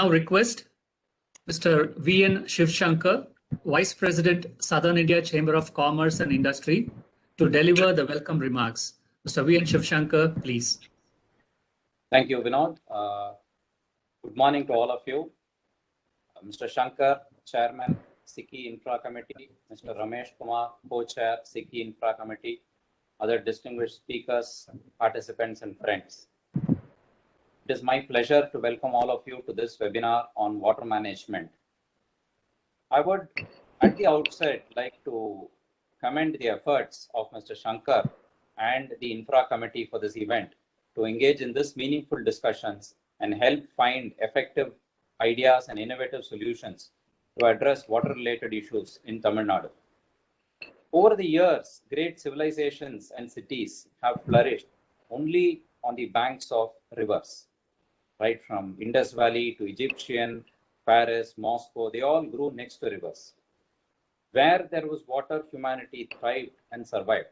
Now request Mr. V.N. Shivshankar, Vice President, Southern India Chamber of Commerce and Industry, to deliver the welcome remarks. Mr. V.N. Shivshankar, please. Thank you, Vinod. Good morning to all of you. Mr. Shankar, Chairman, SICI Infra Committee, Mr. Ramesh Kumar, Co-Chair, SICI Infra Committee, other distinguished speakers, participants, and friends. It is my pleasure to welcome all of you to this webinar on water management. I would, at the outset, like to commend the efforts of Mr. Shankar and the Infra Committee for this event to engage in this meaningful discussions and help find effective ideas and innovative solutions to address water-related issues in Tamil Nadu. Over the years, great civilizations and cities have flourished only on the banks of rivers. Right from Indus Valley to Egyptian, Paris, Moscow, they all grew next to rivers. Where there was water, humanity thrived and survived.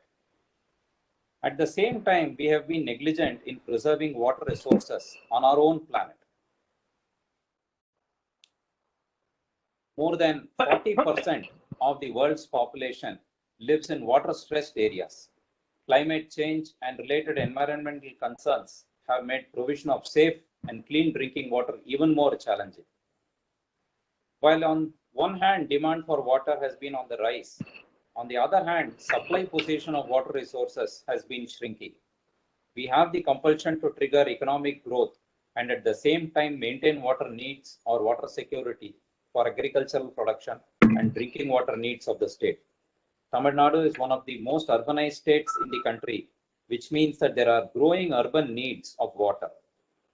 At the same time, we have been negligent in preserving water resources on our own planet. More than 40% of the world's population lives in water-stressed areas. Climate change and related environmental concerns have made provision of safe and clean drinking water even more challenging. While on one hand, demand for water has been on the rise, on the other hand, supply position of water resources has been shrinking. We have the compulsion to trigger economic growth and at the same time maintain water needs or water security for agricultural production and drinking water needs of the state. Tamil Nadu is one of the most urbanized states in the country, which means that there are growing urban needs of water.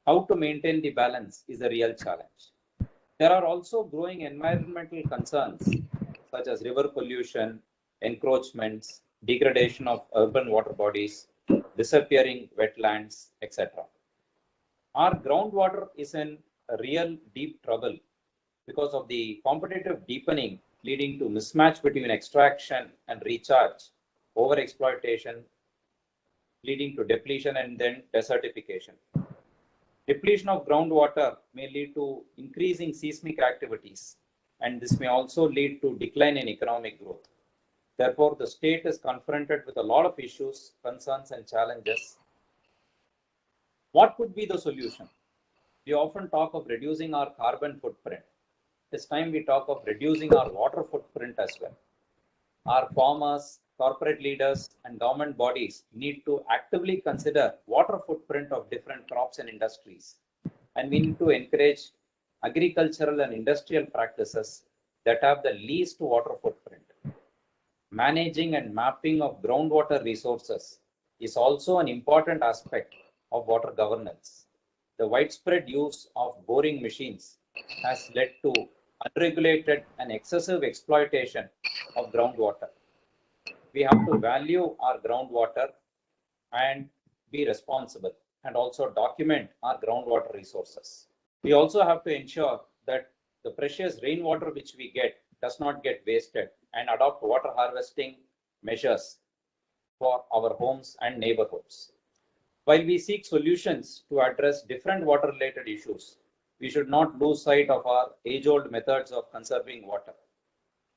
How to maintain the balance is a real challenge. There are also growing environmental concerns such as river pollution, encroachments, degradation of urban water bodies, disappearing wetlands, etc. Our groundwater is in a real deep trouble because of the competitive deepening leading to mismatch between extraction and recharge, overexploitation, leading to depletion and then desertification. Depletion of groundwater may lead to increasing seismic activities, and this may also lead to decline in economic growth. Therefore, the state is confronted with a lot of issues, concerns, and challenges. What could be the solution? We often talk of reducing our carbon footprint. This time we talk of reducing our water footprint as well. Our farmers, corporate leaders, and government bodies need to actively consider water footprint of different crops and industries. And we need to encourage agricultural and industrial practices that have the least water footprint. Managing and mapping of groundwater resources is also an important aspect of water governance. The widespread use of boring machines has led to unregulated and excessive exploitation of groundwater. We have to value our groundwater and be responsible and also document our groundwater resources. We also have to ensure that the precious rainwater which we get does not get wasted and adopt water harvesting measures for our homes and neighborhoods. While we seek solutions to address different water-related issues, we should not lose sight of our age-old methods of conserving water.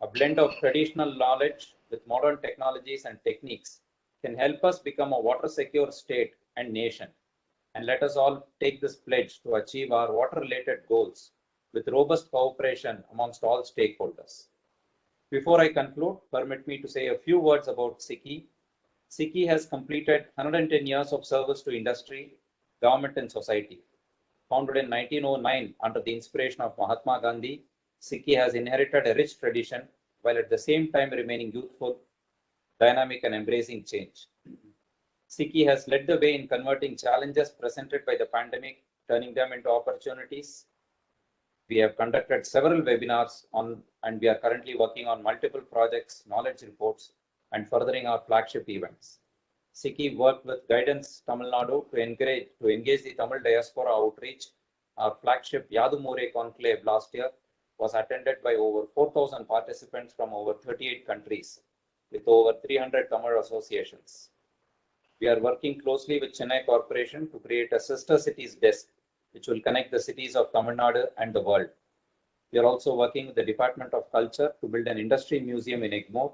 A blend of traditional knowledge with modern technologies and techniques can help us become a water-secure state and nation. And let us all take this pledge to achieve our water-related goals with robust cooperation amongst all stakeholders. Before I conclude, permit me to say a few words about SICI. SICI has completed 110 years of service to industry, government, and society. Founded in 1909 under the inspiration of Mahatma Gandhi, SICI has inherited a rich tradition while at the same time remaining youthful, dynamic, and embracing change. SICI has led the way in converting challenges presented by the pandemic, turning them into opportunities. We have conducted several webinars and we are currently working on multiple projects, knowledge reports, and furthering our flagship events. SICI worked with Guidance Tamil Nadu to engage the Tamil diaspora outreach. Our flagship Yadumure conclave last year was attended by over 4,000 participants from over 38 countries with over 300 Tamil associations. We are working closely with Chennai Corporation to create a sister cities desk which will connect the cities of Tamil Nadu and the world. We are also working with the Department of Culture to build an industry museum in Egmore.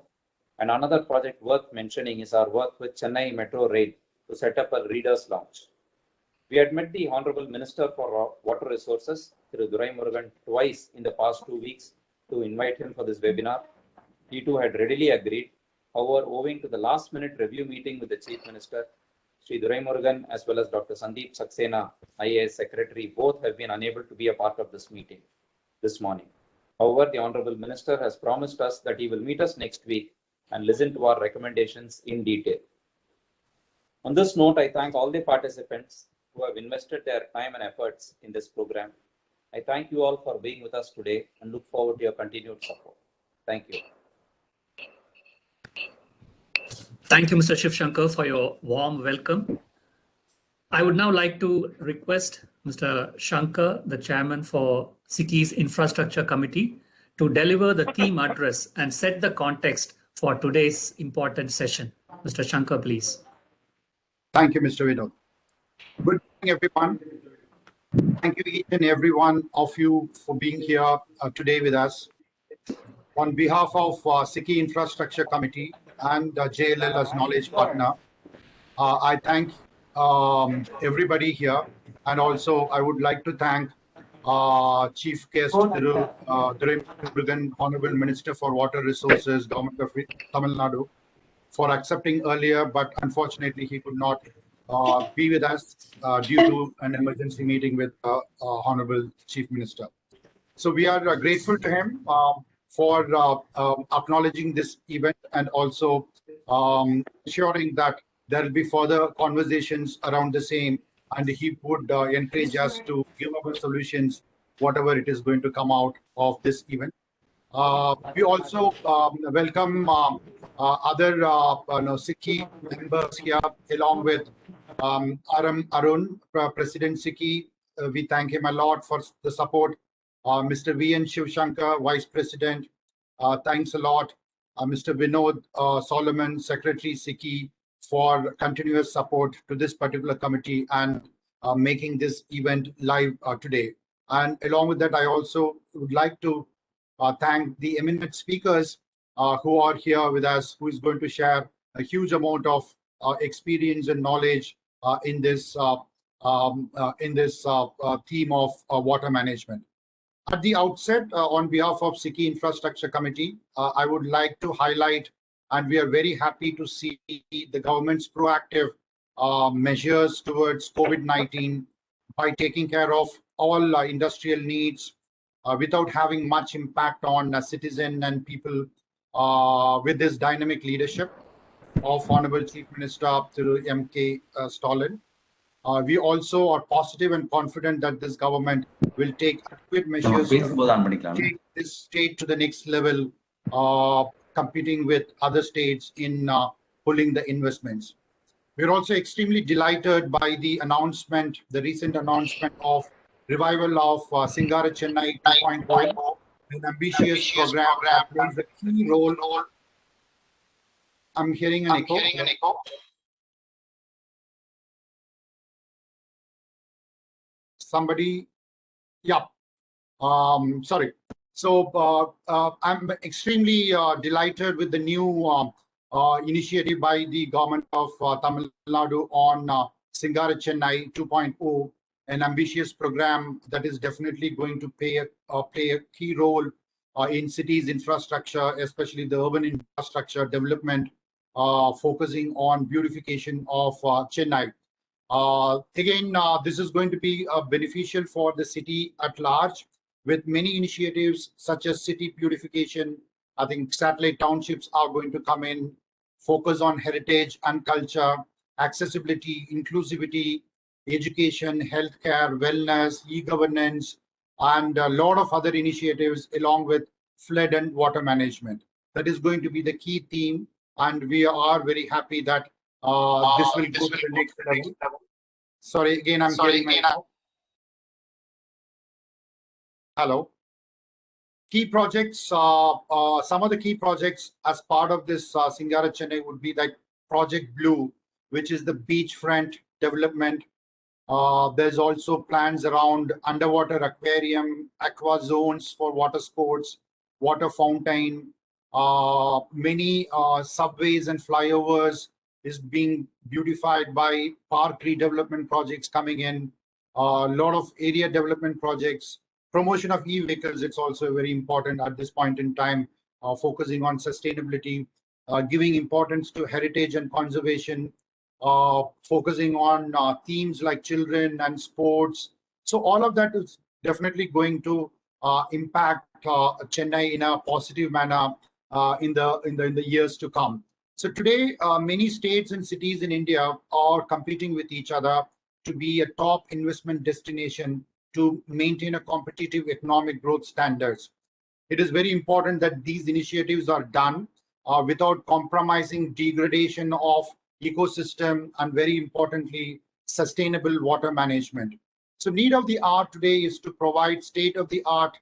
And another project worth mentioning is our work with Chennai Metro Rail to set up a reader's lounge. We had met the Honorable Minister for Water Resources, Thiru Duraimurugan, twice in the past 2 weeks to invite him for this webinar. He too had readily agreed. However, owing to the last-minute review meeting with the Chief Minister, Sri Duraimurugan as well as Dr. Sandeep Saxena, IAS Secretary, both have been unable to be a part of this meeting this morning. However, the Honorable Minister has promised us that he will meet us next week and listen to our recommendations in detail. On this note, I thank all the participants who have invested their time and efforts in this program. I thank you all for being with us today and look forward to your continued support. Thank you. Thank you, Mr. Shiv Shankar, for your warm welcome. I would now like to request Mr. Shankar, the chairman for SICI's Infrastructure Committee, to deliver the theme address and set the context for today's important session. Mr. Shankar, please. Thank you, Mr. Vinod. Good morning, everyone. Thank you each and every one of you for being here today with us. On behalf of SICI Infrastructure Committee and JLL as knowledge partner, I thank everybody here, and also I would like to thank Chief Guest Thiru Duraimurugan, Honorable Minister for Water Resources, Government of Tamil Nadu, for accepting earlier, but unfortunately he could not be with us due to an emergency meeting with Honorable Chief Minister. So we are grateful to him for acknowledging this event and also ensuring that there will be further conversations around the same, and he would encourage us to give our solutions, whatever it is going to come out of this event. We also welcome other SICI members here, along with Arun, President SICI. We thank him a lot for the support. Mr. V.N. Shiv Shankar, Vice President, thanks a lot. Mr. Vinod Solomon, Secretary SICI, for continuous support to this particular committee and making this event live today. And along with that, I also would like to thank the eminent speakers who are here with us, who is going to share a huge amount of experience and knowledge in this theme of water management. At the outset, on behalf of SICI Infrastructure Committee, I would like to highlight, and we are very happy to see the government's proactive measures towards COVID-19 by taking care of all industrial needs without having much impact on citizen and people with this dynamic leadership of Honorable Chief Minister through M.K. Stalin. We also are positive and confident that this government will take adequate measures to take this state to the next level, competing with other states in pulling the investments. We're also extremely delighted by the announcement, the recent announcement of revival of Csr Chennai 2.0, an ambitious program that plays a key role. I'm hearing an echo. Somebody, yeah, sorry. So I'm extremely delighted with the new initiative by the government of Tamil Nadu on Csr Chennai 2.0, an ambitious program that is definitely going to play a key role in cities' infrastructure, especially the urban infrastructure development, focusing on beautification of Chennai. Again, this is going to be beneficial for the city at large, with many initiatives such as city beautification. I think satellite townships are going to come in, focus on heritage and culture, accessibility, inclusivity, education, healthcare, wellness, e-governance, and a lot of other initiatives along with flood and water management. That is going to be the key theme, and we are very happy that this will go to the next level. Sorry, again, I'm getting my now. Hello. Key projects, some of the key projects as part of this Csr Chennai would be like Project Blue, which is the beachfront development. There's also plans around underwater aquarium, aqua zones for water sports, water fountain. Many subways and flyovers is being beautified by park redevelopment projects coming in. A lot of area development projects. Promotion of e-vehicles, it's also very important at this point in time, focusing on sustainability, giving importance to heritage and conservation, focusing on themes like children and sports. So all of that is definitely going to impact Chennai in a positive manner in the years to come. So today, many states and cities in India are competing with each other to be a top investment destination to maintain a competitive economic growth standards. It is very important that these initiatives are done without compromising degradation of ecosystem and, very importantly, sustainable water management. So need of the hour today is to provide state-of-the-art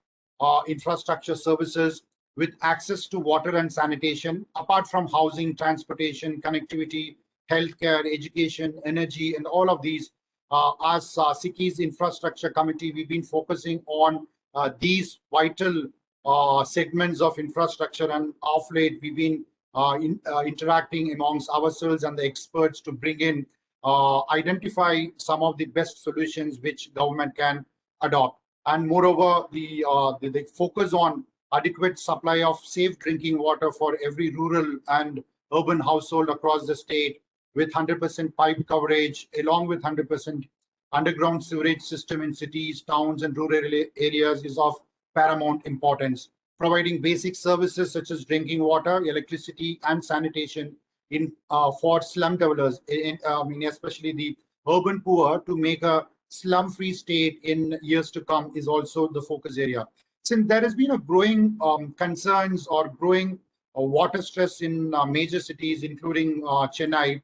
infrastructure services with access to water and sanitation, apart from housing, transportation, connectivity, healthcare, education, energy, and all of these. As SICI's Infrastructure Committee, we've been focusing on these vital segments of infrastructure, and of late we've been interacting amongst ourselves and the experts to bring in, identify some of the best solutions which government can adopt. And moreover, the focus on adequate supply of safe drinking water for every rural and urban household across the state, with 100% pipe coverage, along with 100% underground sewerage system in cities, towns, and rural areas is of paramount importance. Providing basic services such as drinking water, electricity, and sanitation for slum dwellers, especially the urban poor, to make a slum-free state in years to come is also the focus area. Since there has been a growing concerns or growing water stress in major cities, including Chennai,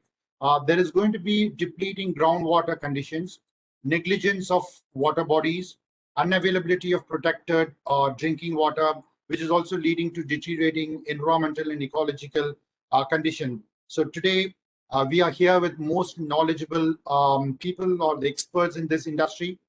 there is going to be depleting groundwater conditions, negligence of water bodies, unavailability of protected drinking water, which is also leading to deteriorating environmental and ecological condition. So today, we are here with most knowledgeable people or the experts in this industry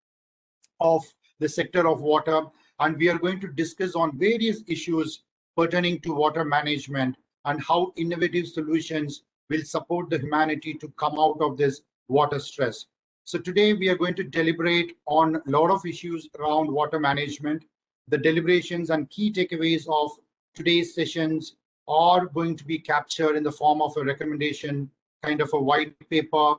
of the sector of water, and we are going to discuss on various issues pertaining to water management and how innovative solutions will support the humanity to come out of this water stress. So today we are going to deliberate on a lot of issues around water management. The deliberations and key takeaways of today's sessions are going to be captured in the form of a recommendation, kind of a white paper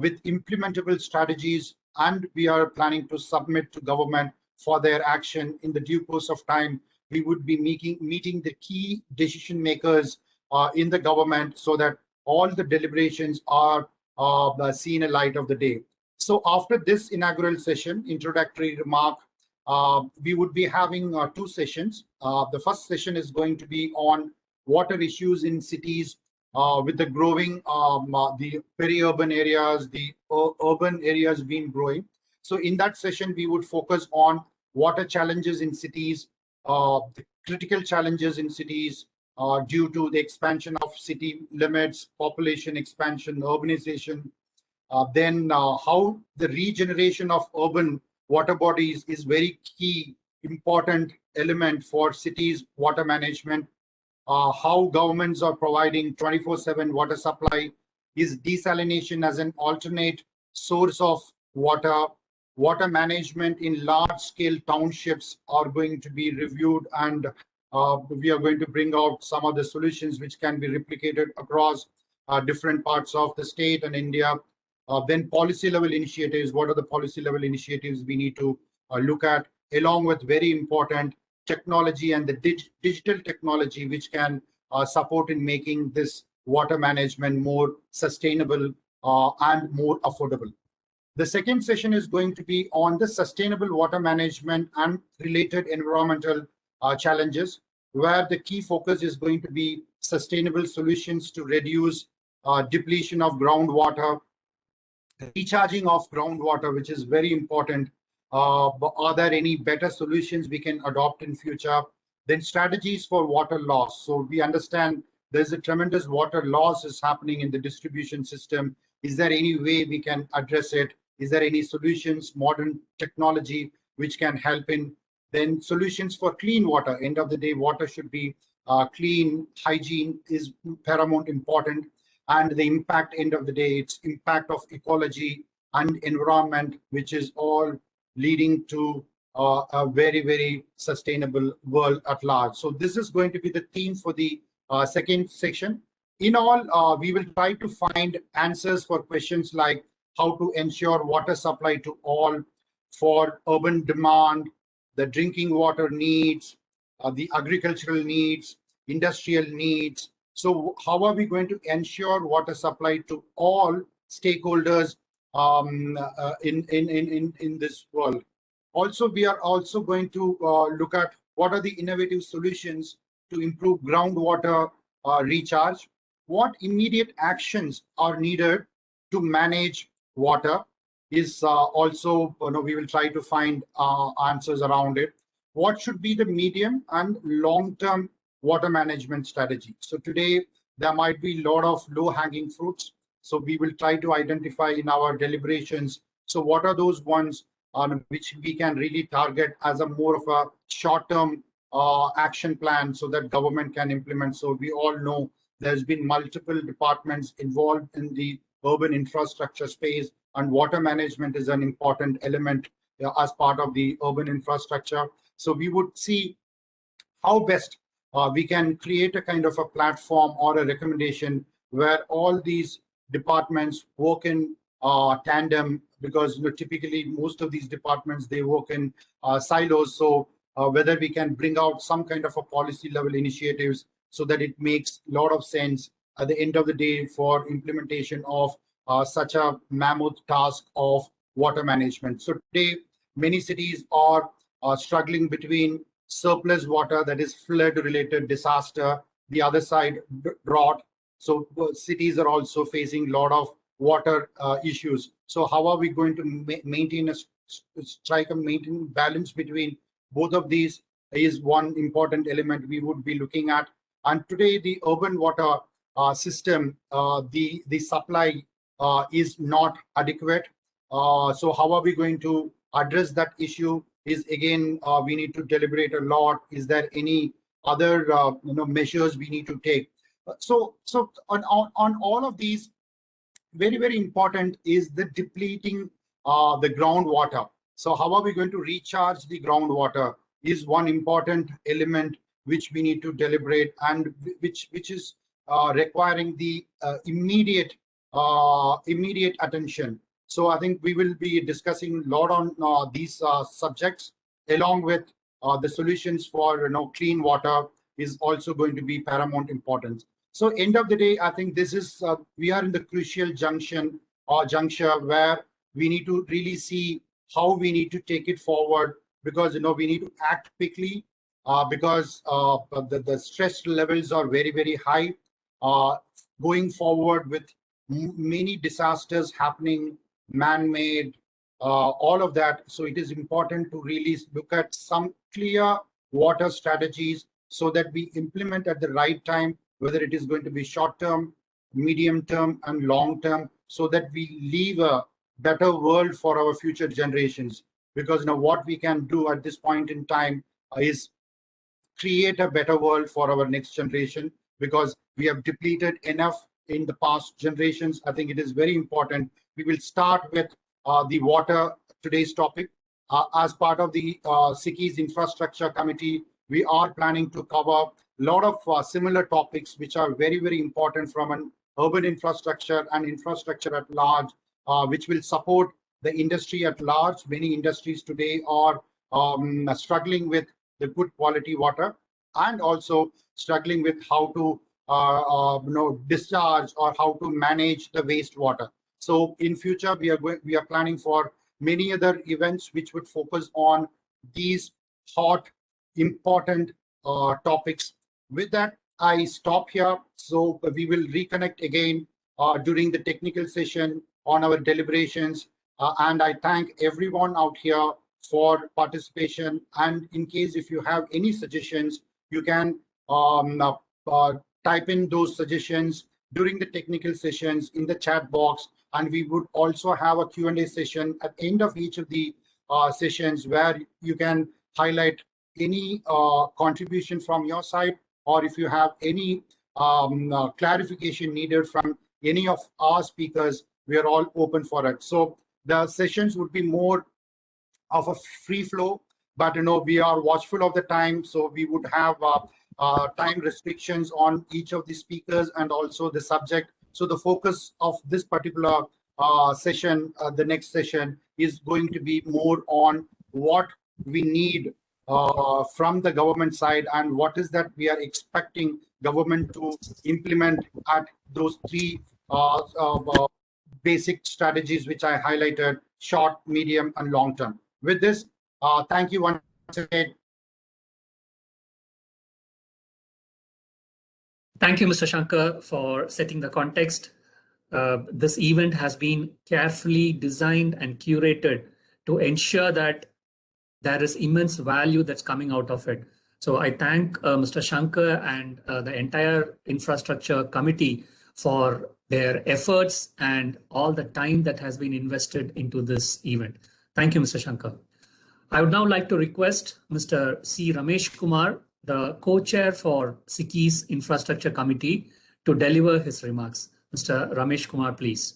with implementable strategies, and we are planning to submit to government for their action in the due course of time. We would be meeting the key decision makers in the government so that all the deliberations are seen a light of the day. So after this inaugural session, introductory remark, we would be having two sessions. The first session is going to be on water issues in cities with the growing, the peri-urban areas, the urban areas being growing. So in that session, we would focus on water challenges in cities, the critical challenges in cities due to the expansion of city limits, population expansion, urbanization. Then how the regeneration of urban water bodies is very key, important element for cities' water management. How governments are providing 24/7 water supply, is desalination as an alternate source of water. Water management in large-scale townships are going to be reviewed, and we are going to bring out some of the solutions which can be replicated across different parts of the state and India. Then policy level initiatives, what are the policy level initiatives we need to look at, along with very important technology and the digital technology which can support in making this water management more sustainable and more affordable. The second session is going to be on the sustainable water management and related environmental challenges, where the key focus is going to be sustainable solutions to reduce depletion of groundwater, recharging of groundwater, which is very important. Are there any better solutions we can adopt in future? Then strategies for water loss. So we understand there's a tremendous water loss is happening in the distribution system. Is there any way we can address it? Is there any solutions, modern technology, which can help in? Then solutions for clean water. End of the day, water should be clean. Hygiene is paramount important. And the impact, end of the day, it's impact of ecology and environment, which is all leading to a very, very sustainable world at large. So this is going to be the theme for the second section. In all, we will try to find answers for questions like how to ensure water supply to all, for urban demand, the drinking water needs, the agricultural needs, industrial needs. So how are we going to ensure water supply to all stakeholders in this world? Also, we are also going to look at what are the innovative solutions to improve groundwater recharge. What immediate actions are needed to manage water is also, we will try to find answers around it. What should be the medium and long-term water management strategy? So today, there might be a lot of low-hanging fruits. So we will try to identify in our deliberations. So what are those ones which we can really target as a more of a short-term action plan so that government can implement? So we all know there's been multiple departments involved in the urban infrastructure space, and water management is an important element as part of the urban infrastructure. So we would see how best we can create a kind of a platform or a recommendation where all these departments work in tandem, because typically most of these departments, they work in silos. So whether we can bring out some kind of a policy level initiatives so that it makes a lot of sense at the end of the day for implementation of such a mammoth task of water management. So today, many cities are struggling between surplus water, that is flood related disaster, the other side drought. So cities are also facing a lot of water issues. So how are we going to maintain maintain balance between both of these is one important element we would be looking at. And today, the urban water system, the supply is not adequate. So how are we going to address that issue? Is again, we need to deliberate a lot. Is there any other measures we need to take? So on all of these, very, very important is the depleting the groundwater. So how are we going to recharge the groundwater is one important element which we need to deliberate, and which is requiring the immediate attention. So I think we will be discussing a lot on these subjects, along with the solutions for clean water is also going to be paramount importance. So end of the day, I think this is we are in the crucial juncture where we need to really see how we need to take it forward, because we need to act quickly because the stress levels are very, very high. Going forward with many disasters happening, man-made, all of that. So it is important to really look at some clear water strategies so that we implement at the right time, whether it is going to be short-term, medium-term, and long-term, so that we leave a better world for our future generations. Because what we can do at this point in time is create a better world for our next generation, because we have depleted enough in the past generations. I think it is very important. We will start with the water, today's topic. As part of the SICI's Infrastructure Committee, we are planning to cover a lot of similar topics, which are very, very important from an urban infrastructure and infrastructure at large, which will support the industry at large. Many industries today are struggling with the good quality water, and also struggling with how to discharge or how to manage the wastewater. So in future, we are planning for many other events which would focus on these hot, important topics. With that, I stop here. So we will reconnect again during the technical session on our deliberations. And I thank everyone out here for participation. And in case if you have any suggestions, you can type in those suggestions during the technical sessions in the chat box, And we would also have a Q&A session at the end of each of the sessions where you can highlight any contribution from your side, or if you have any clarification needed from any of our speakers, we are all open for it. So the sessions would be more of a free flow, but we are watchful of the time, so we would have time restrictions on each of the speakers and also the subject. So the focus of this particular session, the next session, is going to be more on what we need from the government side and what is that we are expecting government to implement at those three basic strategies which I highlighted: short, medium, and long term. With this, thank you once again. Thank you, Mr. Shankar, for setting the context. This event has been carefully designed and curated to ensure that there is immense value that's coming out of it. So I thank Mr. Shankar and the entire infrastructure committee for their efforts and all the time that has been invested into this event. Thank you, Mr. Shankar. I would now like to request Mr. C. Ramesh Kumar, the co-chair for SICI's Infrastructure Committee, to deliver his remarks. Mr. Ramesh Kumar, please.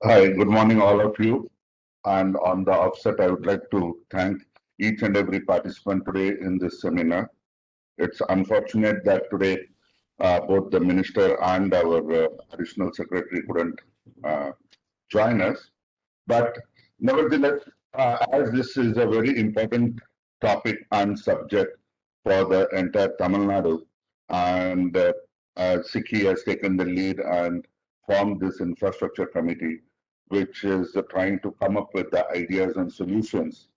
Hi, good morning, all of you. And on the offset, I would like to thank each and every participant today in this seminar. It's unfortunate that today both the minister and our additional secretary couldn't join us. But nevertheless, as this is a very important topic and subject for the entire Tamil Nadu, and SICI has taken the lead and formed this infrastructure committee, which is trying to come up with the ideas and solutions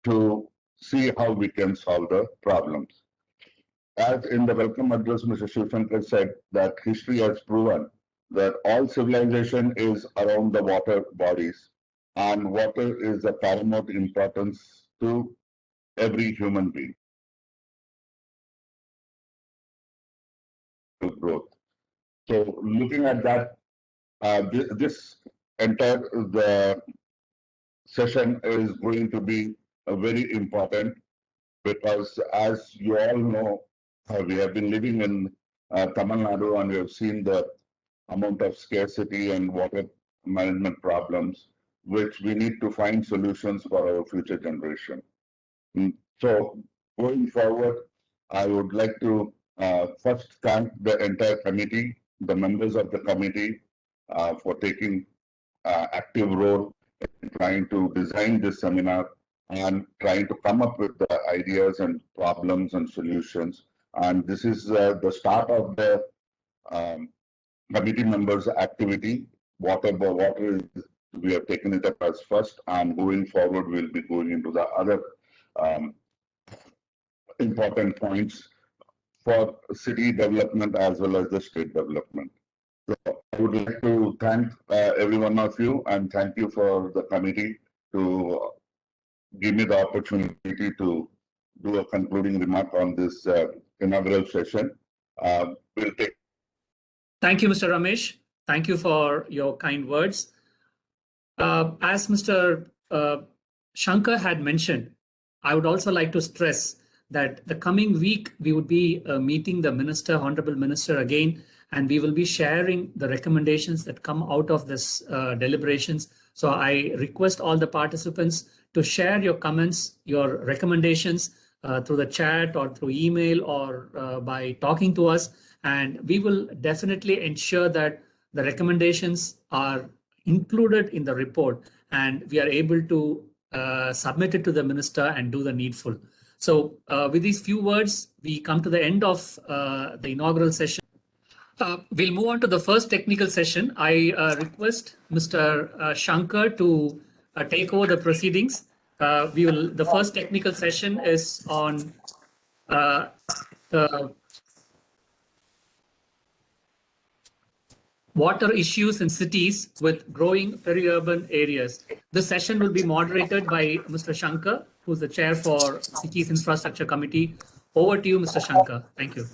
to see how we can solve the problems. As in the welcome address, Mr. Shivshankar said that history has proven that all civilization is around the water bodies, and water is of paramount importance to every human being. Growth. So looking at that, this entire the session is going to be very important, because as you all know, we have been living in Tamil Nadu, and we have seen the amount of scarcity and water management problems, which we need to find solutions for our future generation. So going forward, I would like to first thank the entire committee, the members of the committee, for taking active role in trying to design this seminar and trying to come up with the ideas and problems and solutions. And this is the start of the committee members' activity. Water, we have taken it up as first, and going forward, we'll be going into the other important points for city development as well as the state development. So I would like to thank every one of you, and thank you for the committee to give me the opportunity to do a concluding remark on this inaugural session. We'll take. Thank you, Mr. Ramesh. Thank you for your kind words. As Mr. Shankar had mentioned, I would also like to stress that the coming week we would be meeting the minister, Honorable Minister, again, and we will be sharing the recommendations that come out of this deliberations. So I request all the participants to share your comments, your recommendations through the chat or through email or by talking to us. And we will definitely ensure that the recommendations are included in the report and we are able to submit it to the minister and do the needful. So with these few words, we come to the end of the inaugural session. We'll move on to the first technical session. I request Mr. Shankar to take over the proceedings. The first technical session is on the water issues in cities with growing peri-urban areas. This session will be moderated by Mr. Shankar, who's the chair for SICI's Infrastructure Committee. Over to you, Mr. Shankar. Thank you.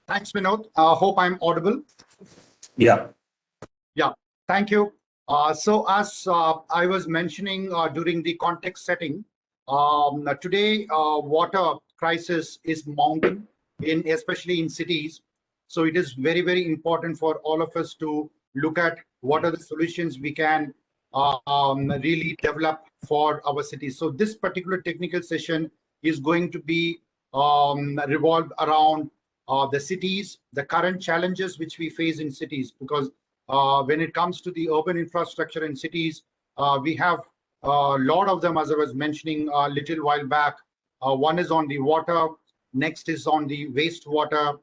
Thanks, Vinod. Hope I'm audible. Yeah. Yeah, thank you. So as I was mentioning during the context setting, today water crisis is mounting especially in cities. So it is very, very important for all of us to look at what are the solutions we can really develop for our cities. So this particular technical session is going to be revolved around the cities, the current challenges which we face in cities, because when it comes to the urban infrastructure in cities, we have a lot of them, as I was mentioning a little while back. One is on the water, next is on the wastewater.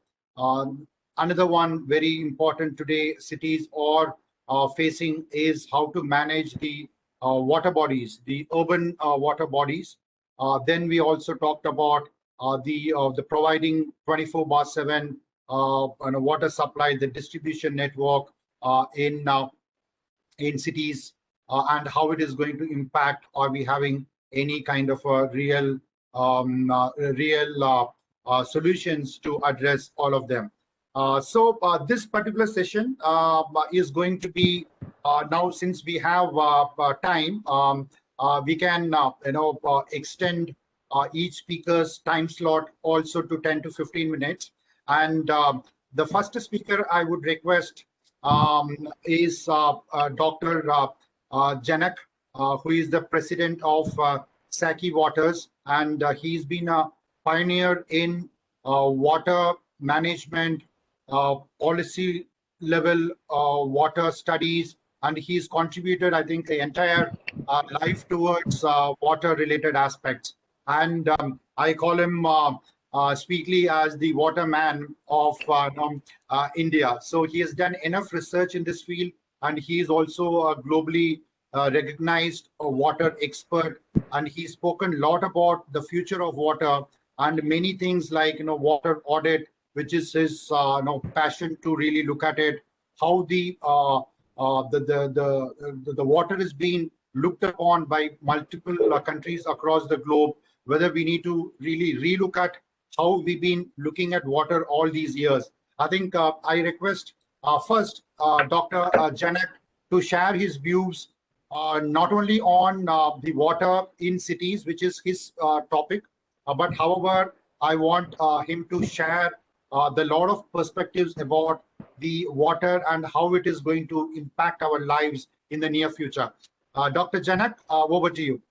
Another one very important today cities are facing is how to manage the water bodies, the urban water bodies. Then we also talked about the providing 24/7 water supply, the distribution network in cities, and how it is going to impact. Are we having any kind of a real solutions to address all of them? So this particular session is going to be now, since we have time, we can extend each speaker's time slot also to 10 to 15 minutes. And the first speaker I would request is Dr. Janak, who is the president of Saki Waters, and he's been a pioneer in water management, policy level water studies, and he's contributed, I think, the entire life towards water related aspects. And I call him Speakly as the waterman of India. So he has done enough research in this field, and he is also a globally recognized water expert. And he's spoken a lot about the future of water and many things like water audit, which is his passion to really look at it, how the water is being looked upon by multiple countries across the globe, whether we need to really relook at how we've been looking at water all these years. I think I request first Dr. Janak to share his views not only on the water in cities, which is his topic, but however, I want him to share the lot of perspectives about the water and how it is going to impact our lives in the near future. Dr. Janak, over to you.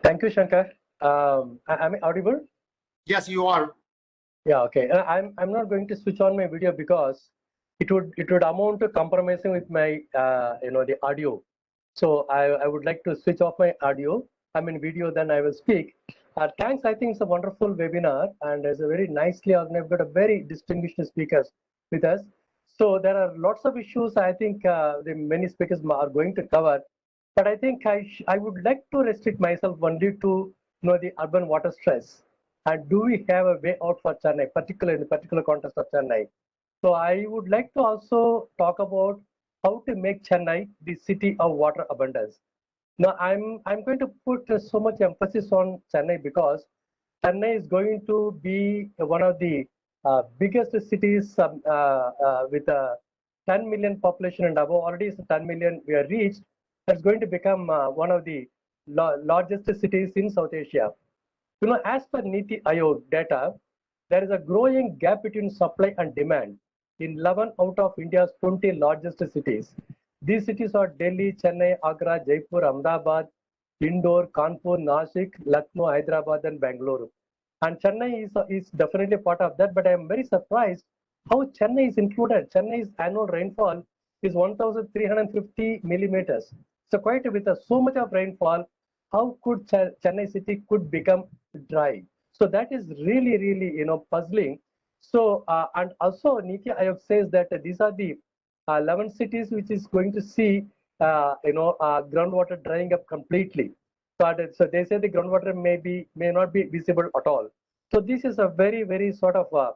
Thank you, Shankar. Am I audible? Yes, you are. Yeah, okay. I'm not going to switch on my video because it would amount to compromising with my the audio. So I would like to switch off my audio. Video, then I will speak. Thanks. I think it's a wonderful webinar, and it's a very nicely organized. We've got a very distinguished speakers with us. So there are lots of issues I think the many speakers are going to cover, but I think I would like to restrict myself only to the urban water stress. And do we have a way out for Chennai, particularly in the particular context of Chennai? So I would like to also talk about how to make Chennai the city of water abundance. Now I'm going to put so much emphasis on Chennai because Chennai is going to be one of the biggest cities with a 10 million population and above. Already 10 million we are reached. That's going to become one of the largest cities in South Asia. As per Niti Aayog data, there is a growing gap between supply and demand in 11 out of India's 20 largest cities. These cities are Delhi, Chennai, Agra, Jaipur, Ahmedabad, Indore, Kanpur, Nashik, Lucknow, Hyderabad, and Bangalore. And Chennai is definitely part of that, but I am very surprised how Chennai is included. Chennai's annual rainfall is 1,350 millimeters. So quite with so much of rainfall, how could Chennai city could become dry? So that is really puzzling. So and also Niti Aayog says that these are the 11 cities which is going to see groundwater drying up completely. So they say the groundwater may not be visible at all. So this is a very sort of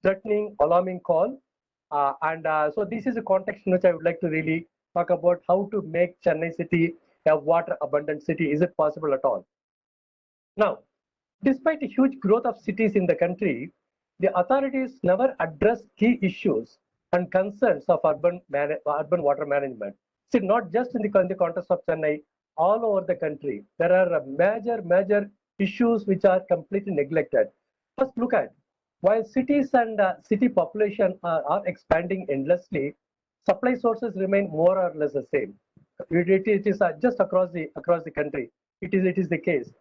threatening, alarming call. So this is a context in which I would like to really talk about how to make Chennai city a water abundant city. Is it possible at all? Now, despite a huge growth of cities in the country, the authorities never address key issues and concerns of urban water management. See, not just in the context of Chennai, all over the country, there are major issues which are completely neglected. First, look at while cities and city population are expanding endlessly, supply sources remain more or less the same. It is just across the country. It is the case.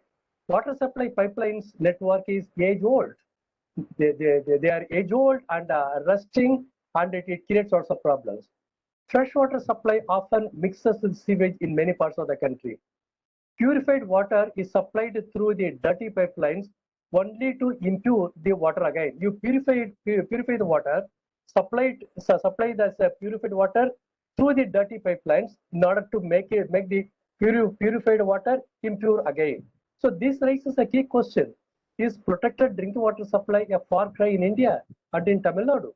Water supply pipelines network is age old. They are age old and rusting, and it creates lots of problems. Freshwater supply often mixes with sewage in many parts of the country. Purified water is supplied through the dirty pipelines only to impure the water again. You purify the water, supply the purified water through the dirty pipelines in order to make the purified water impure again. So this raises a key question: is protected drinking water supply a far cry in India and in Tamil Nadu?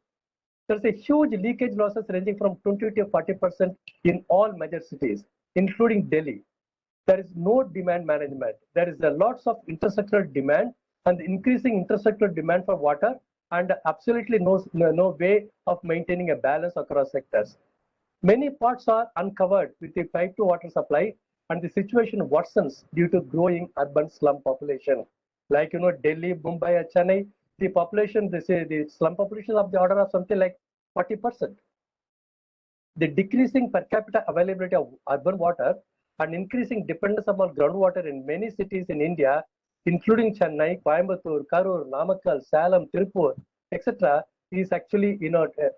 There's a huge leakage losses ranging from 20 to 40% in all major cities, including Delhi. There is no demand management. There is a lots of infrastructural demand and increasing infrastructural demand for water, and absolutely no way of maintaining a balance across sectors. Many parts are uncovered with the pipe to water supply, and the situation worsens due to growing urban slum population. Like Delhi, Mumbai, and Chennai, the population, they say the slum population of the order of something like 40%. The decreasing per capita availability of urban water and increasing dependence upon groundwater in many cities in India, including Chennai, Coimbatore, Karur, Namakkal, Salem, Tirupur, etc., is actually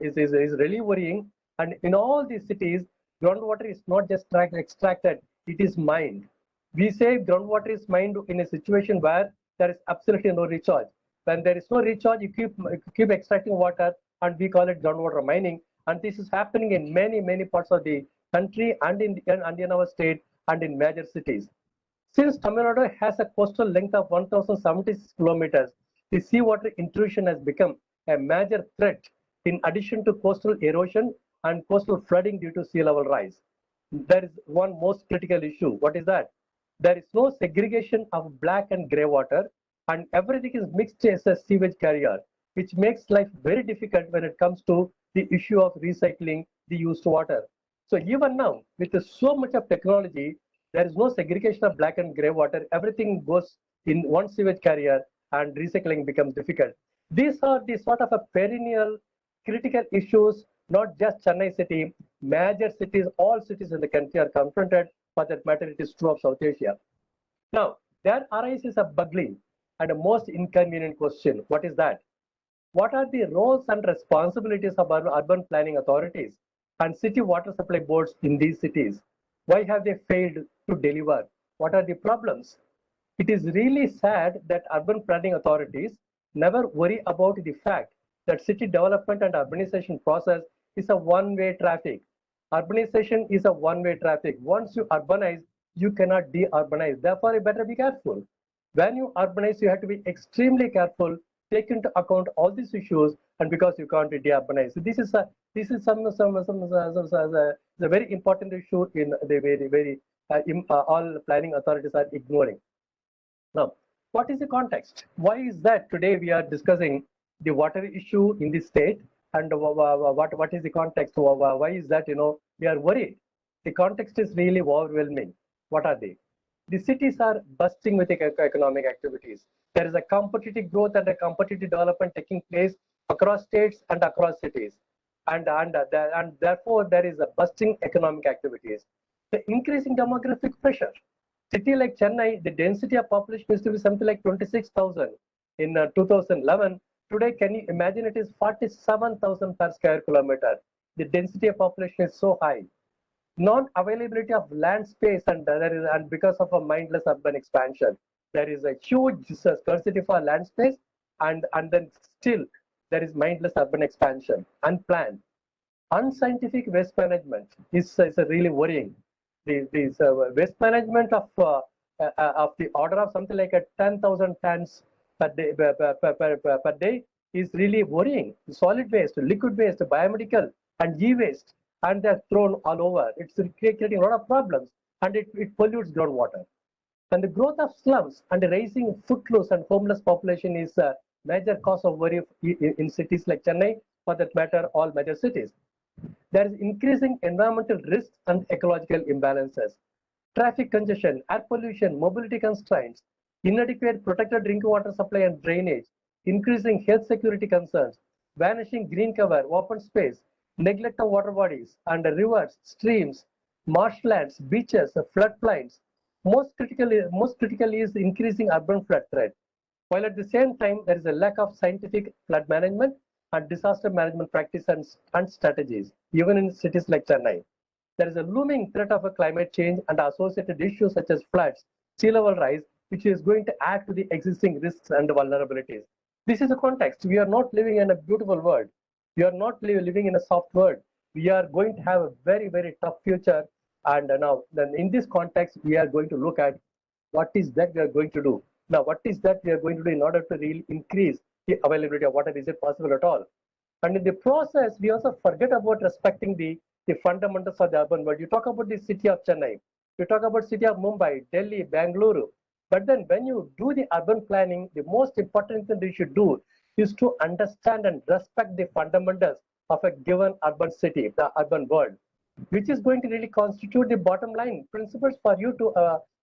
is really worrying. And in all these cities, groundwater is not just extracted; it is mined. We say groundwater is mined in a situation where there is absolutely no recharge. When there is no recharge, you keep extracting water, and we call it groundwater mining. And this is happening in many parts of the country and in our state and in major cities. Since Tamil Nadu has a coastal length of 1,076 kilometers, the seawater intrusion has become a major threat in addition to coastal erosion and coastal flooding due to sea level rise. There is one most critical issue. What is that? There is no segregation of black and grey water, and everything is mixed as a sewage carrier, which makes life very difficult when it comes to the issue of recycling the used water. So even now, with so much of technology, there is no segregation of black and grey water. Everything goes in one sewage carrier, and recycling becomes difficult. These are the sort of a perennial critical issues, not just Chennai city, major cities, all cities in the country are confronted. For that matter, it is true of South Asia. Now, there arises a bugling and a most inconvenient question. What is that? What are the roles and responsibilities of urban planning authorities and city water supply boards in these cities? Why have they failed to deliver? What are the problems? It is really sad that urban planning authorities never worry about the fact that city development and urbanization process is a one-way traffic. Urbanization is a one-way traffic. Once you urbanize, you cannot de-urbanize. Therefore, you better be careful. When you urbanize, you have to be extremely careful, take into account all these issues, and because you can't de-urbanize. So this is a very important issue in the all planning authorities are ignoring. Now, what is the context? Why is that today we are discussing the water issue in the state, and what is the context? Why is that we are worried? The context is really overwhelming. What are they? The cities are bursting with economic activities. There is a competitive growth and a competitive development taking place across states and across cities, and therefore there is a bursting economic activities. The increasing demographic pressure. City like Chennai, the density of population used to be something like 26,000 in 2011. Today, can you imagine it is 47,000 per square kilometer? The density of population is so high. Non-availability of land space, and because of a mindless urban expansion, there is a huge scarcity for land space, and then still there is mindless urban expansion, unplanned. Unscientific waste management is really worrying. The waste management of the order of something like 10,000 tons per day is really worrying. Solid waste, liquid waste, biomedical, and e-waste, and they're thrown all over. It's creating a lot of problems, and it pollutes groundwater. And the growth of slums and the rising footloose and homeless population is major cause of worry in cities like Chennai, for that matter, all major cities. There is increasing environmental risks and ecological imbalances. Traffic congestion, air pollution, mobility constraints, inadequate protected drinking water supply and drainage, increasing health security concerns, vanishing green cover, open space, neglect of water bodies and rivers, streams, marshlands, beaches, floodplains. Most critically is increasing urban flood threat. While at the same time, there is a lack of scientific flood management and disaster management practice and strategies, even in cities like Chennai. There is a looming threat of a climate change and associated issues such as floods, sea level rise, which is going to add to the existing risks and vulnerabilities. This is the context. We are not living in a beautiful world. We are not living in a soft world. We are going to have a very, very tough future. And now, then in this context, we are going to look at what is that we are going to do. Now, what is that we are going to do in order to really increase the availability of water? Is it possible at all? And in the process, we also forget about respecting the fundamentals of the urban world. You talk about the city of Chennai, you talk about city of Mumbai, Delhi, Bangalore. But then when you do the urban planning, the most important thing you should do is to understand and respect the fundamentals of a given urban city, the urban world, which is going to really constitute the bottom line principles for you to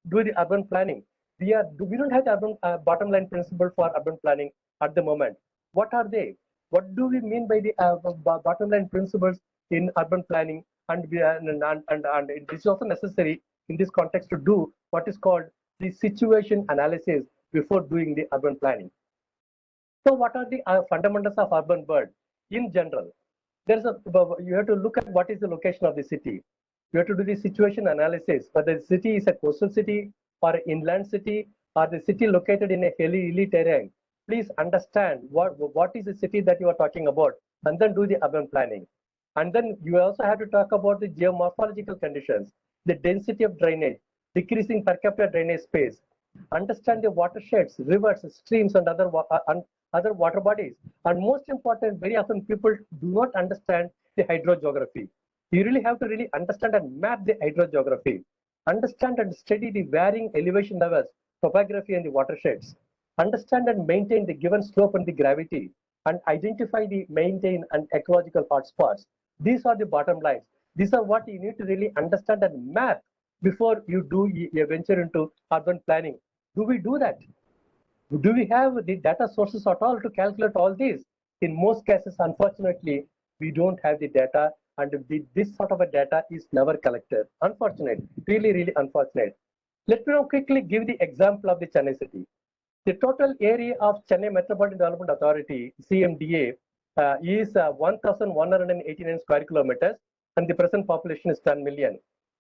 do the urban planning. We don't have the urban bottom line principle for urban planning at the moment. What are they? What do we mean by the bottom line principles in urban planning? And it is also necessary in this context to do what is called the situation analysis before doing the urban planning. So what are the fundamentals of urban world in general? You have to look at what is the location of the city. You have to do the situation analysis, whether the city is a coastal city or an inland city or the city located in a hilly terrain. Please understand what is the city that you are talking about and then do the urban planning. And then you also have to talk about the geomorphological conditions, the density of drainage, decreasing per capita drainage space, understand the watersheds, rivers, streams, and other water bodies. And most important, very often people do not understand the hydrogeography. You really have to really understand and map the hydrogeography. Understand and study the varying elevation levels, topography, and the watersheds. Understand and maintain the given slope and the gravity, and identify the maintain and ecological hotspots. These are the bottom lines. These are what you need to really understand and map before you venture into urban planning. Do we do that? Do we have the data sources at all to calculate all these? In most cases, unfortunately, we don't have the data, and this sort of a data is never collected. Unfortunate, really, really unfortunate. Let me now quickly give the example of the Chennai city. The total area of Chennai Metropolitan Development Authority, CMDA, is 1,189 square kilometers, and the present population is 10 million.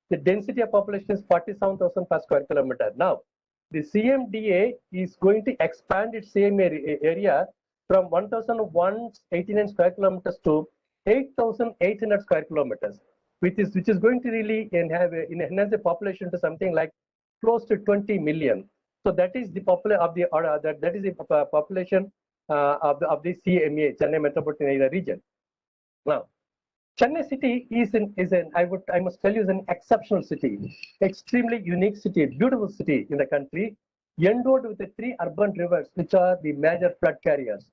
The density of population is 47,000 per square kilometer. Now, the CMDA is going to expand its same area from 1,189 square kilometers to 8,800 square kilometers, which is going to really enhance the population to something like close to 20 million. So that is the population of the population of the CMA, Chennai Metropolitan Area region. Now, Chennai city I must tell you, is an exceptional city, extremely unique city, beautiful city in the country, endowed with the 3 urban rivers, which are the major flood carriers.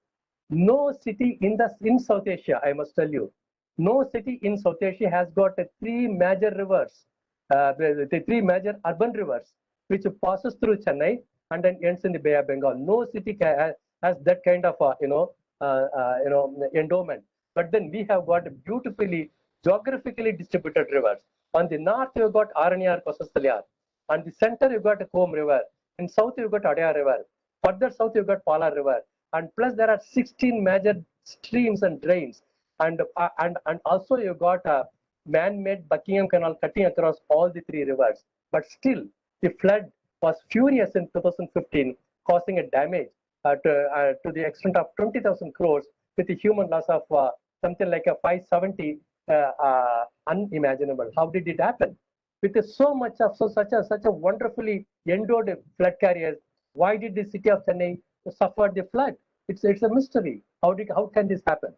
No city in South Asia, I must tell you, no city in South Asia has got 3 major rivers, the 3 major urban rivers, which passes through Chennai and then ends in the Bay of Bengal. No city has that kind of endowment. But then we have got beautifully geographically distributed rivers. On the north, you've got Aranyar, Kosasthalyar. On the center, you've got Kom River. In south, you've got Adayar River. Further south, you've got Palar River. And plus, there are 16 major streams and drains. And also, you've got a man-made Buckingham Canal cutting across all the 3 rivers. But still, the flood was furious in 2015, causing a damage to the extent of 20,000 crores with a human loss of something like a 570, unimaginable. How did it happen? With such a wonderfully endowed flood carriers, why did the city of Chennai suffer the flood? It's a mystery. How can this happen?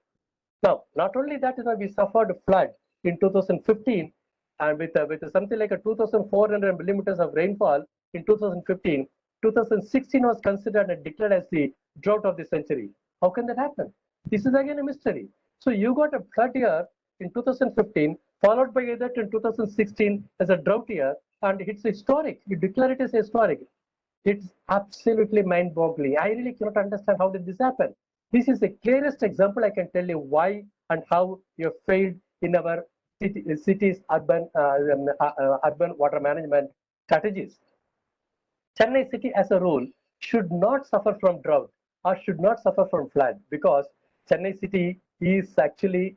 Now, not only that, we suffered flood in 2015, and with something like a 2,400 millimeters of rainfall in 2015. 2016 was considered and declared as the drought of the century. How can that happen? This is again a mystery. So you got a flood year in 2015, followed by that in 2016 as a drought year, and it's historic. You declare it as historic. It's absolutely mind-boggling. I really cannot understand how did this happen. This is the clearest example I can tell you why and how you have failed in our cities' urban water management strategies. Chennai city as a rule should not suffer from drought or should not suffer from flood because Chennai city is actually,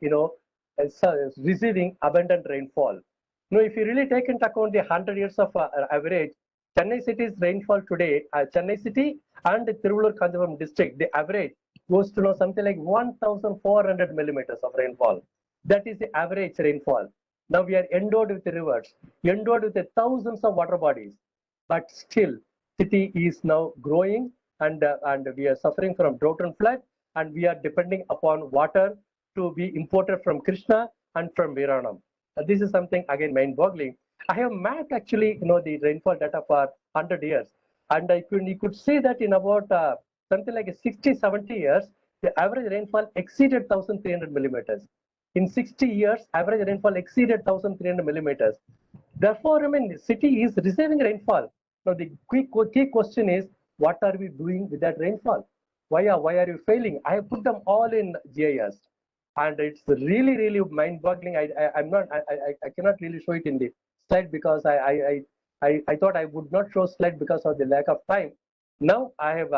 receiving abundant rainfall. If you really take into account the 100 years of average, Chennai city's rainfall today, Chennai city and the Tiruvallur Kanchipuram district, the average goes to something like 1,400 millimeters of rainfall. That is the average rainfall. Now we are endowed with the rivers, endowed with the thousands of water bodies, but still city is now growing and we are suffering from drought and flood, and we are depending upon water to be imported from Krishna and from Viranam. This is something again mind-boggling. I have mapped actually, the rainfall data for 100 years, and you could say that in about something like 60, 70 years, the average rainfall exceeded 1,300 millimeters. In 60 years, average rainfall exceeded 1,300 millimeters. Therefore, the city is receiving rainfall. Now, the key question is, what are we doing with that rainfall? Why are you failing? I have put them all in GIS, and it's really, really mind-boggling. I cannot really show it in the slide because I thought I would not show slide because of the lack of time. Now I have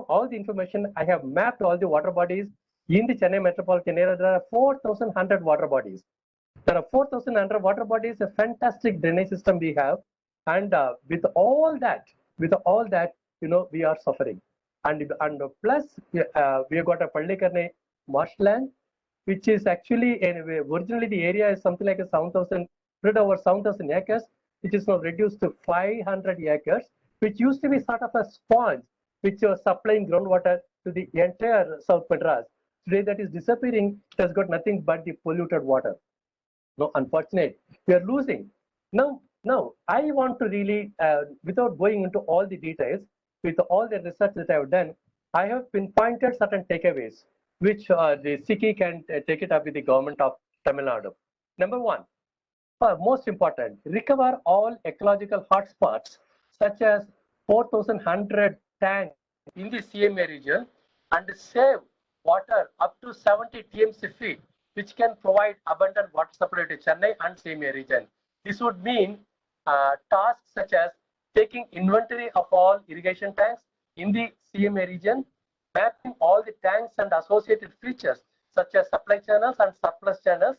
all the information. I have mapped all the water bodies in the Chennai metropolitan area. There are 4,100 water bodies. There are 4,100 water bodies. A fantastic drainage system we have, and with all that, we are suffering. And plus, we have got a Pallikarne marshland, which is actually anyway, originally the area is something like a 7,000, spread over 7,000 acres, which is now reduced to 500 acres, which used to be sort of a sponge, which was supplying groundwater to the entire South Madras. Today that is disappearing. It has got nothing but the polluted water. No, unfortunate. We are losing. Now, I want to really, without going into all the details, with all the research that I have done, I have pinpointed certain takeaways, which the SICI can take it up with the government of Tamil Nadu. Number one, most important, recover all ecological hotspots, such as 4,100 tanks in the CMA region, and save water up to 70 TMC feet, which can provide abundant water supply to Chennai and CMA region. This would mean tasks such as taking inventory of all irrigation tanks in the CMA region, mapping all the tanks and associated features such as supply channels and surplus channels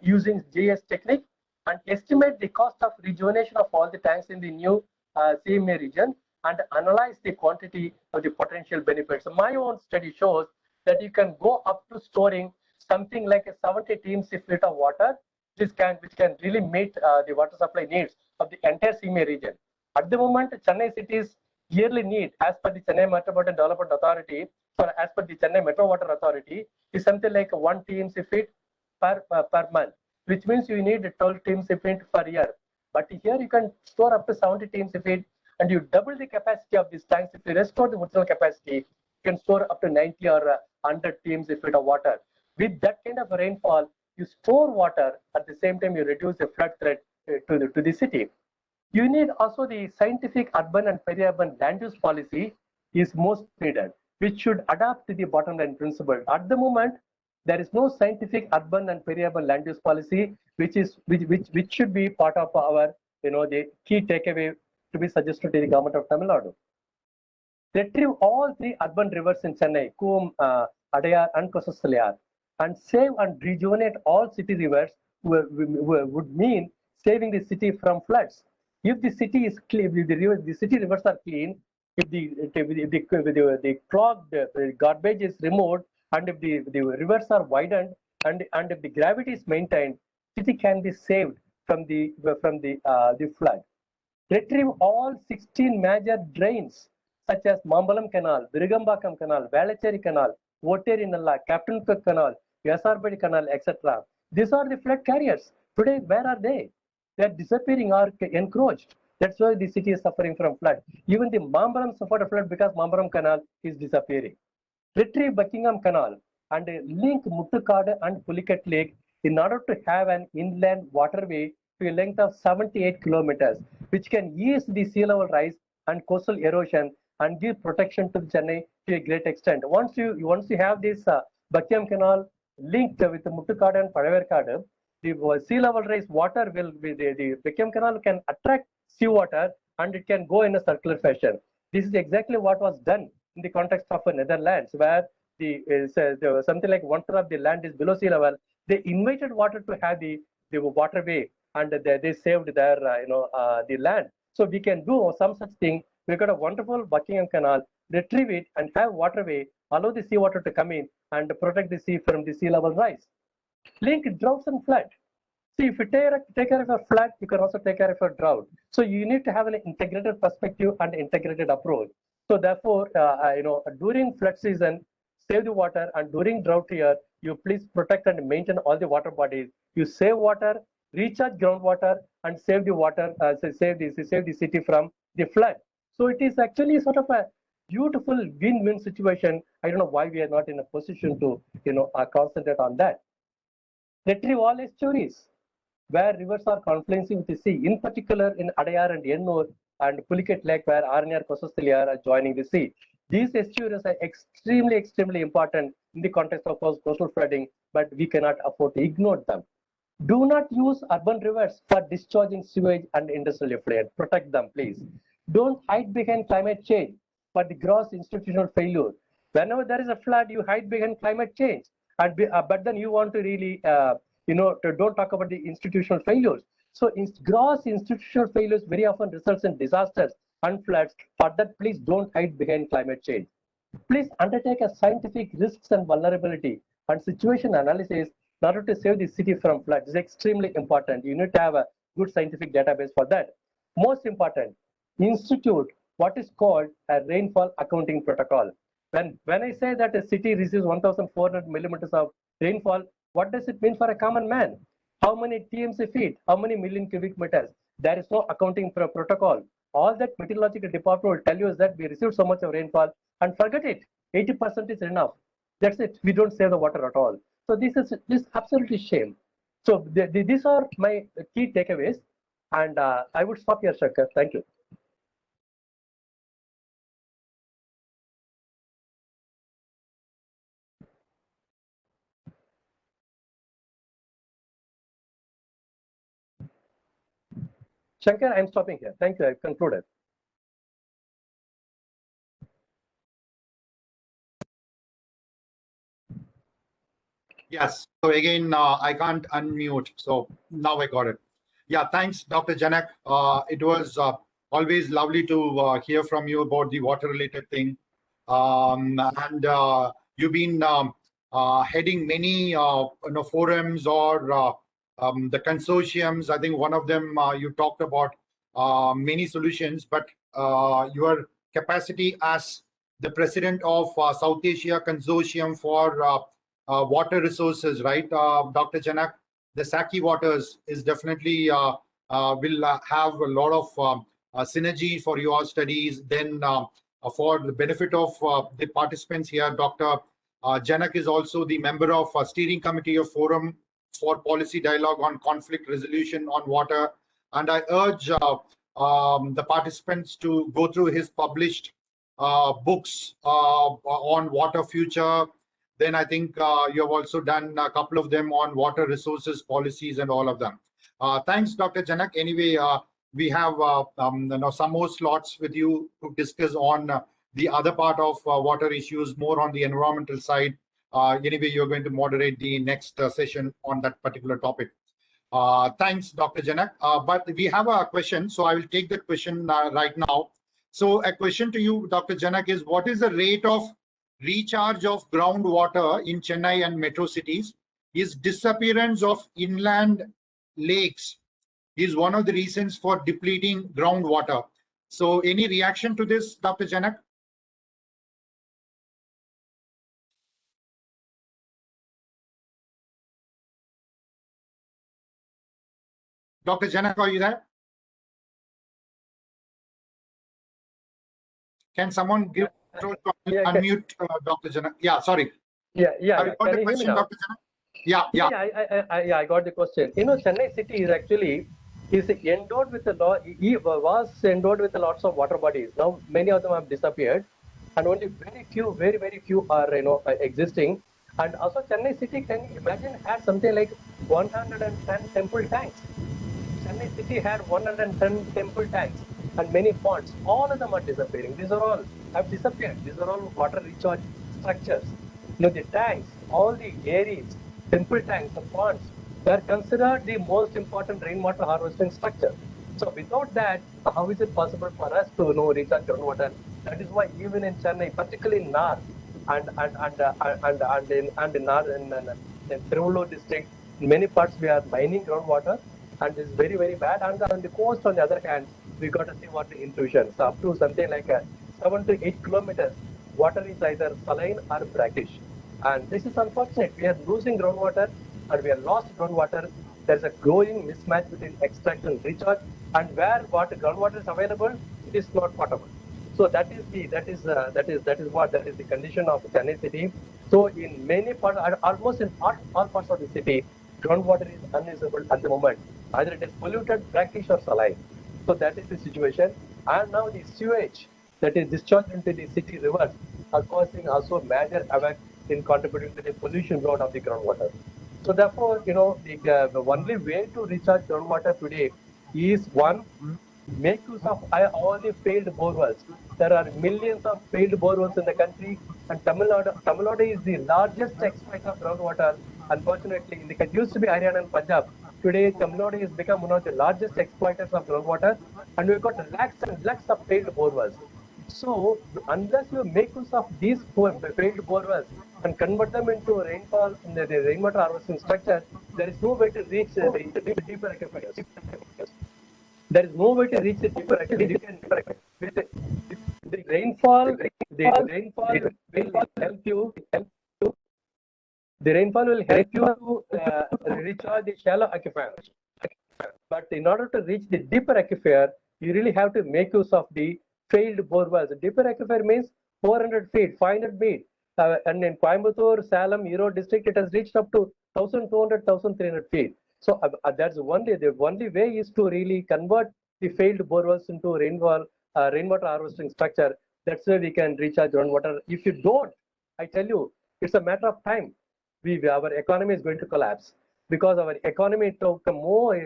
using GIS technique, and estimate the cost of rejuvenation of all the tanks in the new CMA region, and analyze the quantity of the potential benefits. So my own study shows that you can go up to storing something like a 70 TMC feet of water, which can really meet the water supply needs of the entire CMA region. At the moment, Chennai city's yearly need, as per the Chennai Metropolitan Development Authority, or as per the Chennai Metro Water Authority, is something like 1 TMC feet per month, which means you need 12 TMC feet per year. But here you can store up to 70 TMC feet, and you double the capacity of these tanks. If you restore the original capacity, you can store up to 90 or 100 TMC feet of water. With that kind of rainfall, you store water. At the same time, you reduce the flood threat to the city. You need also the scientific urban and peri-urban land use policy is most needed, which should adapt to the bottom line principle. At the moment, there is no scientific urban and peri-urban land use policy, which should be part of our, the key takeaway to be suggested to the government of Tamil Nadu. Retrieve all 3 urban rivers in Chennai, Kum, Adayar, and Kosasalayar, and save and rejuvenate all city rivers would mean saving the city from floods. If the city is clean, if the city rivers are clean, if the clogged garbage is removed, and if the rivers are widened, and if the gravity is maintained, city can be saved from the flood. Retrieve all 16 major drains such as Mambalam Canal, Virugambakam Canal, Valacheri Canal, Oteri Nalla, Captain Cook Canal, Yasarbedi Canal, etc. These are the flood carriers. Today, where are they? They are disappearing or encroached. That's why the city is suffering from flood. Even the Mambaram suffered a flood because Mambaram Canal is disappearing. retrieve Buckingham Canal and link Muttukadu and Pulicat Lake in order to have an inland waterway to a length of 78 kilometers, which can ease the sea level rise and coastal erosion and give protection to Chennai to a great extent. Once you have this Buckingham Canal linked with the Muttukadu and Padavarkadu, the sea level rise water will be the Buckingham Canal can attract seawater and it can go in a circular fashion. This is exactly what was done in the context of Netherlands, where something like 1/3 of the land is below sea level. They invited water to have the waterway, and they saved their the land. So we can do some such thing. We got a wonderful Buckingham Canal, retrieve it and have waterway, allow the seawater to come in and protect the sea from the sea level rise. Link droughts and flood. See, if you take care of a flood, you can also take care of a drought. So you need to have an integrated perspective and integrated approach. So therefore, during flood season, save the water, and during drought year, you please protect and maintain all the water bodies. You save water, recharge groundwater, and save the water, save the city from the flood. So it is actually sort of a beautiful win-win situation. I don't know why we are not in a position to concentrate on that. Retrieve all estuaries where rivers are confluencing with the sea, in particular in Adayar and Ennur and Pulicat Lake, where Aranyar, Kosasthaliyar are joining the sea. These estuaries are extremely important in the context of coastal flooding, but we cannot afford to ignore them. Do not use urban rivers for discharging sewage and industrial effluent. Protect them, please. Don't hide behind climate change for the gross institutional failure. Whenever there is a flood, you hide behind climate change, but then you want to really, don't talk about the institutional failures. So gross institutional failures very often results in disasters and floods. For that, please don't hide behind climate change. Please undertake a scientific risks and vulnerability and situation analysis in order to save the city from floods. It's extremely important. You need to have a good scientific database for that. Most important, institute what is called a rainfall accounting protocol. When I say that a city receives 1,400 millimeters of rainfall, what does it mean for a common man? How many TMC feet? How many million cubic meters? There is no accounting protocol. All that meteorological department will tell you is that we received so much of rainfall, and forget it. 80% is enough. That's it. We don't save the water at all. So this is absolutely shame. So these are my key takeaways, and I would stop here, Shankar. Thank you. Shankar, I'm stopping here. Thank you. I've concluded. Yes. So again, I can't unmute. So now I got it. Yeah. Thanks, Dr. Janak. It was always lovely to hear from you about the water-related thing. And you've been heading many forums or the consortiums. I think one of them you talked about many solutions, but your capacity as the president of South Asia Consortium for water resources, right, Dr. Janak? The Saki waters is definitely will have a lot of synergy for your studies. Then for the benefit of the participants here, Dr. Janak is also the member of steering committee of Forum for Policy Dialogue on Conflict Resolution on Water. And I urge the participants to go through his published books on water future. Then I think you have also done a couple of them on water resources policies and all of them. Thanks, Dr. Janak. Anyway, we have some more slots with you to discuss on the other part of water issues, more on the environmental side. Anyway, you're going to moderate the next session on that particular topic. Thanks, Dr. Janak. But we have a question, so I will take that question right now. So a question to you, Dr. Janak, is what is the rate of recharge of groundwater in Chennai and metro cities? Is disappearance of inland lakes is one of the reasons for depleting groundwater. So any reaction to this, Dr. Janak? Dr. Janak, are you there? Can someone give control to Yeah, unmute Dr. Janak. Yeah, sorry. Yeah. Have you got Can the you hear me question, now? Dr. Janak? Yeah. I got the question. Chennai city is endowed with a lot. Was endowed with lots of water bodies. Now many of them have disappeared, and only very few are existing. And also Chennai city, can you imagine, had something like 110 temple tanks. Chennai city had 110 temple tanks and many ponds. All of them are disappearing. These are all have disappeared. These are all water recharge structures. The tanks, all the dairies, temple tanks, the ponds, they are considered the most important rainwater harvesting structure. So without that, how is it possible for us to recharge groundwater? That is why even in Chennai, particularly in North in Tiruvallur district, in many parts we are mining groundwater, and it's very bad. And on the coast, on the other hand, we got a seawater intrusion. So up to something like 7 to 8 kilometers, water is either saline or brackish. And this is unfortunate. We are losing groundwater and we have lost groundwater. There's a growing mismatch between extraction and recharge, and where groundwater is available, it is not potable. So that is the condition of Chennai city. So in many parts, almost in all parts of the city, groundwater is unusable at the moment. Either it is polluted, brackish, or saline. So that is the situation. And now the sewage that is discharged into the city rivers are causing also major havoc in contributing to the pollution load of the groundwater. So therefore, the only way to recharge groundwater today is one, make use of all the failed borewells. There are millions of failed borewells in the country, and Tamil Nadu is the largest exploiter of groundwater. Unfortunately, it used to be Haryana and Punjab. Today, Tamil Nadu has become one of the largest exploiters of groundwater, and we've got lakhs and lakhs of failed borewells. So, unless you make use of these failed borewells and convert them into rainfall in the rainwater harvesting structure, there is no way to reach the deeper aquifers. There is no way to reach the deeper aquifers. The rainfall will help you. The rainfall will help you to recharge the shallow aquifers. But in order to reach the deeper aquifer, you really have to make use of the failed borewells. The deeper aquifer means 400 feet, 500 feet. And in Coimbatore, Salem, Erode district, it has reached up to 1,200, 1,300 feet. So that's the only way is to really convert the failed borewells into rainwater harvesting structure. That's where we can recharge groundwater. If you don't, I tell you, it's a matter of time. Our economy is going to collapse because our economy is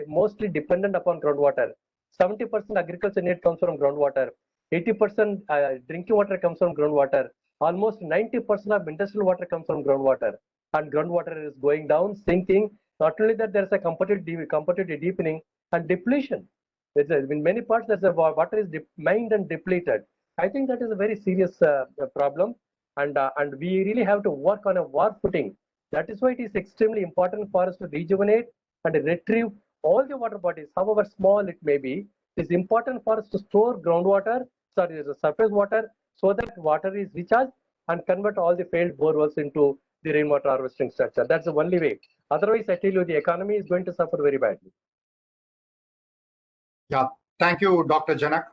mostly dependent upon groundwater. 70% agriculture need comes from groundwater. 80% drinking water comes from groundwater. Almost 90% of industrial water comes from groundwater. And groundwater is going down, sinking. Not only that, there's a competitive deepening and depletion. In many parts, water is mined and depleted. I think that is a very serious problem. And we really have to work on a war footing. That is why it is extremely important for us to rejuvenate and retrieve all the water bodies, however small it may be. It is important for us to store surface water, so that water is recharged and convert all the failed borewells into the rainwater harvesting structure. That's the only way. Otherwise, I tell you, the economy is going to suffer very badly. Yeah, thank you, Dr. Janak.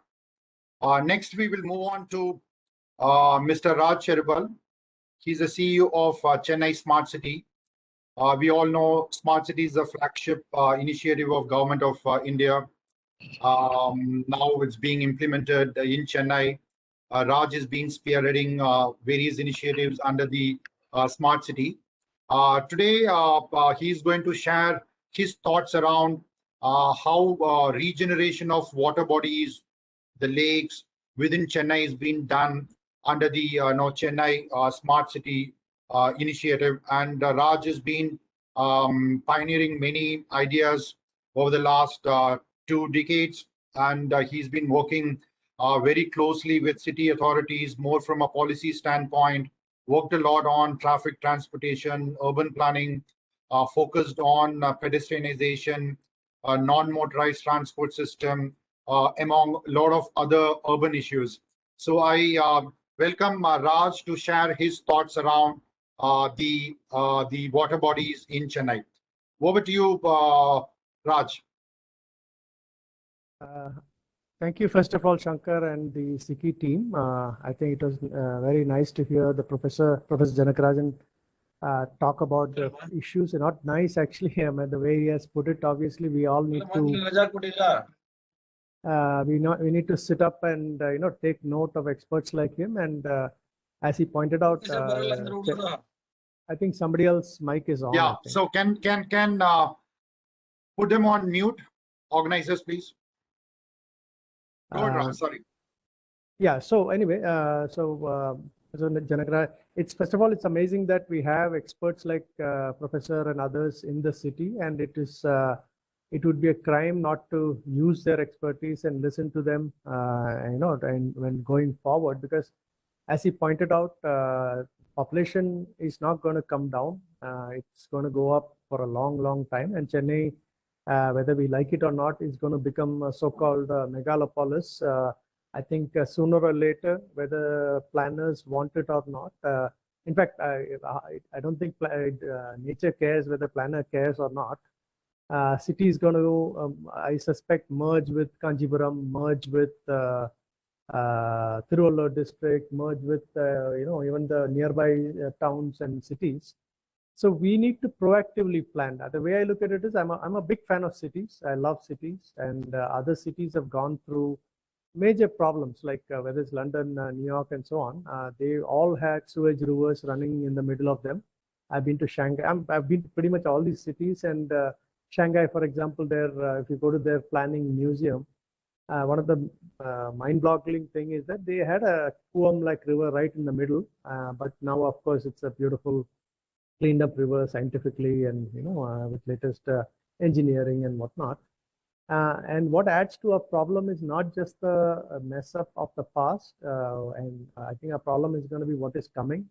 Next, we will move on to Mr. Raj Cherubal. He's the CEO of Chennai Smart City. We all know Smart City is a flagship initiative of Government of India. Now it's being implemented in Chennai. Raj is being spearheading various initiatives under the Smart City. Today, he's going to share his thoughts around how regeneration of water bodies, the lakes within Chennai is being done under the Chennai Smart City initiative. And Raj has been pioneering many ideas over the last 2 decades, and he's been working very closely with city authorities, more from a policy standpoint, worked a lot on traffic transportation, urban planning, focused on pedestrianization, non-motorized transport system, among a lot of other urban issues. So I welcome Raj to share his thoughts around the water bodies in Chennai. Over to you, Raj. Thank you, first of all, Shankar and the SICI team. I think it was very nice to hear the Professor Janakarajan talk about the issues. Not nice, actually. I mean, the way he has put it, obviously, we all need to we need to sit up and take note of experts like him. And as he pointed out, I think somebody else's mic is on. Yeah. So can put them on mute, organizers, please. Go on, Ram, sorry. Yeah. So anyway, so Janakara, it's first of all, it's amazing that we have experts like Professor and others in the city, and it is it would be a crime not to use their expertise and listen to them, and when going forward, because as he pointed out, population is not going to come down. It's going to go up for a long time, and Chennai, whether we like it or not, is going to become a so-called megalopolis. I think sooner or later, whether planners want it or not. In fact, I don't think nature cares whether planner cares or not. City is going to, I suspect, merge with Kanjipuram, merge with Tiruvallur district, merge with even the nearby towns and cities. So we need to proactively plan. The way I look at it is, I'm a big fan of cities. I love cities, and other cities have gone through major problems, like whether it's London, New York, and so on. They all had sewage rivers running in the middle of them. I've been to Shanghai. I've been to pretty much all these cities, and Shanghai, for example, there, if you go to their planning museum, one of the mind-boggling thing is that they had a Kuam-like river right in the middle, but now, of course, it's a beautiful, cleaned-up river scientifically, and with latest engineering and whatnot. And what adds to a problem is not just the mess up of the past, and I think a problem is going to be what is coming.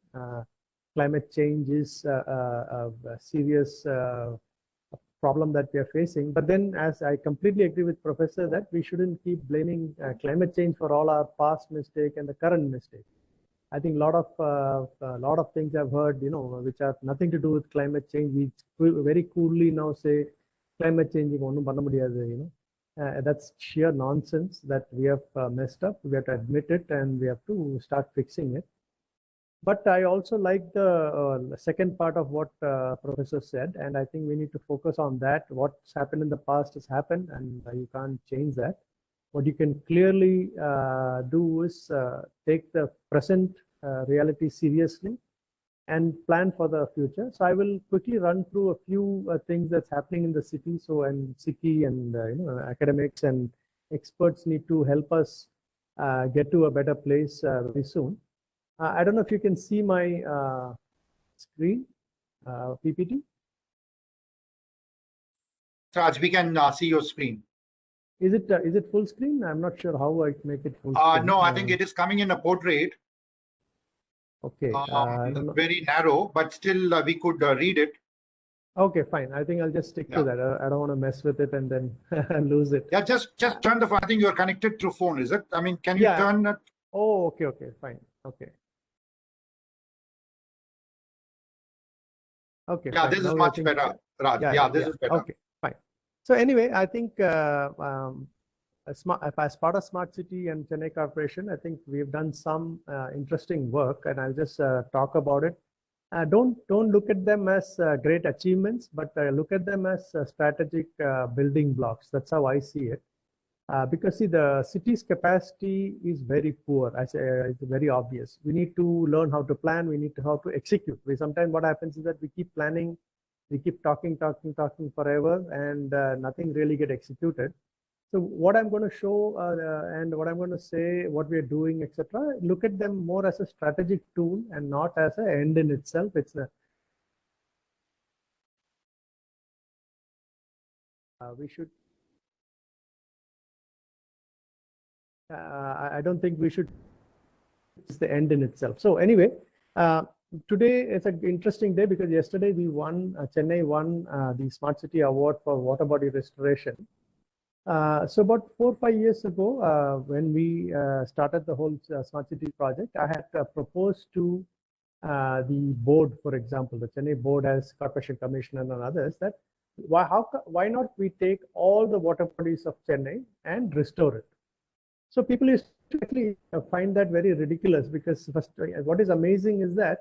Climate change is a serious problem that we are facing. But then, as I completely agree with Professor, that we shouldn't keep blaming climate change for all our past mistake and the current mistake. I think a lot of things I've heard, which have nothing to do with climate change. We very coolly now say climate change onnu panna mudiyadhu, that's sheer nonsense that we have messed up. We have to admit it, and we have to start fixing it. But I also like the second part of what Professor said, and I think we need to focus on that. What's happened in the past has happened, and you can't change that. What you can clearly do is take the present reality seriously and plan for the future. So I will quickly run through a few things that's happening in the city. So, and SICI and academics and experts need to help us get to a better place very soon. I don't know if you can see my screen, PPT. Raj, we can see your screen. Is it full screen? I'm not sure how I make it full screen. No, I think it is coming in a portrait. Okay. Very narrow, but still we could read it. Okay, fine. I think I'll just stick to that. I don't want to mess with it and then lose it. Yeah, just turn the phone. I think you're connected through phone, is it? I mean, can you turn it? Oh, okay, fine. Okay. Okay. Yeah, fine. this Now is much better, Raj. Yeah, this is better. Okay, fine. So anyway, I think as part of Smart City and Chennai Corporation, I think we've done some interesting work, and I'll just talk about it. Don't look at them as great achievements, but look at them as strategic building blocks. That's how I see it. Because see, the city's capacity is very poor. It's very obvious. We need to learn how to plan. We need to how to execute. Sometimes what happens is that we keep planning, we keep talking forever, and nothing really get executed. So what I'm going to show and what I'm going to say, what we're doing, etc., look at them more as a strategic tool and not as an end in itself. It's a we should. I don't think we should. It's the end in itself. So anyway, today is an interesting day because yesterday we won. Chennai won the Smart City Award for water body restoration. So about 4 or 5 years ago, when we started the whole Smart City project, I had proposed to the board, for example, the Chennai board as Corporation Commissioner and others, that why not we take all the water bodies of Chennai and restore it? So people used to actually find that very ridiculous, because first, what is amazing is that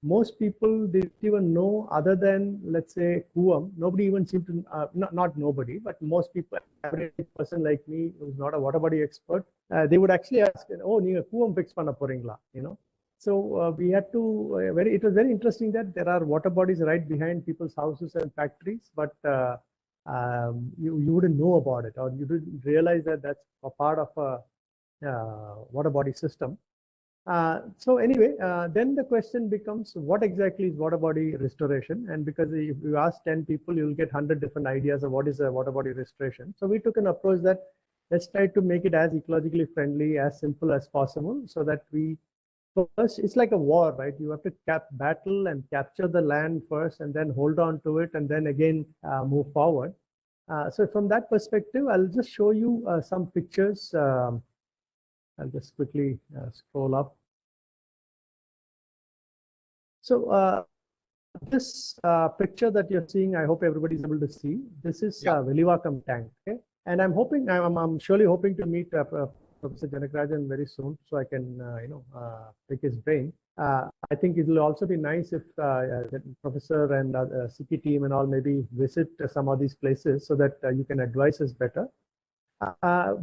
most people didn't even know, other than, let's say, Kuam. Nobody even seemed to, not nobody, but most people, average person like me who's not a water body expert, they would actually ask, oh, நீங்க Kuam fix பண்ண போறீங்களா, you know. So we had to, it was very interesting that there are water bodies right behind people's houses and factories, but you wouldn't know about it, or you didn't realize that that's a part of a water body system. So anyway, then the question becomes, what exactly is water body restoration? And because if you ask 10 people, you'll get 100 different ideas of what is a water body restoration. So we took an approach that let's try to make it as ecologically friendly, as simple as possible, so that first, it's like a war, right? You have to battle and capture the land first, and then hold on to it, and then again move forward. So from that perspective, I'll just show you some pictures. I'll just quickly scroll up. So this picture that you're seeing, I hope everybody's able to see. This is Velivakam tank, okay? And I'm hoping, I'm surely hoping to meet Professor Janakarajan very soon, so I can, pick his brain. I think it will also be nice if the professor and CP team and all maybe visit some of these places, so that you can advise us better.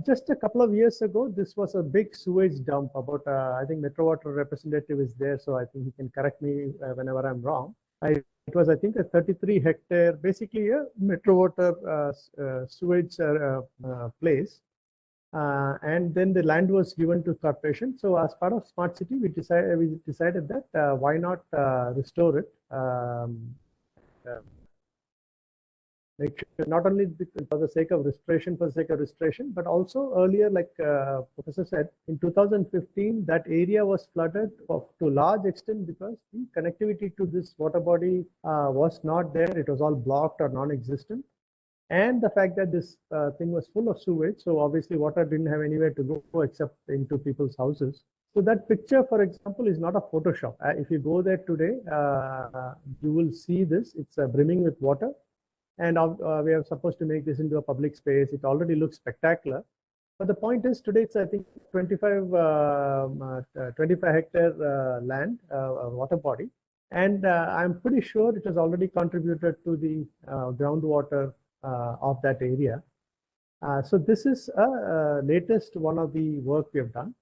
Just a couple of years ago, this was a big sewage dump. About, I think Metro Water representative is there, so I think he can correct me whenever I'm wrong. It was, I think, a 33-hectare, basically a Metro Water sewage place. And then the land was given to corporation. So as part of Smart City, we decided that why not restore it? Make sure not only for the sake of restoration, but also earlier, like Professor said, in 2015, that area was flooded to a large extent because the connectivity to this water body was not there. It was all blocked or non-existent. And the fact that this thing was full of sewage, so obviously water didn't have anywhere to go except into people's houses. So that picture, for example, is not a Photoshop. If you go there today, you will see this. It's brimming with water. And we are supposed to make this into a public space. It already looks spectacular. But the point is, today it's, I think, 25 hectare land, water body. And I'm pretty sure it has already contributed to the groundwater of that area. So this is a latest one of the work we have done.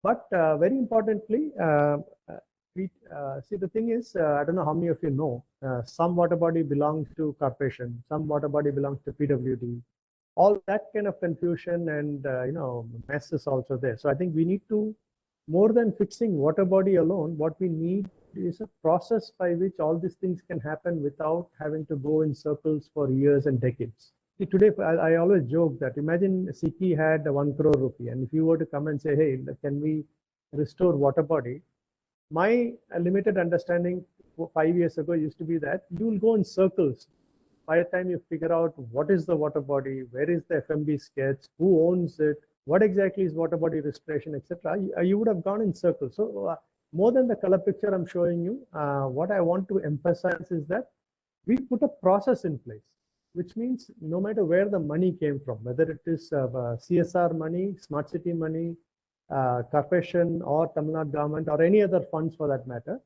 But very importantly, see, the thing is, I don't know how many of you know, some water body belongs to corporation, some water body belongs to PWD. All that kind of confusion and mess is also there. So I think we need to, more than fixing water body alone, what we need is a process by which all these things can happen without having to go in circles for years and decades. See, today, I always joke that imagine Siki had 1 crore rupee, and if you were to come and say, hey, can we restore water body? My limited understanding 5 years ago used to be that you will go in circles. By the time you figure out what is the water body, where is the FMB sketch, who owns it, what exactly is water body restoration, etc., you would have gone in circles. So more than the color picture I'm showing you, what I want to emphasize is that we put a process in place, which means no matter where the money came from, whether it is CSR money, Smart City money, corporation or Tamil Nadu government or any other funds for that matter,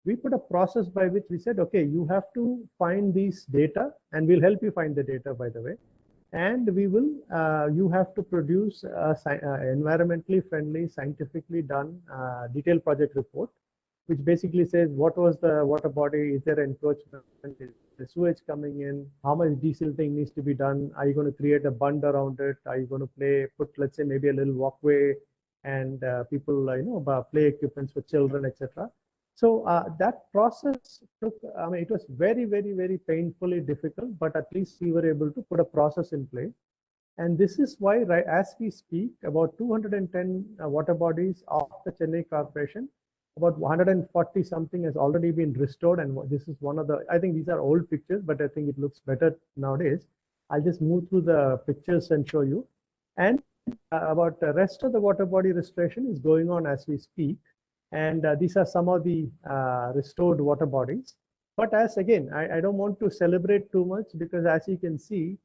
we put a process by which we said, okay, you have to find these data, and we'll help you find the data, by the way. And we will, you have to produce environmentally friendly, scientifically done detailed project report, which basically says what was the water body, is there encroachment, is the sewage coming in, how much desilting needs to be done, are you going to create a bund around it, are you going to put, let's say, maybe a little walkway, and people, play equipments for children, etc. So that process took, I mean, it was very, very, very painfully difficult, but at least we were able to put a process in place. And this is why, right, as we speak, about 210 water bodies of the Chennai Corporation, about 140 something has already been restored. And this is one of the, I think these are old pictures, but I think it looks better nowadays. I'll just move through the pictures and show you. And about the rest of the water body restoration is going on as we speak. And these are some of the restored water bodies. But as again, I don't want to celebrate too much, because as you can see,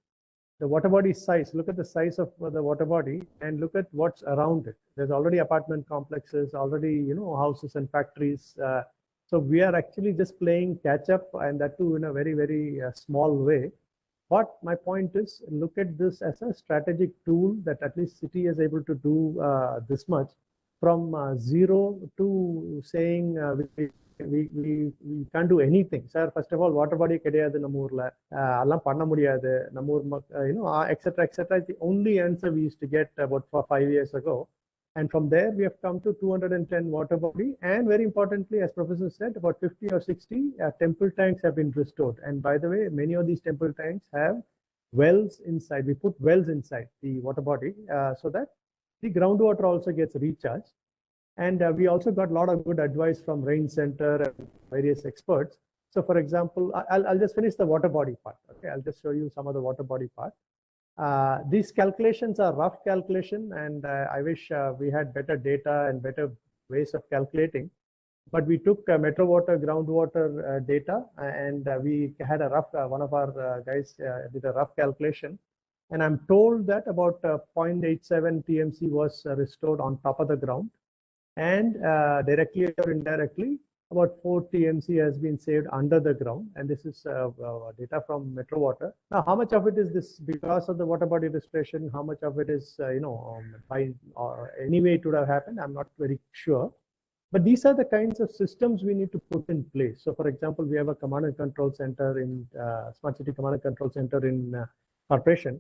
the water body size, look at the size of the water body and look at what's around it. There's already apartment complexes, already, houses and factories. So we are actually just playing catch up, and that too in a very, very small way. But my point is, look at this as a strategic tool that at least city is able to do this much, from zero to saying we can't do anything. Sir, first of all, water body கிடையாது நம்ம ஊர்ல, எல்லாம் பண்ண முடியாது நம்ம ஊர், etc. The only answer we used to get about 5 years ago. And from there, we have come to 210 water body. And very importantly, as Professor said, about 50 or 60 temple tanks have been restored. And by the way, many of these temple tanks have wells inside. We put wells inside the water body so that the groundwater also gets recharged. And we also got a lot of good advice from Rain Center and various experts. So for example, I'll just finish the water body part. Okay, I'll just show you some of the water body part. These calculations are rough calculation, and I wish we had better data and better ways of calculating. But we took Metro Water groundwater data, and we had a rough, one of our guys did a rough calculation. And I'm told that about 0.87 TMC was restored on top of the ground. And directly or indirectly, about 4 TMC has been saved under the ground. And this is data from Metro Water. Now, how much of it is this because of the water body restoration? How much of it is, by any way it would have happened? I'm not very sure. But these are the kinds of systems we need to put in place. So, for example, we have a command and control center in Smart City Command and Control Center in Corporation.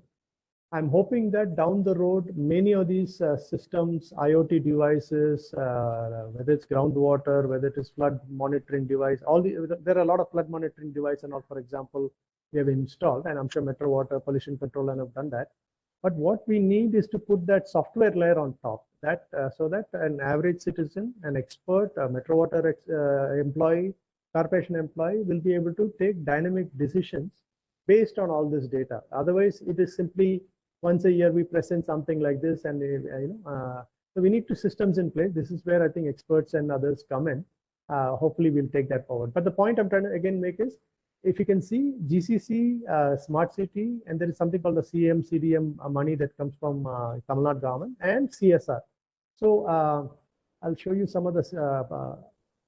I'm hoping that down the road, many of these systems, IoT devices, whether it's groundwater, whether it is flood monitoring device, there are a lot of flood monitoring device and all, for example, we have installed, and I'm sure Metro Water, pollution control, and have done that. But what we need is to put that software layer on top, that so that an average citizen, an expert, a Metro Water employee, corporation employee will be able to take dynamic decisions based on all this data. Otherwise, it is simply once a year we present something like this, and so we need to systems in place. This is where I think experts and others come in. Hopefully, we'll take that forward. But the point I'm trying to again make is, if you can see GCC, Smart City, and there is something called the CM, CDM money that comes from Tamil Nadu government, and CSR. So I'll show you some of the,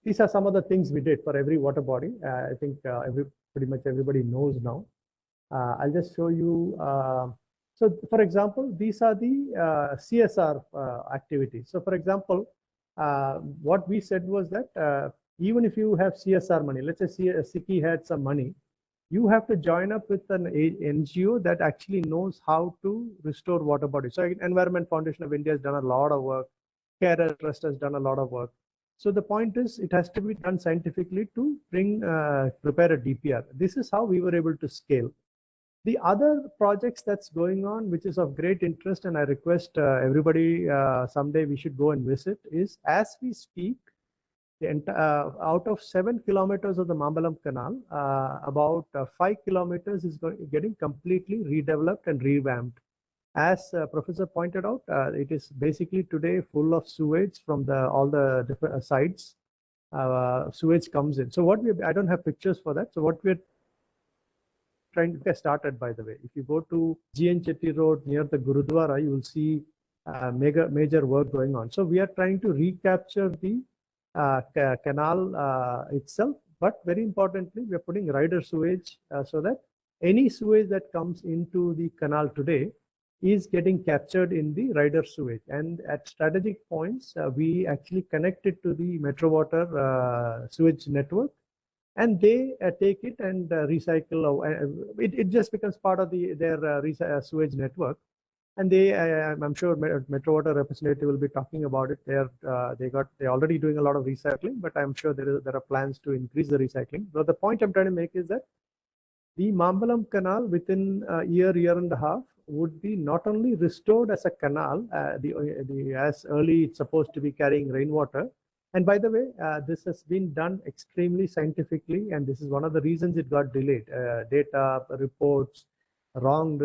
these are some of the things we did for every water body. I think pretty much everybody knows now. I'll just show you. So for example, these are the CSR activities. So for example, what we said was that even if you have CSR money, let's say SICI had some money, you have to join up with an NGO that actually knows how to restore water bodies. So Environment Foundation of India has done a lot of work. Csr Trust has done a lot of work. So the point is, it has to be done scientifically to prepare a DPR. This is how we were able to scale. The other projects that's going on, which is of great interest, and I request everybody someday we should go and visit, is as we speak, out of 7 kilometers of the Mambalam Canal, about 5 kilometers is getting completely redeveloped and revamped. As Professor pointed out, it is basically today full of sewage from all the different sides. Sewage comes in. So what I don't have pictures for that. So what we're trying to get started, by the way, if you go to GN Chetty Road near the Gurudwara, you will see major work going on. So we are trying to recapture the canal itself, but very importantly, we are putting rider sewage so that any sewage that comes into the canal today is getting captured in the rider sewage. And at strategic points, we actually connect it to the Metro Water sewage network, and they take it and recycle. It just becomes part of their sewage network. And I'm sure Metro Water representative will be talking about it. They're already doing a lot of recycling, but I'm sure there are plans to increase the recycling. So the point I'm trying to make is that the Mambalam Canal within a year and a half would be not only restored as a canal, as early it's supposed to be carrying rainwater. And by the way, this has been done extremely scientifically, and this is one of the reasons it got delayed. Data, reports, wrong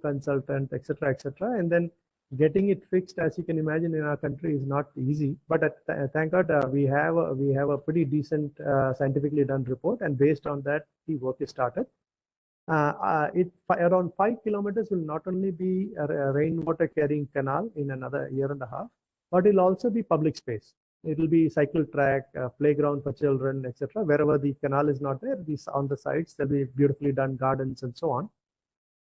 consultant, etc., etc. And then getting it fixed, as you can imagine, in our country is not easy. But thank God we have a pretty decent scientifically done report, and based on that, the work is started. Around 5 kilometers will not only be a rainwater carrying canal in another year and a half, but it'll also be public space. It'll be cycle track, playground for children, etc. Wherever the canal is not there, these on the sides, there'll be beautifully done gardens and so on.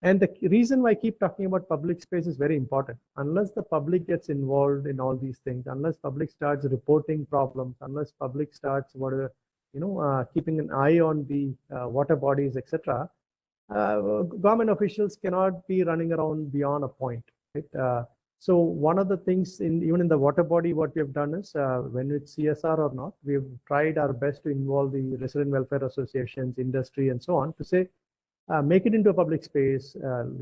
And the reason why I keep talking about public space is very important. Unless the public gets involved in all these things, unless public starts reporting problems, unless public starts keeping an eye on the water bodies, etc., government officials cannot be running around beyond a point. Right? So one of the things even in the water body, what we have done is when it's CSR or not, we've tried our best to involve the resident welfare associations, industry, and so on to say, make it into a public space,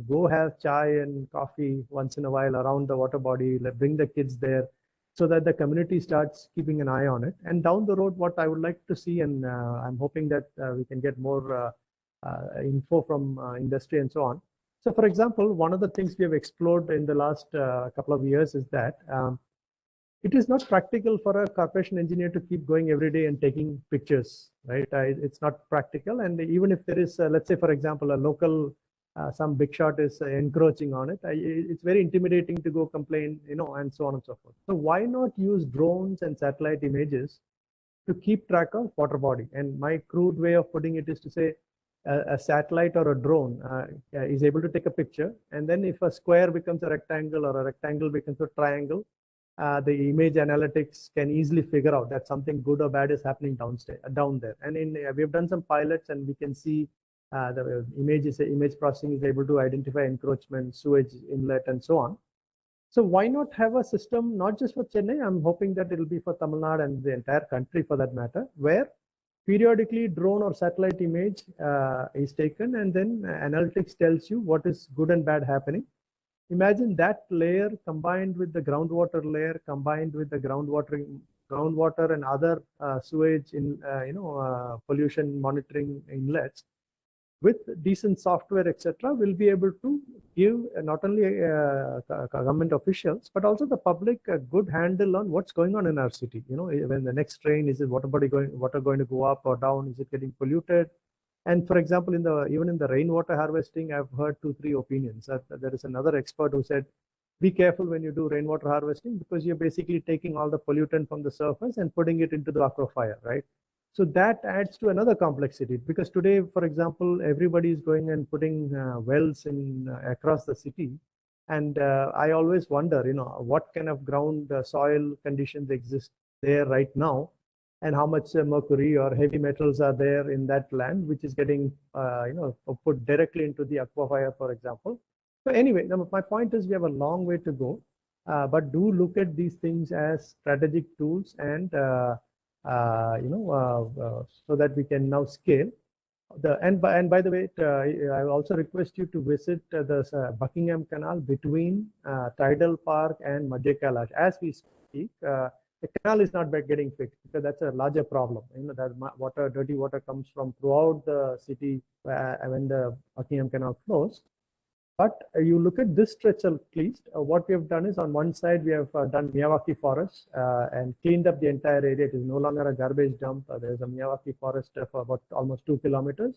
go have chai and coffee once in a while around the water body, bring the kids there so that the community starts keeping an eye on it. And down the road, what I would like to see, and I'm hoping that we can get more info from industry and so on. So for example, one of the things we have explored in the last couple of years is that it is not practical for a corporation engineer to keep going every day and taking pictures, right? It's not practical. And even if there is, let's say, for example, a local, some big shot is encroaching on it, it's very intimidating to go complain, and so on and so forth. So why not use drones and satellite images to keep track of water body? And my crude way of putting it is to say, a satellite or a drone is able to take a picture, and then if a square becomes a rectangle or a rectangle becomes a triangle, the image analytics can easily figure out that something good or bad is happening down there. And we've done some pilots, and we can see the image processing is able to identify encroachment, sewage inlet, and so on. So why not have a system not just for Chennai? I'm hoping that it'll be for Tamil Nadu and the entire country for that matter, where periodically drone or satellite image is taken, and then analytics tells you what is good and bad happening. Imagine that layer combined with the groundwater layer, combined with the groundwater and other sewage in pollution monitoring inlets, with decent software, etc., will be able to give not only government officials but also the public a good handle on what's going on in our city. When the next rain, is it water going to go up or down? Is it getting polluted? And for example, even in the rainwater harvesting, I've heard 2-3 opinions. There is another expert who said, be careful when you do rainwater harvesting, because you're basically taking all the pollutant from the surface and putting it into the aquifer, right? So that adds to another complexity, because today, for example, everybody is going and putting wells in across the city. And I always wonder, what kind of ground soil conditions exist there right now, and how much mercury or heavy metals are there in that land, which is getting put directly into the aquifer, for example. So anyway, my point is we have a long way to go, but do look at these things as strategic tools, and so that we can now scale. And by the way, I also request you to visit the Buckingham Canal between Tidal Park and Madhya Kailash. As we speak, the canal is not getting fixed, because that's a larger problem. That dirty water comes from throughout the city when the Buckingham Canal flows. But you look at this stretch at least, what we have done is, on one side we have done Miyawaki forest and cleaned up the entire area. It is no longer a garbage dump. There is a Miyawaki forest for about almost 2 kilometers.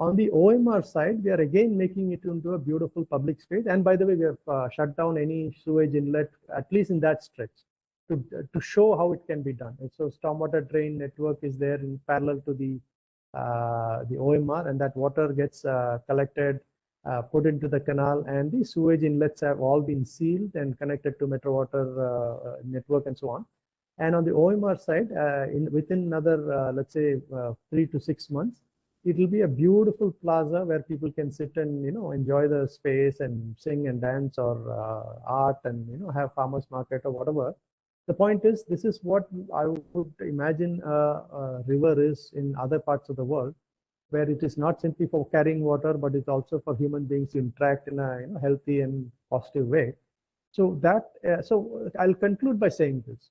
On the OMR side, we are again making it into a beautiful public space. And by the way, we have shut down any sewage inlet, at least in that stretch, to show how it can be done. And so stormwater drain network is there in parallel to the OMR, and that water gets collected, put into the canal, and the sewage inlets have all been sealed and connected to Metro Water network and so on. And on the OMR side, within another, let's say, 3 to 6 months, it will be a beautiful plaza where people can sit and enjoy the space and sing and dance, or art, and have farmers market or whatever. The point is, this is what I would imagine a river is in other parts of the world, where it is not simply for carrying water, but it's also for human beings to interact in a healthy and positive way. So so I'll conclude by saying this.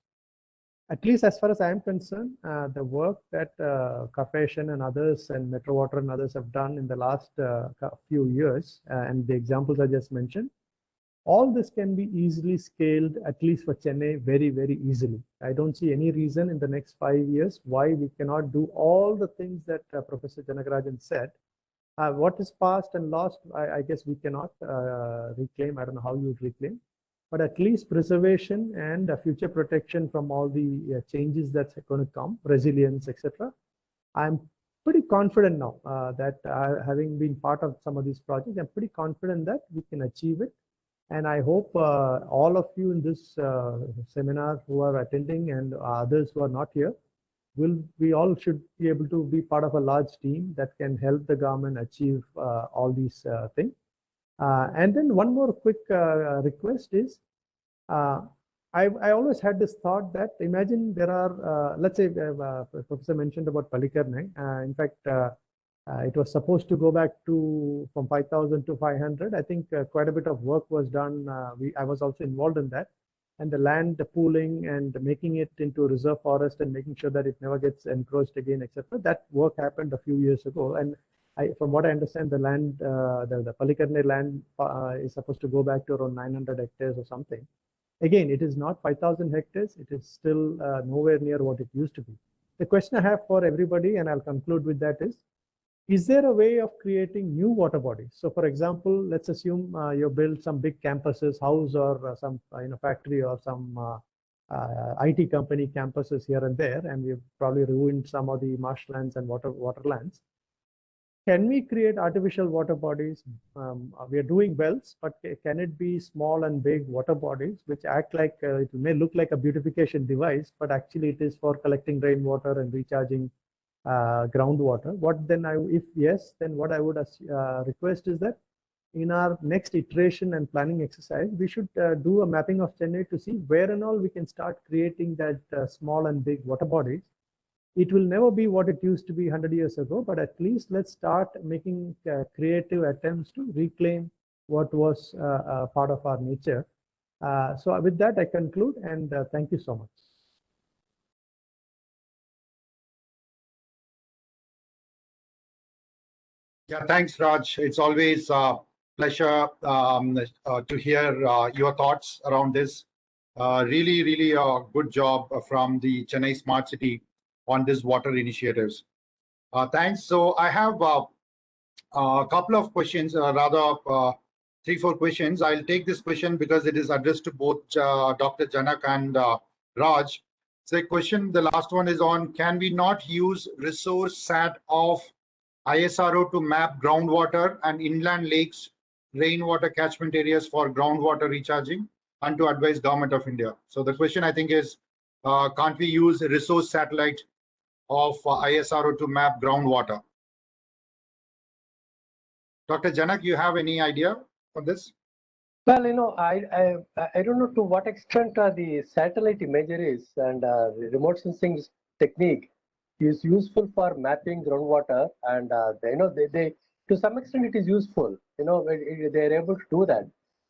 At least as far as I am concerned, the work that Corporation and others and Metro Water and others have done in the last few years, and the examples I just mentioned, all this can be easily scaled, at least for Chennai, very, very easily. I don't see any reason in the next 5 years why we cannot do all the things that Professor Janakarajan said, What is past and lost, I guess we cannot reclaim. I don't know how you would reclaim, but at least preservation and future protection from all the changes that's going to come, resilience, etc. I'm pretty confident now that having been part of some of these projects, I'm pretty confident that we can achieve it. And I hope all of you in this seminar who are attending and others who are not here, we all should be able to be part of a large team that can help the government achieve all these things. And then one more quick request is, I always had this thought that imagine there are, let's say, Professor mentioned about Palikarnai. In fact, it was supposed to go back to from 5,000 to 500. I think quite a bit of work was done. I was also involved in that. And the land pooling and making it into reserve forest and making sure that it never gets encroached again, etc. That work happened a few years ago. And from what I understand, the land, the Palikarnai land is supposed to go back to around 900 hectares or something. Again, it is not 5,000 hectares. It is still nowhere near what it used to be. The question I have for everybody, and I'll conclude with that, is there a way of creating new water bodies? So, for example, let's assume you build some big campuses, house or some factory or some IT company campuses here and there, and we've probably ruined some of the marshlands and waterlands. Can we create artificial water bodies? We are doing wells, but can it be small and big water bodies which act like, it may look like a beautification device, but actually it is for collecting rainwater and recharging groundwater? If yes, then what I would request is that in our next iteration and planning exercise, we should do a mapping of Chennai to see where and all we can start creating that small and big water bodies. It will never be what it used to be 100 years ago, but at least let's start making creative attempts to reclaim what was part of our nature. So with that, I conclude, and thank you so much. Yeah, thanks, Raj. It's always a pleasure to hear your thoughts around this. Really a good job from the Chennai Smart City on this water initiatives. Thanks. So I have a couple of questions, rather 3-4 questions. I'll take this question because it is addressed to both Dr. Janak and Raj. So the last one is on, can we not use resource SAT of ISRO to map groundwater and inland lakes, rainwater catchment areas for groundwater recharging, and to advise Government of India? So the question, I think, is, can't we use a resource satellite of ISRO to map groundwater? Dr. Janak, you have any idea on this? Well, I don't know to what extent the satellite imageries and remote sensing technique is useful for mapping groundwater, and they to some extent it is useful. They are able to do that,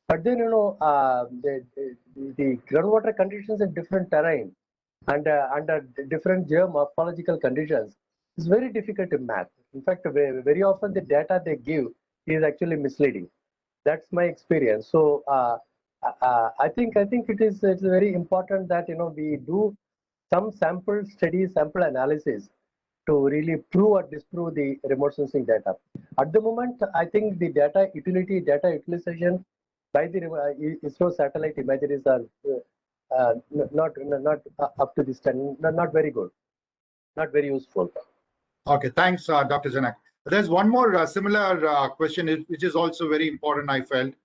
but then the groundwater conditions in different terrain and under different geomorphological conditions is very difficult to map. In fact, very often the data they give is actually misleading. That's my experience. So I think it's very important that we do some sample studies, sample analysis to really prove or disprove the remote sensing data. At the moment, I think the data utilization by the ISRO satellite imageries are not up to this standard, not very good, not very useful. Okay, thanks, Dr. Janak. There's one more similar question, which is also very important, I felt.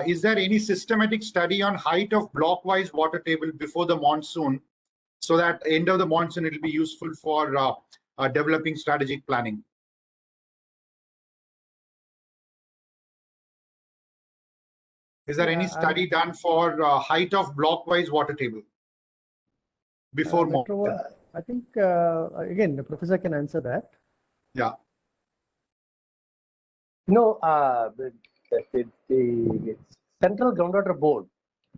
Is there any systematic study on height of blockwise water table before the monsoon, so that end of the monsoon it will be useful for developing strategic planning? Is there any study done for height of blockwise water table before monsoon? I think, again, the professor can answer that. Yeah. No, the Central Groundwater Board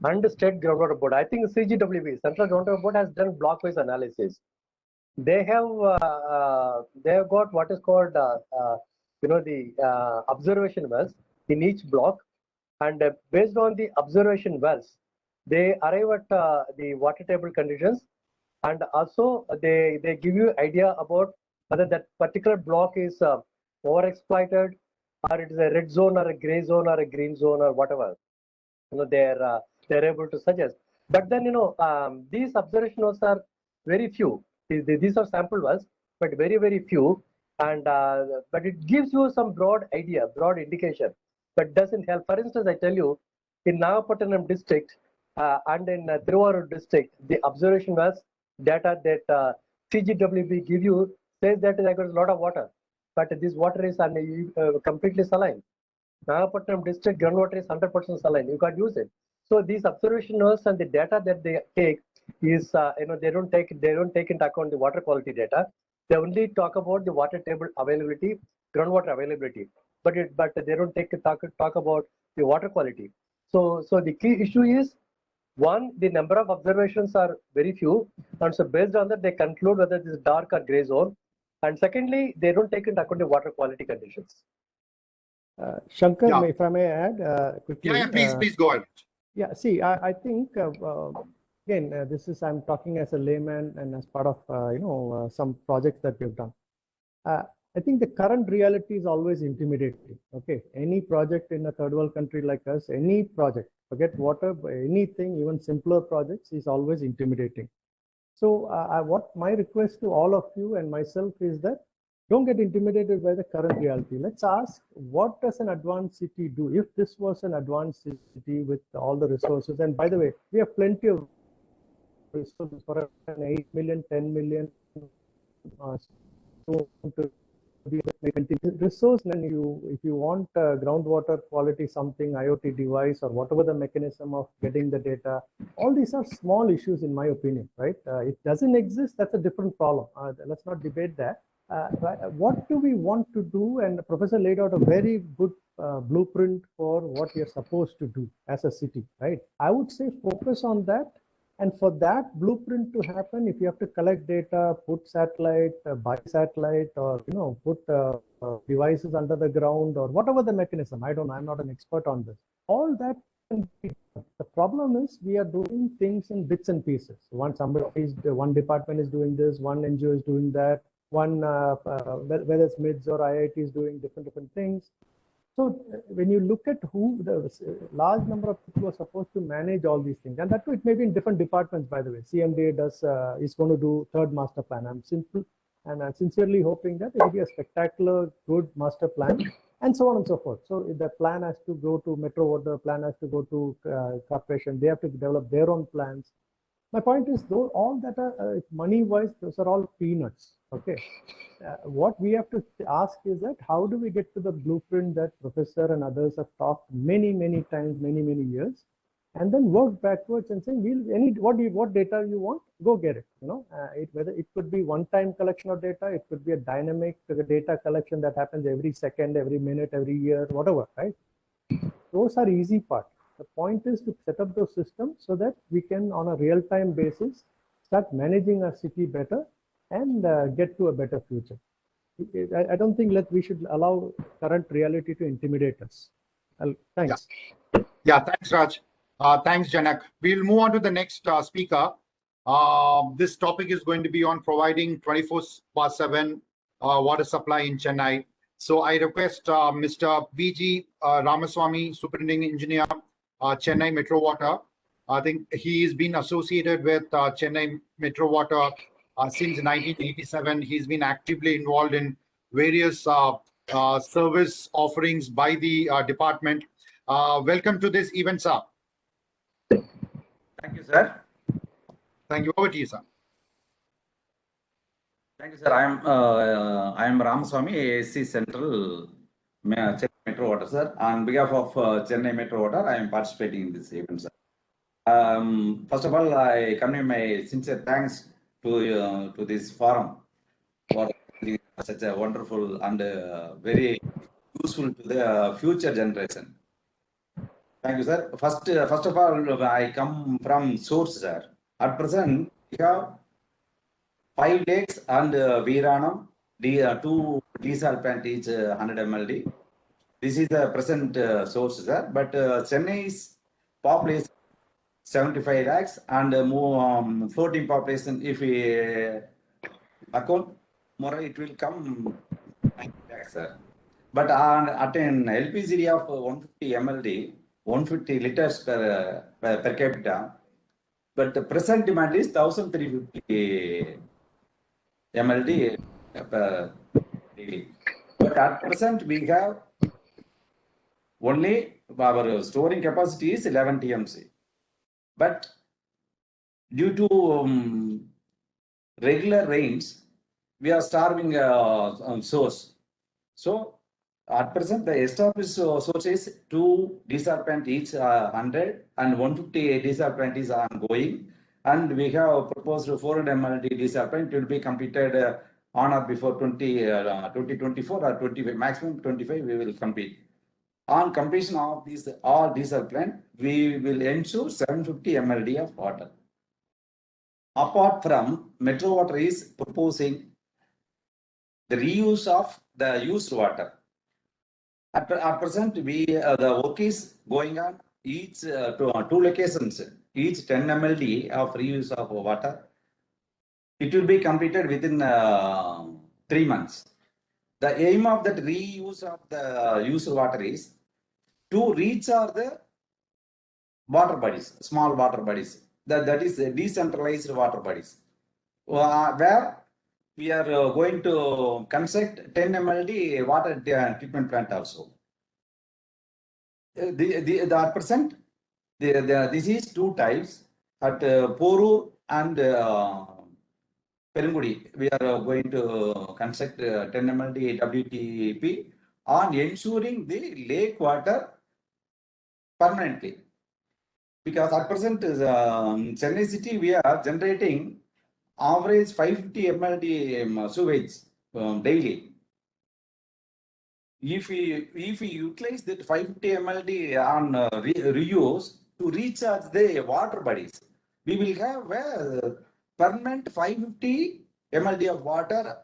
and the State Groundwater Board, I think CGWB, Central Groundwater Board, has done blockwise analysis. They have got what is called the observation wells in each block, and based on the observation wells, they arrive at the water table conditions, and also they give you idea about whether that particular block is overexploited, or it is a red zone or a gray zone or a green zone or whatever. They're able to suggest. But then these observation wells are very few. These are sample wells, but very few. And but it gives you some broad idea, broad indication, but doesn't help. For instance, I tell you, in Nagapattinam district and in Thiruvarur district, the observation wells data that CGWB give you says that there is a lot of water, but this water is completely saline. Nagapattinam district groundwater is 100% saline. You can't use it. So these observation wells and the data that they take is they don't take into account the water quality data. They only talk about the water table availability, groundwater availability, but they don't talk about the water quality. So the key issue is, one, the number of observations are very few, and so based on that they conclude whether this is dark or gray zone. And secondly, they don't take into account the water quality conditions. Shankar, Yeah. if I may add quickly. Please go ahead. Yeah, see, I think again, I'm talking as a layman and as part of some projects that we've done. I think the current reality is always intimidating. Okay, any project in a third world country like us, any project, forget water, anything, even simpler projects, is always intimidating. So what my request to all of you and myself is that don't get intimidated by the current reality. Let's ask, what does an advanced city do? If this was an advanced city with all the resources, and by the way, we have plenty of resources for an 8 million, 10 million resource. And if you want groundwater quality something, IoT device or whatever the mechanism of getting the data, all these are small issues in my opinion, right? It doesn't exist, that's a different problem. Let's not debate that. What do we want to do? And the professor laid out a very good blueprint for what we are supposed to do as a city, right? I would say focus on that. And for that blueprint to happen, if you have to collect data, put satellite, buy satellite, or put devices under the ground, or whatever the mechanism, I don't know, I'm not an expert on this. All that can be done. The problem is we are doing things in bits and pieces. One department is doing this, one NGO is doing that, one whether it's MIDS or IIT is doing different things. So when you look at who the large number of people who are supposed to manage all these things, and that too, it may be in different departments, by the way. CMDA is going to do third master plan. I'm sincerely hoping that it will be a spectacular, good master plan, and so on and so forth. So the plan has to go to Metro Water, plan has to go to corporation. They have to develop their own plans. My point is, though, all that are money-wise, those are all peanuts. Okay. What we have to ask is that how do we get to the blueprint that professor and others have talked many times, many years, and then work backwards and say, what data you want, go get it. Whether it could be one-time collection of data, it could be a dynamic data collection that happens every second, every minute, every year, whatever, right? Those are easy part. The point is to set up those systems so that we can, on a real-time basis, start managing our city better and get to a better future. I don't think that we should allow current reality to intimidate us. Thanks. Yeah, thanks, Raj. Thanks, Janak. We'll move on to the next speaker. This topic is going to be on providing 24/7 water supply in Chennai. So I request Mr. V.G. Ramaswamy, Superintending Engineer, Chennai Metro Water. I think he's been associated with Chennai Metro Water since 1987. He's been actively involved in various service offerings by the department. Welcome to this event, sir. Thank you, sir. Thank you. Over to you, sir. Thank you, sir. I am Ramaswamy, ASC Central Chennai Metro Water, sir. On behalf of Chennai Metro Water, I am participating in this event, sir. First of all, I convey my sincere thanks to this forum for such a wonderful and very useful to the future generation. Thank you, sir. First of all, I come from source, sir. At present, we have 5 lakes and Veeranam, 2 desal plant each 100 mld. This is the present source, sir. But Chennai's population 75 lakhs and floating population, if we account more, it will come 90 lakhs, sir. But at an LPCD of 150 MLD, 150 liters per capita, but the present demand is 1350 MLD per day. But at present we have only our storing capacity is 11 TMC. But due to regular rains, we are starving source. So at present, the established source is 2 desal plant each 100 and 150 desal plant is ongoing. And we have proposed 400 MLD desal plant. It will be completed on or before 2024 or 25, maximum 25 we will complete. On completion of these all desal plant, we will ensure 750 MLD of water. Apart from, Metro Water is proposing the reuse of the used water. At present, the work is going on each two locations, each 10 MLD of reuse of water. It will be completed within 3 months. The aim of that reuse of the used water is to recharge the water bodies, small water bodies. That is decentralized water bodies, where we are going to construct 10 MLD water treatment plant also. At present, this is 2 types at Porur and Perungudi. We are going to construct 10 MLD WTP on ensuring the lake water permanently. Because at present, Chennai city, we are generating average 550 MLD sewage daily. If we utilize that 550 MLD on reuse to recharge the water bodies, we will have a permanent 550 MLD of water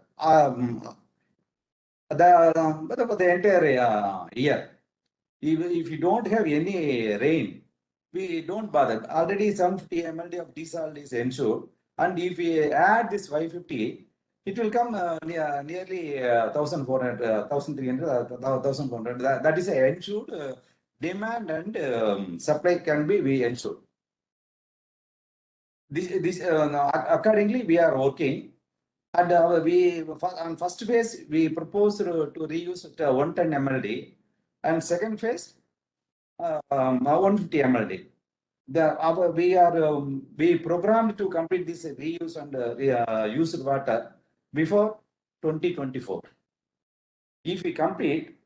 the entire year. If you don't have any rain, we don't bother. Already 750 MLD of desal is ensured, and if we add this 550, it will come nearly 1,400, 1,300, 1,400. That is ensured demand and supply can be ensured. This accordingly we are working, and on first phase we propose to reuse 110 MLD, and second phase 150 MLD. We programmed to complete this reuse and used water before 2024. If we complete,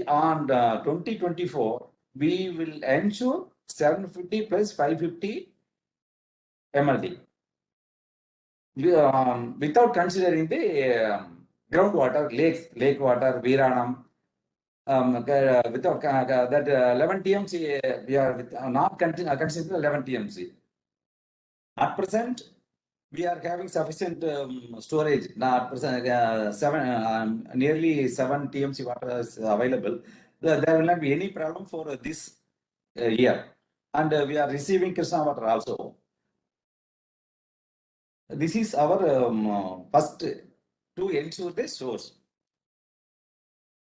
on 2024, we will ensure 750 plus 550 MLD. Without considering the groundwater, lake water, Viranam, without that 11 TMC, we are not considering 11 TMC. At present, we are having sufficient storage. Now, at present, nearly 7 TMC water is available. There will not be any problem for this year. And we are receiving Krishna water also. This is our first to ensure the source.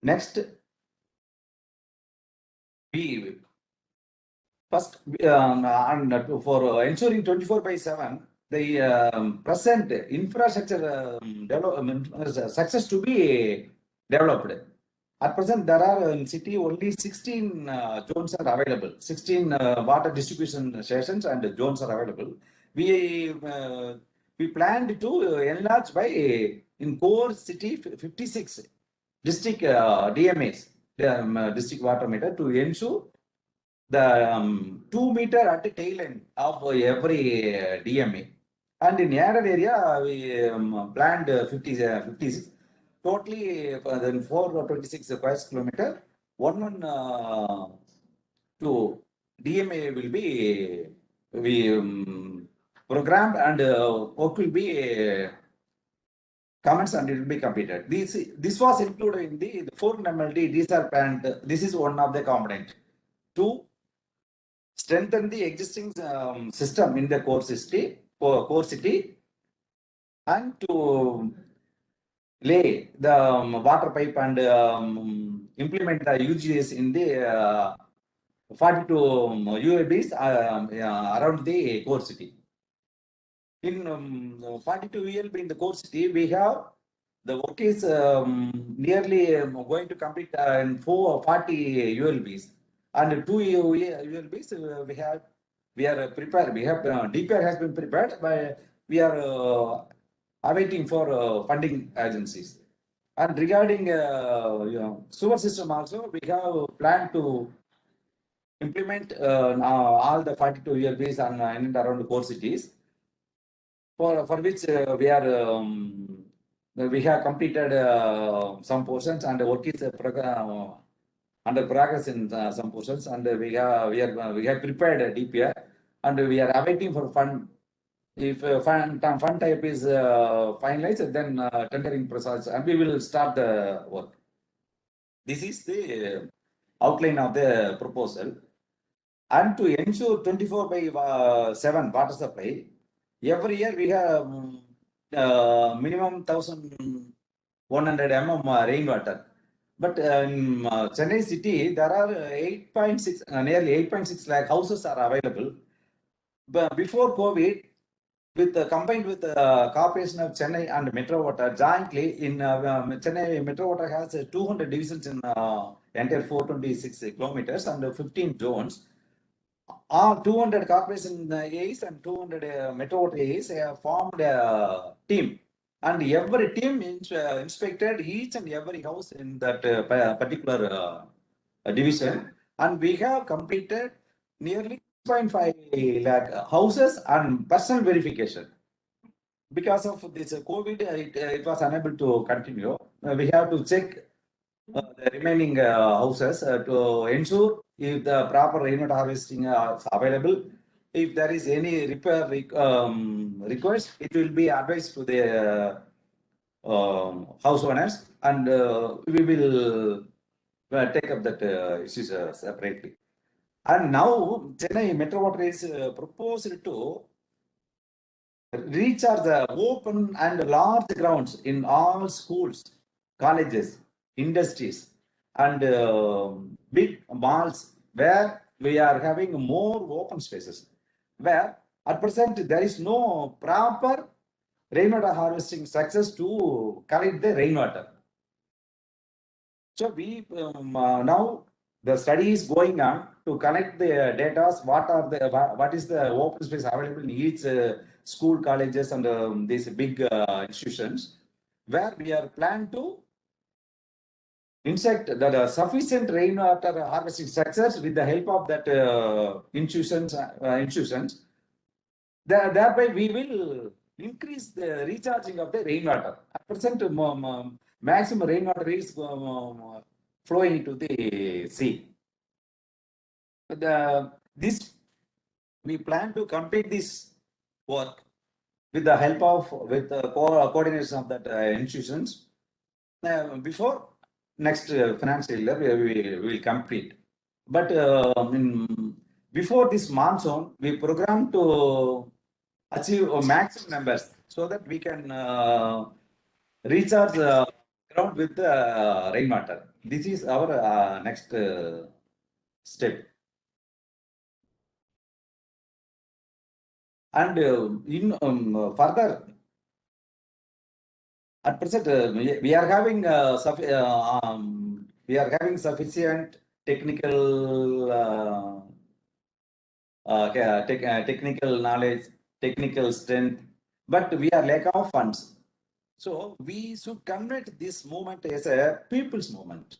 Next, first and for ensuring 24/7, the present infrastructure development success to be developed. At present, there are in city only 16 zones are available. 16 water distribution stations and zones are available. We planned to enlarge by in core city 56 district DMAs, district water meter, to ensure the 2 meter at the tail end of every DMA. And in added area, we planned 56. Totally, then 426 square kilometer, to DMA will be programmed, and work will be comments, and it will be completed. This was included in the 400 MLD desal plant. This is one of the component to strengthen the existing system in the core city, and to lay the water pipe and implement the UGS in the 42 ULBs around the core city. In 42 ULB in the core city, we have the work is nearly going to complete in 40 ULBs, and 2 ULBs we are prepared. We have DPR has been prepared, but we are awaiting for funding agencies. And regarding sewer system also, we have planned to implement all the 42 ULBs and around the core cities, for which we have completed some portions, and work is under progress in some portions, and we have prepared a DPR, and we are awaiting for fund. If fund type is finalized, then tendering process, and we will start the work. This is the outline of the proposal. And to ensure 24/7 water supply, every year we have minimum 1,100 mm rainwater. But in Chennai city, there are 8.6, nearly 8.6 lakh houses are available. But before COVID, combined with the Corporation of Chennai and Metro Water jointly, in Chennai, Metro Water has 200 divisions in entire 426 kilometers and 15 zones. 200 corporation AIs and 200 Metro Water AIs have formed a team, and every team inspected each and every house in that particular division, and we have completed nearly 6.5 lakh houses and personal verification. Because of this COVID, it was unable to continue. We have to check the remaining houses to ensure if the proper rainwater harvesting is available. If there is any repair request, it will be advised to the house owners, and we will take up that issues separately. And now Chennai Metro Water is proposed to recharge the open and large grounds in all schools, colleges, industries, and big malls, where we are having more open spaces, where at present there is no proper rainwater harvesting structures to collect the rainwater. So we now the study is going on to connect the data. What is the open space available in each school, colleges, and these big institutions, where we are planned to insect the sufficient rainwater harvesting structures with the help of that institutions. Thereby we will increase the recharging of the rainwater. At present, maximum rainwater is flowing into the sea. We plan to complete this work with the help of coordination of that institutions before next financial year. We will complete. But before this monsoon, we program to achieve maximum numbers so that we can recharge the ground with the rainwater. This is our next step. And in further, at present, we are having sufficient technical technical knowledge, technical strength, but we are lack of funds. So we should convert this movement as a people's movement.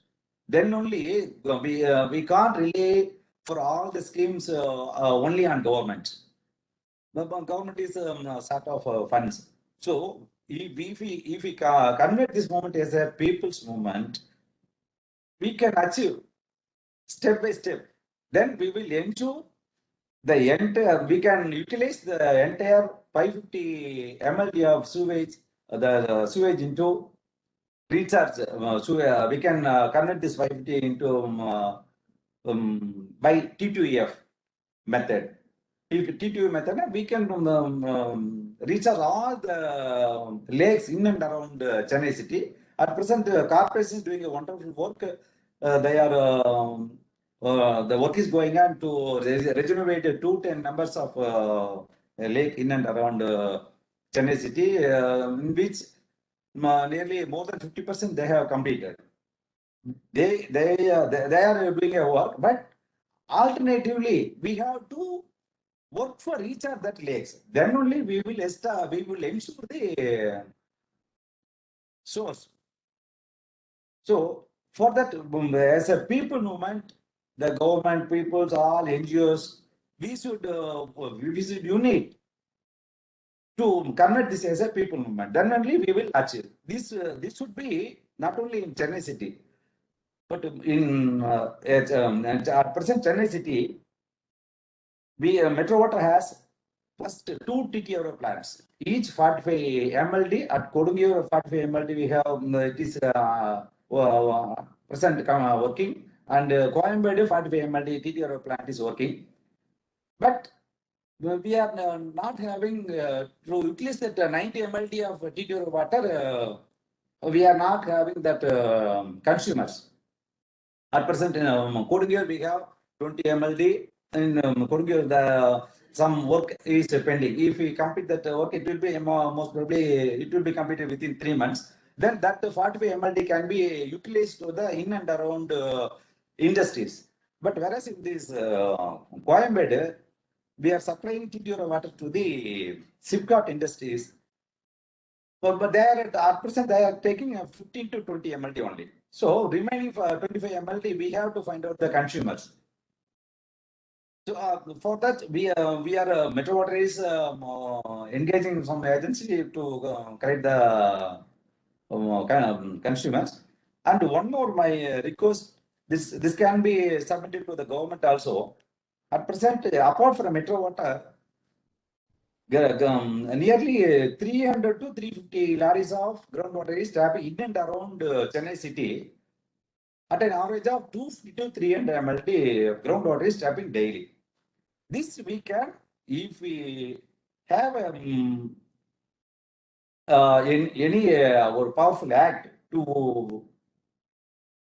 Then only we can't rely for all the schemes only on government. The government is sort of funds. So if we convert this movement as a people's movement, we can achieve step by step. Then we will ensure the entire, we can utilize the entire 550 ml of sewage, the sewage into recharge. So we can convert this 550 into by T2EF method. If T2EF method, we can recharge all the lakes in and around Chennai city. At present, corporation is doing a wonderful work they are the work is going on to regenerate 210 numbers of lake in and around Chennai city, in which nearly more than 50% they have completed. They are doing a work, but alternatively we have to work for each of that lakes. Then only we will ensure the source. So for that, as a people movement, the government, peoples, all NGOs, we should unite to convert this as a people movement. Then only we will achieve this. This should be not only in Chennai city, but in at present Chennai city, we Metro Water has first 2 TTR plants, each 45 MLD. At Kodungur 45 MLD we have it is present working, and Coimbatore 45 MLD TTR plant is working, but we are not having to utilize that 90 MLD of TTR water. We are not having that consumers. At present in Kodungur we have 20 MLD. In Kodungur some work is pending. If we complete that work, it will be most probably it will be completed within 3 months. Then that 45 MLD can be utilized to the in and around industries. But whereas in this Coimbatore, we are supplying TTR water to the Sipcot industries. But they are at present they are taking 15 to 20 MLD only. So remaining for 25 MLD, we have to find out the consumers. So for that, we are Metro Water is engaging some agency to collect the kind of consumers. And one more, my request, this can be submitted to the government also. At present, apart from Metro Water, nearly 300 to 350 lorries of groundwater is tapping in and around Chennai city. At an average of 250 to 300 MLD groundwater is tapping daily. This we can, if we have in any or powerful act to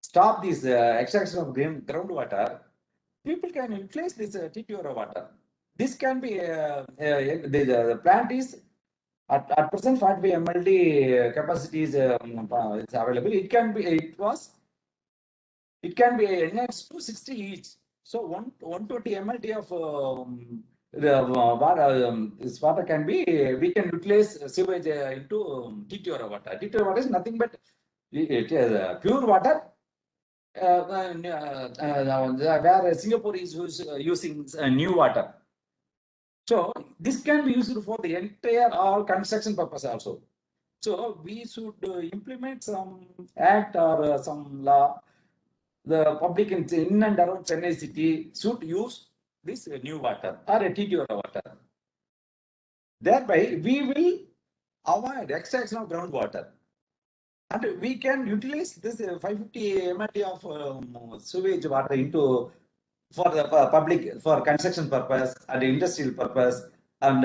stop this extraction of groundwater, people can utilize this TTR water. This can be the plant is at present 45 MLD capacity is available. It can be enhanced to 60 each. So 120 MLD of this water can be, we can utilize sewage into TTR water. TTR water is nothing but it is pure water. Where Singapore is using new water. So this can be used for the entire all construction purpose also. So we should implement some act or some law. The public in and around Chennai city should use this new water or a TTR water. Thereby, we will avoid extraction of groundwater. And we can utilize this 550 MLD of sewage water into for the public, for construction purpose and industrial purpose, and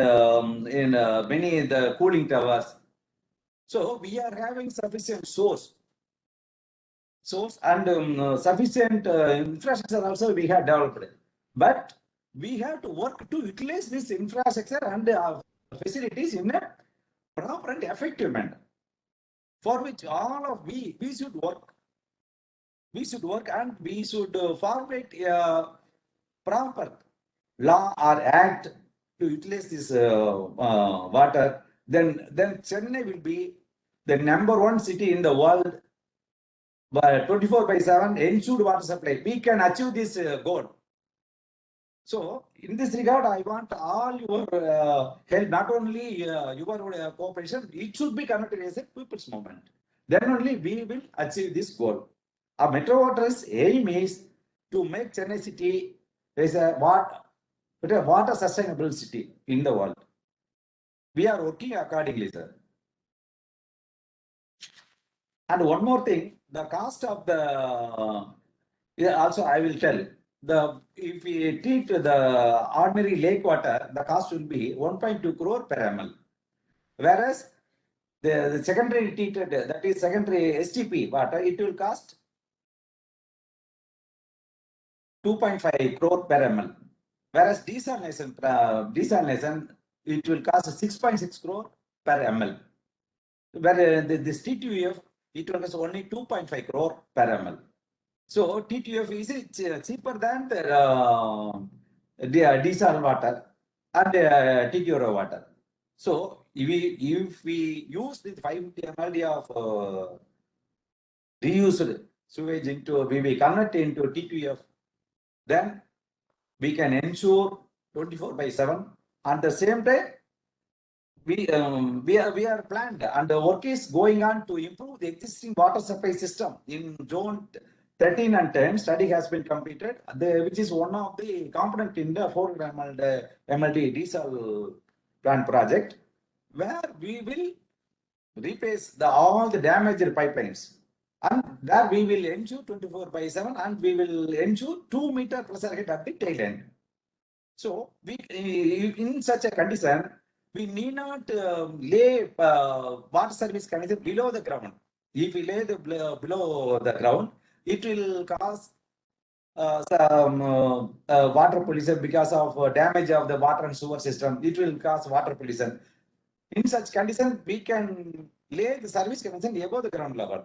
in many the cooling towers. So we are having sufficient source and sufficient infrastructure also we have developed, but we have to work to utilize this infrastructure and facilities in a proper and effective manner, for which all of we should work. We should work and we should formulate a proper law or act to utilize this water. Then Chennai will be the #1 city in the world, but 24/7 ensured water supply. We can achieve this goal. So in this regard, I want all your help, not only your cooperation. It should be conducted as a people's movement. Then only we will achieve this goal. Our Metro Water's aim is to make Chennai city as a water sustainable city in the world. We are working accordingly, sir. And one more thing, the cost of the also I will tell. If we treat the ordinary lake water, the cost will be 1.2 crore per ml. Whereas the secondary treated, that is secondary STP water, it will cost 2.5 crore per ml. Whereas desalination, it will cost 6.6 crore per ml. Where this TTUF, it will cost only 2.5 crore per ml. So TTUF is cheaper than the desal water and TTUR water. So if we use the 550 ml of reused sewage into, we convert into TTUF, then we can ensure 24/7. At the same time, we are planned and the work is going on to improve the existing water supply system in zone 13 and 10. Study has been completed, which is one of the component in the 4 MLD desal plant project, where we will replace all the damaged pipelines, and there we will ensure 24/7, and we will ensure 2 meter pressure head at the tail end. So we, in such a condition, we need not lay water service connection below the ground. If we lay the below the ground, it will cause some water pollution because of damage of the water and sewer system. It will cause water pollution. In such condition, we can lay the service connection above the ground level.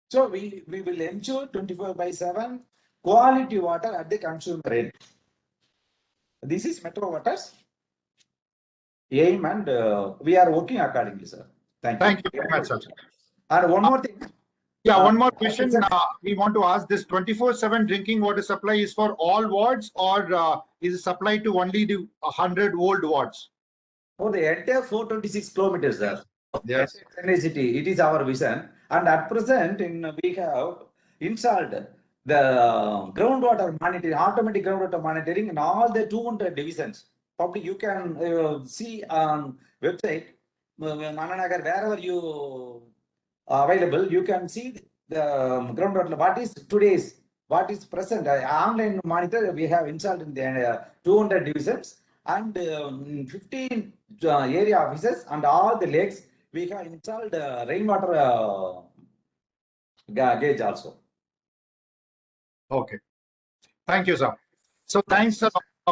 So we will ensure 24/7 quality water at the consumer end. This is Metro Water's aim, and we are working accordingly, sir. Thank you. Thank you very much, sir. And one more thing. Yeah, one more question. We want to ask, this 24/7 drinking water supply is for all wards, or is it supplied to only the 100-volt wards? For the entire 426 kilometers, sir. Yes. City, it is our vision. And at present, we have installed the groundwater monitoring, automatic groundwater monitoring in all the 200 divisions. Probably you can see on website, Mananagar, wherever you available, you can see the groundwater, what is today's, what is present. Online monitor we have installed in the 200 divisions, and 15 area offices, and all the lakes we have installed rainwater gauge also. Okay. Thank you, sir. So thanks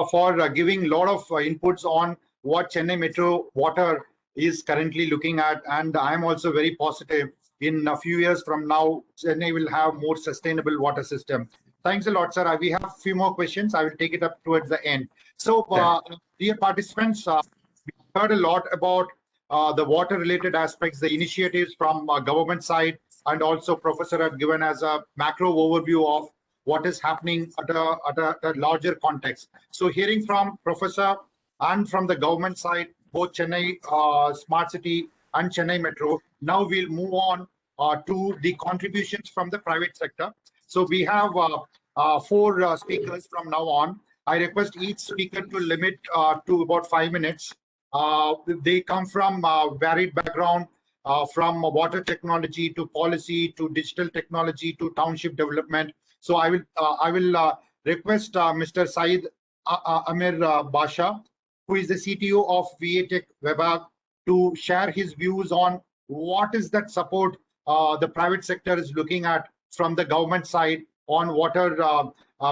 for giving a lot of inputs on what Chennai Metro Water is currently looking at. And I'm also very positive in a few years from now, Chennai will have more sustainable water system. Thanks a lot, sir. We have a few more questions. I will take it up towards the end. So, dear participants, we heard a lot about the water related aspects, the initiatives from government side, and also Professor had given us a macro overview of what is happening at a larger context. So hearing from Professor and from the government side, both Chennai Smart City and Chennai Metro, now we'll move on to the contributions from the private sector. So we have 4 speakers from now on. I request each speaker to limit to about 5 minutes. They come from varied background, from water technology to policy to digital technology to township development. So I will request Mr. Saeed Amir Basha, who is the CTO of VA Tech Webag, to share his views on what is that support the private sector is looking at from the government side on water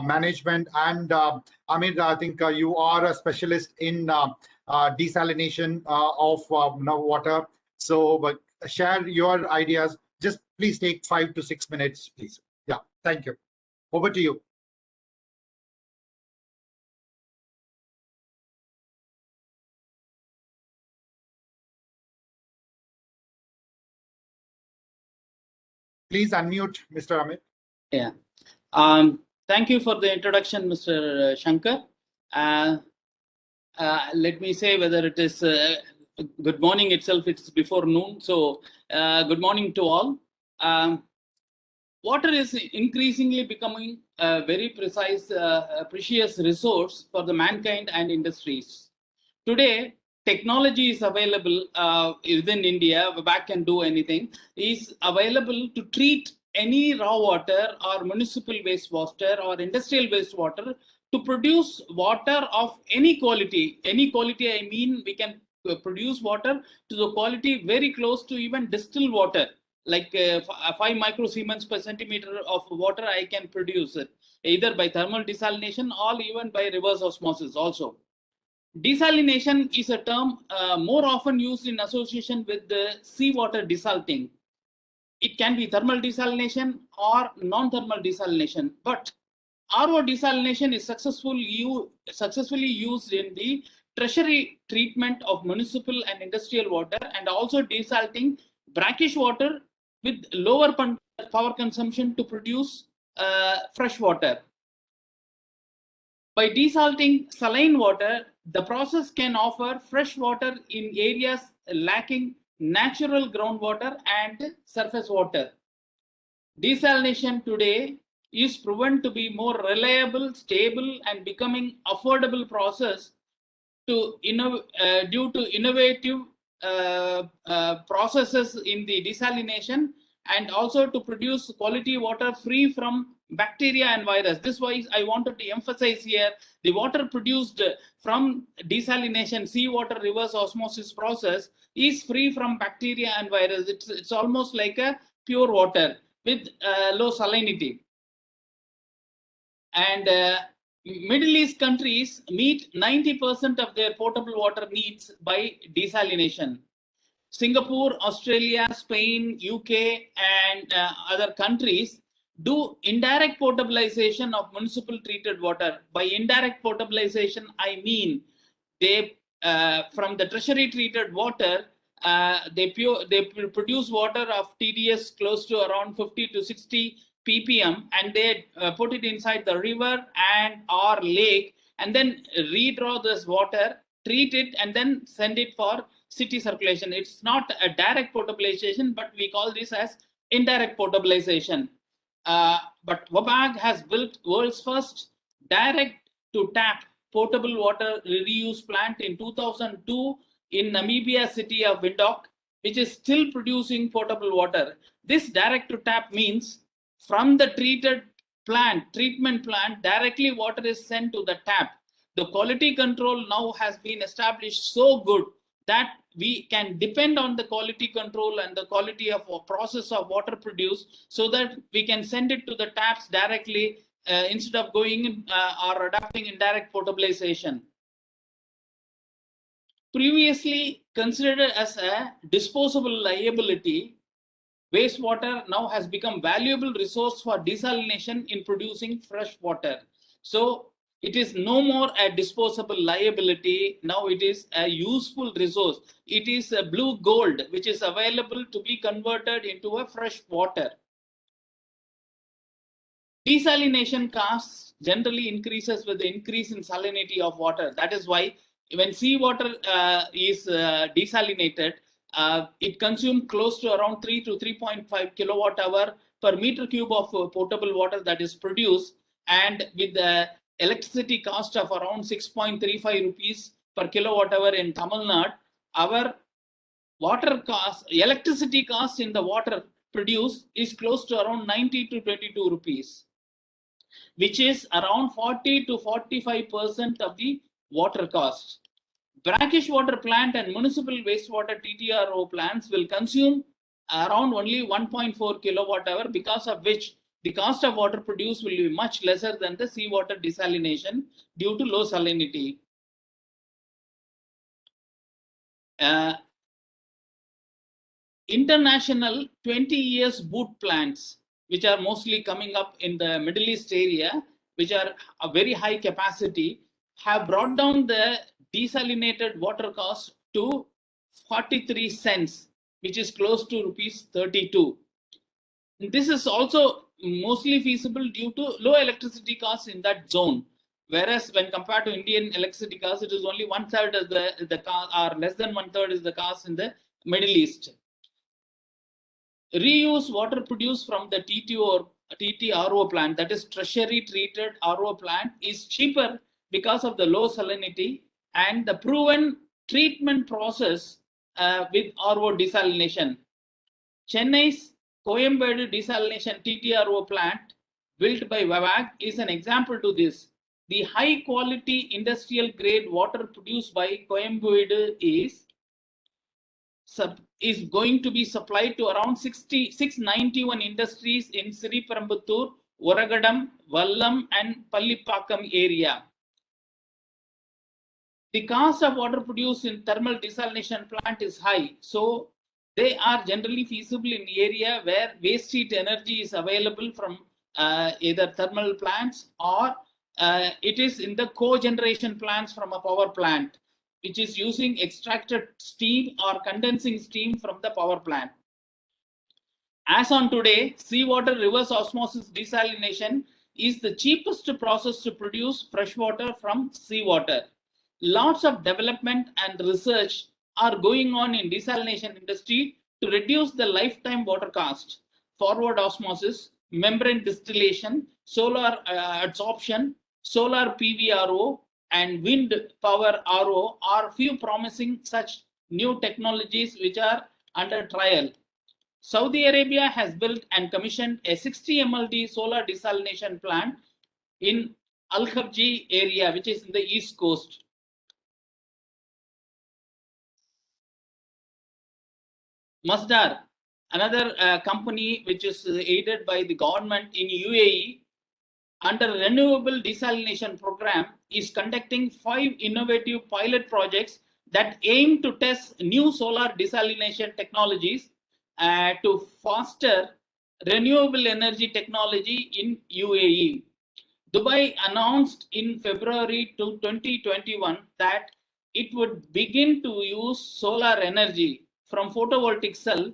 management. And Amir, I think you are a specialist in desalination of water. So share your ideas. Just please take 5 to 6 minutes, please. Yeah, thank you. Over to you. Please unmute, Mr. Amit. Yeah. Thank you for the introduction, Mr. Shankar. Let me say whether it is good morning itself, it's before noon. So good morning to all. Water is increasingly becoming a very precious resource for the mankind and industries. Today, technology is available within India, Webag can do anything, is available to treat any raw water or municipal wastewater or industrial wastewater to produce water of any quality. Any quality, I mean, we can produce water to the quality very close to even distilled water. like 5 microsiemens per centimeter of water I can produce it, either by thermal desalination or even by reverse osmosis also. Desalination is a term more often used in association with the seawater desalting. It can be thermal desalination or non-thermal desalination, but RO desalination is successfully used in the tertiary treatment of municipal and industrial water, and also desalting brackish water with lower power consumption to produce fresh water. By desalting saline water, the process can offer fresh water in areas lacking natural groundwater and surface water. Desalination today is proven to be more reliable, stable, and becoming affordable process due to innovative processes in the desalination, and also to produce quality water free from bacteria and virus. This is why I wanted to emphasize here the water produced from desalination, seawater reverse osmosis process is free from bacteria and virus. It's almost like a pure water with low salinity. And Middle East countries meet 90% of their potable water needs by desalination. Singapore, Australia, Spain, UK, and other countries do indirect potabilization of municipal treated water. By indirect potabilization, I mean they from the tertiary treated water, they produce water of TDS close to around 50 to 60 ppm, and they put it inside the river and or lake, and then redraw this water, treat it, and then send it for city circulation. It's not a direct potabilization, but we call this as indirect potabilization. But WABAG has built world's first direct to tap potable water reuse plant in 2002 in Namibia city of Windhoek, which is still producing potable water. This direct to tap means from the treatment plant, directly water is sent to the tap. The quality control now has been established so good that we can depend on the quality control and the quality of process of water produced, so that we can send it to the taps directly instead of going or adopting indirect potabilization. Previously considered as a disposable liability, wastewater now has become valuable resource for desalination in producing fresh water. So it is no more a disposable liability. Now it is a useful resource. It is a blue gold which is available to be converted into a fresh water. Desalination costs generally increases with the increase in salinity of water. That is why when seawater is desalinated, it consumes close to around 3 to 3.5 kilowatt hour per meter cube of potable water that is produced, and with the electricity cost of around 6.35 rupees per kilowatt hour in Tamil Nadu, our water cost, electricity cost in the water produced is close to around 90 to 22 rupees, which is around 40 to 45% of the water cost. Brackish water plant and municipal wastewater TTRO plants will consume around only 1.4 kilowatt hour, because of which the cost of water produced will be much lesser than the seawater desalination due to low salinity. International 20 years boot plants, which are mostly coming up in the Middle East area, which are a very high capacity, have brought down the desalinated water cost to 43 cents, which is close to rupees 32. This is also mostly feasible due to low electricity costs in that zone. Whereas when compared to Indian electricity cost, it is only 1/3 of the cost, or less than 1/3 is the cost in the Middle East. Reuse water produced from the TTRO plant, that is tertiary treated RO plant, is cheaper because of the low salinity and the proven treatment process with RO desalination. Chennai's Coimbatore desalination TTRO plant, built by WABAG, is an example to this. The high quality industrial grade water produced by Coimbatore is is going to be supplied to around 691 industries in Sriperumbudur, Oragadam, Vallam, and Pallipakam area. The cost of water produced in thermal desalination plant is high, so they are generally feasible in area where waste heat energy is available from either thermal plants or it is in the cogeneration plants from a power plant, which is using extracted steam or condensing steam from the power plant. As on today, seawater reverse osmosis desalination is the cheapest process to produce fresh water from seawater. Lots of development and research are going on in desalination industry to reduce the lifetime water cost. Forward osmosis, membrane distillation, solar adsorption, solar PV RO, and wind power RO are few promising such new technologies which are under trial. Saudi Arabia has built and commissioned a 60 MLD solar desalination plant in Al Khabji area, which is in the east coast. Masdar, another company which is aided by the government in UAE under renewable desalination program, is conducting 5 innovative pilot projects that aim to test new solar desalination technologies to foster renewable energy technology in UAE. Dubai announced in February 2021 that it would begin to use solar energy from photovoltaic cell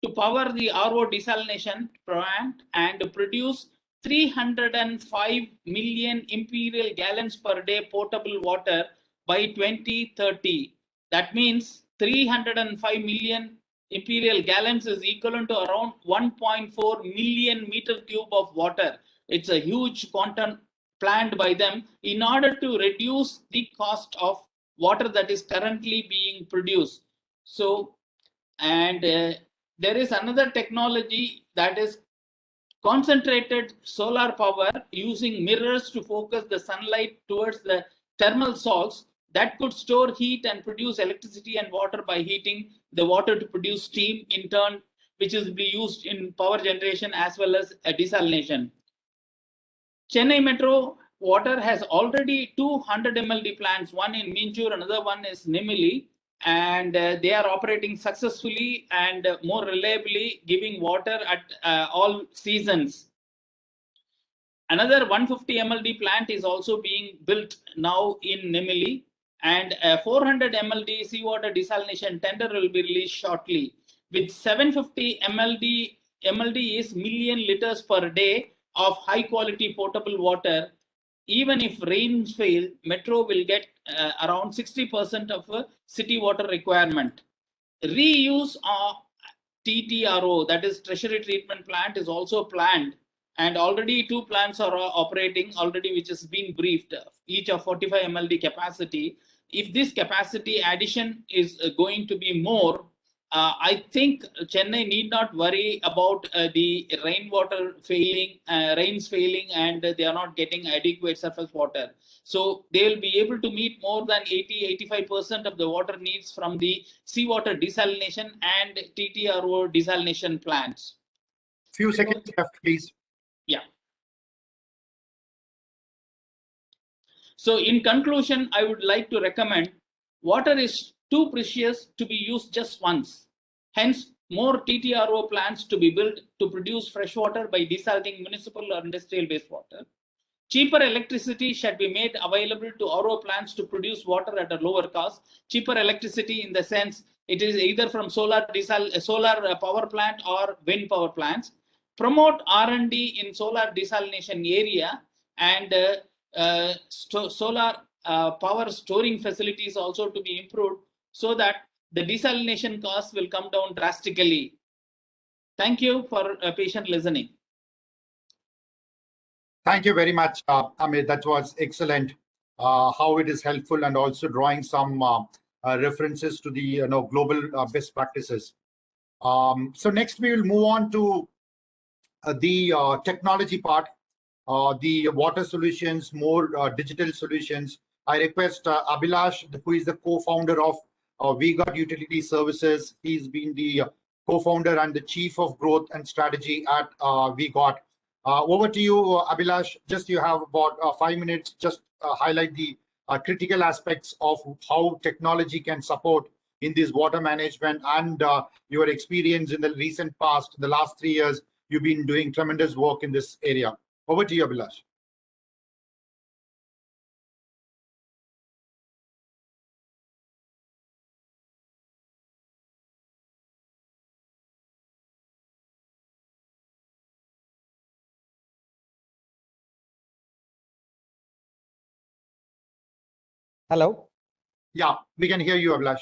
to power the RO desalination plant and produce 305 million imperial gallons per day potable water by 2030. That means 305 million imperial gallons is equivalent to around 1.4 million meter cube of water. It's a huge quantum planned by them in order to reduce the cost of water that is currently being produced. So, and there is another technology that is concentrated solar power using mirrors to focus the sunlight towards the thermal salts that could store heat and produce electricity and water by heating the water to produce steam in turn, which is be used in power generation as well as desalination. Chennai Metro Water has already 200 MLD plants, one in Minchur, another one is Nimili, and they are operating successfully and more reliably, giving water at all seasons. Another 150 MLD plant is also being built now in Nimili, and a 400 MLD seawater desalination tender will be released shortly. With 750 MLD is million liters per day of high quality potable water. Even if rains fail, Metro will get around 60% of city water requirement. Reuse of TTRO, that is tertiary treatment plant, is also planned, and already 2 plants are operating already, which has been briefed, each of 45 MLD capacity. If this capacity addition is going to be more, I think Chennai need not worry about the rainwater failing, rains failing, and they are not getting adequate surface water. So they will be able to meet more than 80-85% of the water needs from the seawater desalination and TTRO desalination plants. Few seconds left, please. Yeah. So in conclusion, I would like to recommend water is too precious to be used just once. Hence, more TTRO plants to be built to produce fresh water by desalting municipal or industrial wastewater. Cheaper electricity should be made available to RO plants to produce water at a lower cost. Cheaper electricity in the sense it is either from solar power plant or wind power plants. Promote R&D in solar desalination area, and solar power storing facilities also to be improved so that the desalination costs will come down drastically. Thank you for patient listening. Thank you very much, Amit. That was excellent. How it is helpful, and also drawing some references to the global best practices. So next we will move on to the technology part, the water solutions, more digital solutions. I request Abhilash, who is the co-founder of VGOT Utility Services. He's been the co-founder and the chief of growth and strategy at VGOT. Over to you, Abhilash. Just you have about 5 minutes. Just highlight the critical aspects of how technology can support in this water management and your experience in the recent past, the last 3 years. You've been doing tremendous work in this area. Over to you, Abhilash. Hello. Yeah, we can hear you, Abhilash.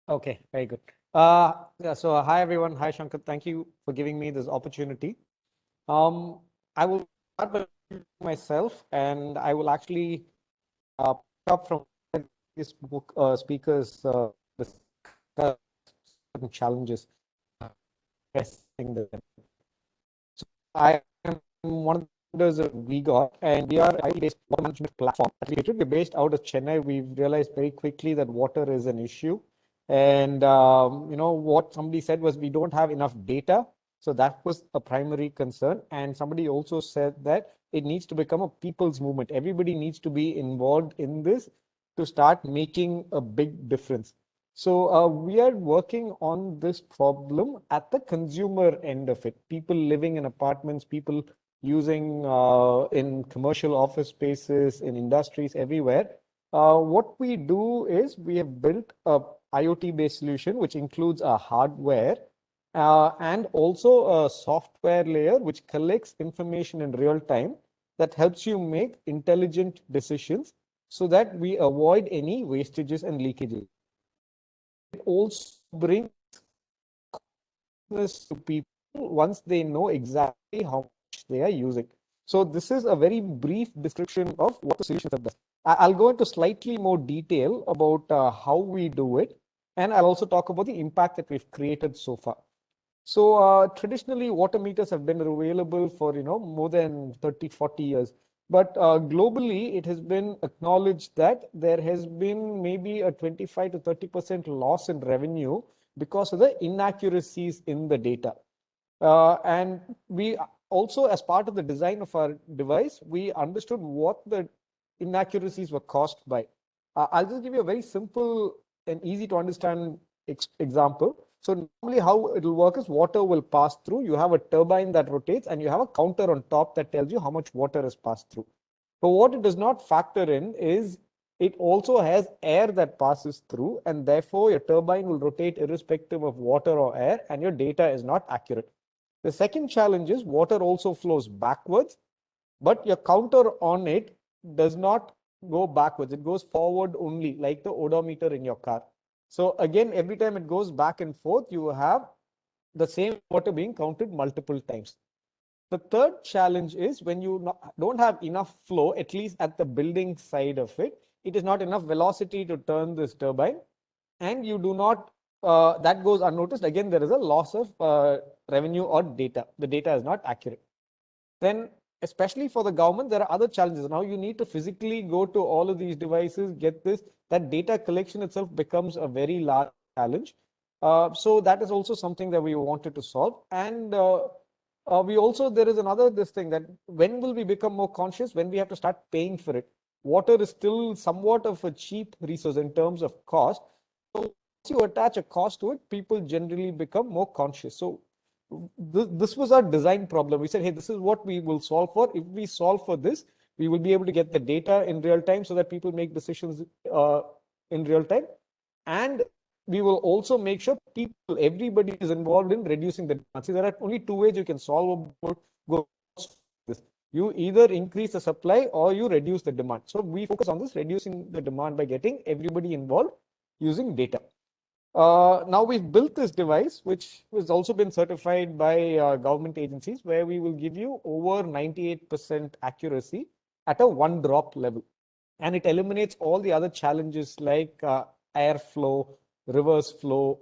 Okay, very good. So hi everyone. Hi Shankar. Thank you for giving me this opportunity. I will start by myself, and I will actually pick up from this book speakers certain challenges addressing them. So I am one of the founders of VGOT, and we are a based water management platform. We're based out of Chennai. We've realized very quickly that water is an issue. And what somebody said was we don't have enough data. So that was a primary concern. And somebody also said that it needs to become a people's movement. Everybody needs to be involved in this to start making a big difference. So we are working on this problem at the consumer end of it. People living in apartments, people using in commercial office spaces, in industries, everywhere. What we do is we have built a IoT-based solution, which includes a hardware and also a software layer, which collects information in real time that helps you make intelligent decisions so that we avoid any wastages and leakages. It also brings this to people once they know exactly how much they are using. So this is a very brief description of what the solution does. I'll go into slightly more detail about how we do it, and I'll also talk about the impact that we've created so far. So traditionally, water meters have been available for more than 30, 40 years. But globally, it has been acknowledged that there has been maybe a 25 to 30% loss in revenue because of the inaccuracies in the data. And we also, as part of the design of our device, we understood what the inaccuracies were caused by. I'll just give you a very simple and easy to understand example. So normally how it will work is water will pass through. You have a turbine that rotates and you have a counter on top that tells you how much water has passed through. But what it does not factor in is it also has air that passes through, and therefore your turbine will rotate irrespective of water or air, and your data is not accurate. The second challenge is water also flows backwards, but your counter on it does not go backwards. It goes forward only, like the odometer in your car. So again, every time it goes back and forth, you have the same water being counted multiple times. The third challenge is when you don't have enough flow, at least at the building side of it, it is not enough velocity to turn this turbine, and you do not, that goes unnoticed. Again, there is a loss of revenue or data. The data is not accurate. Then, especially for the government, there are other challenges. Now you need to physically go to all of these devices, get this. That data collection itself becomes a very large challenge. So that is also something that we wanted to solve. And we also, there is this thing that when will we become more conscious? When we have to start paying for it. Water is still somewhat of a cheap resource in terms of cost. So once you attach a cost to it, people generally become more conscious. So this was our design problem. We said, hey, this is what we will solve for. If we solve for this, we will be able to get the data in real time so that people make decisions in real time. And we will also make sure everybody is involved in reducing the demand. See, there are only two ways you can solve this. You either increase the supply or you reduce the demand. So we focus on this, reducing the demand by getting everybody involved using data. Now we've built this device, which has also been certified by government agencies, where we will give you over 98% accuracy at a 1-drop level. And it eliminates all the other challenges like airflow, reverse flow.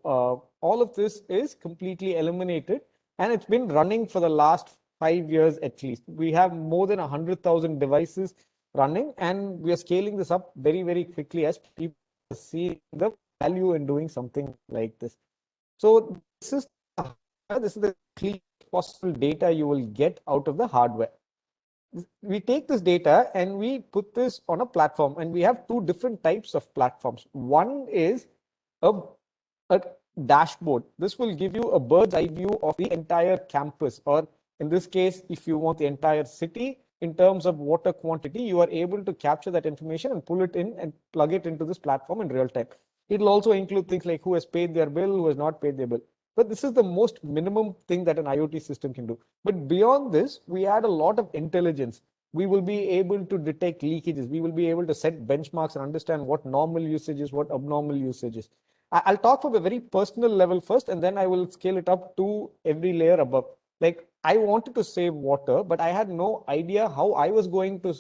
All of this is completely eliminated, and it's been running for the last 5 years at least. We have more than 100,000 devices running, and we are scaling this up very, very quickly as people see the value in doing something like this. So this is the cleanest possible data you will get out of the hardware. We take this data and we put this on a platform, and we have two different types of platforms. One is a dashboard. This will give you a bird's eye view of the entire campus, or in this case, if you want the entire city in terms of water quantity, you are able to capture that information and pull it in and plug it into this platform in real time. It'll also include things like who has paid their bill, who has not paid their bill. But this is the most minimum thing that an IoT system can do. But beyond this, we add a lot of intelligence. We will be able to detect leakages. We will be able to set benchmarks and understand what normal usage is, what abnormal usage is. I'll talk from a very personal level first, and then I will scale it up to every layer above. Like, I wanted to save water, but I had no idea how I was going to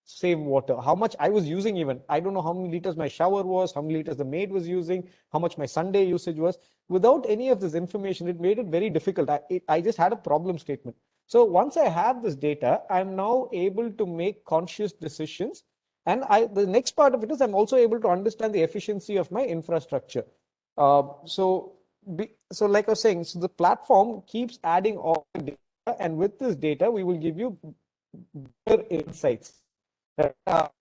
save water, how much I was using even. I don't know how many liters my shower was, how many liters the maid was using, how much my Sunday usage was. Without any of this information, it made it very difficult. I just had a problem statement. So once I have this data, I'm now able to make conscious decisions. And the next part of it is I'm also able to understand the efficiency of my infrastructure. So like I was saying, so the platform keeps adding all the data, and with this data, we will give you better insights.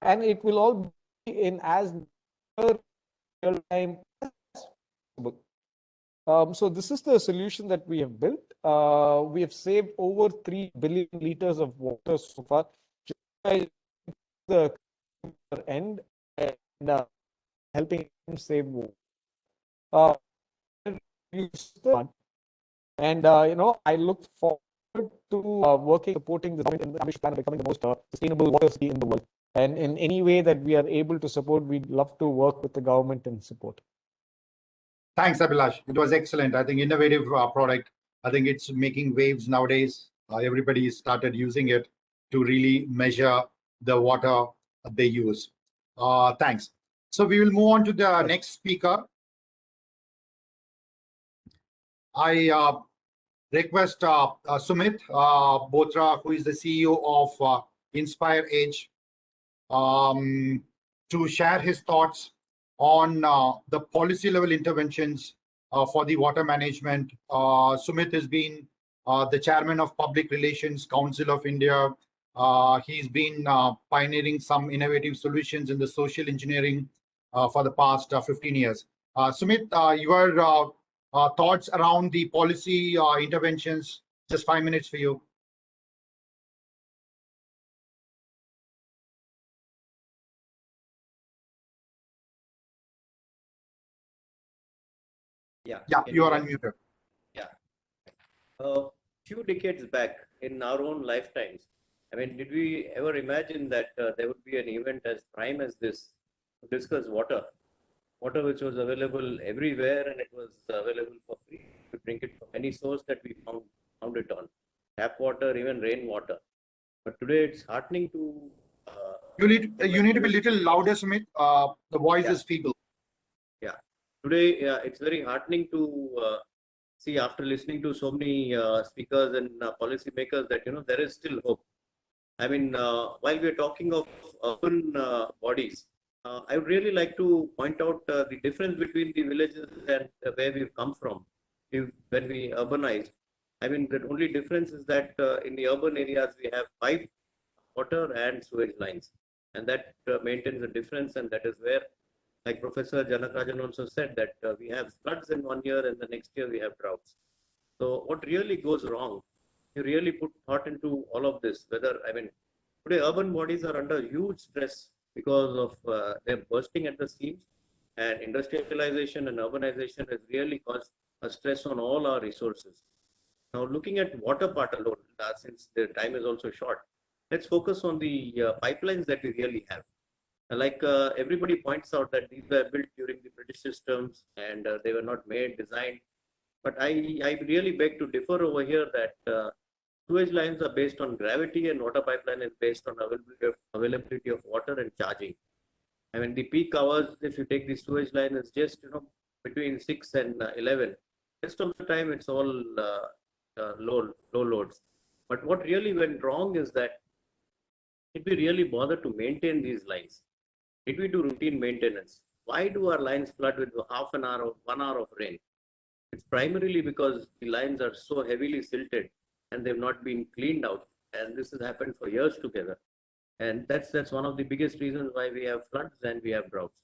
And it will all be in as real time as possible. So this is the solution that we have built. We have saved over 3 billion liters of water so far. The end and helping them save water. And I look forward to working, supporting the government and the ambitious plan of becoming the most sustainable water city in the world. And in any way that we are able to support, we'd love to work with the government and support. Thanks, Abhilash. It was excellent. I think innovative product. I think it's making waves nowadays. Everybody started using it to really measure the water they use. Thanks. So we will move on to the next speaker. I request Sumit Botra, who is the CEO of Inspire Edge, to share his thoughts on the policy level interventions for the water management. Sumit has been the chairman of Public Relations Council of India. He's been pioneering some innovative solutions in the social engineering for the past 15 years. Sumit, your thoughts around the policy interventions, just 5 minutes for you. Yeah, you are unmuted. Yeah. A few decades back in our own lifetimes, I mean, did we ever imagine that there would be an event as prime as this to discuss water? Water which was available everywhere, and it was available for free. We drink it from any source that we found it on. Tap water, even rainwater. But today it's heartening to... you need to be a little louder, Sumit. The voice is feeble. Yeah. Today, it's very heartening to see, after listening to so many speakers and policymakers, that there is still hope. I mean, while we're talking of urban bodies, I would really like to point out the difference between the villages and where we've come from when we urbanized. I mean, the only difference is that in the urban areas we have pipe, water, and sewage lines, and that maintains a difference, and that is where, like Professor Janakarajan also said, that we have floods in 1 year and the next year we have droughts. So what really goes wrong? You really put thought into all of this, today urban bodies are under huge stress because of they're bursting at the seams, and industrialization and urbanization has really caused a stress on all our resources. Now, looking at water part alone, since the time is also short, let's focus on the pipelines that we really have. Like everybody points out that these were built during the British systems and they were not designed. But I really beg to differ over here that sewage lines are based on gravity and water pipeline is based on availability of water and charging. I mean, the peak hours, if you take the sewage line, is just between 6 and 11. Rest of the time, it's all low loads. But what really went wrong is that did we really bother to maintain these lines? Did we do routine maintenance? why do our lines flood with half an hour or 1 hour of rain? It's primarily because the lines are so heavily silted and they've not been cleaned out. And this has happened for years together. And that's one of the biggest reasons why we have floods and we have droughts.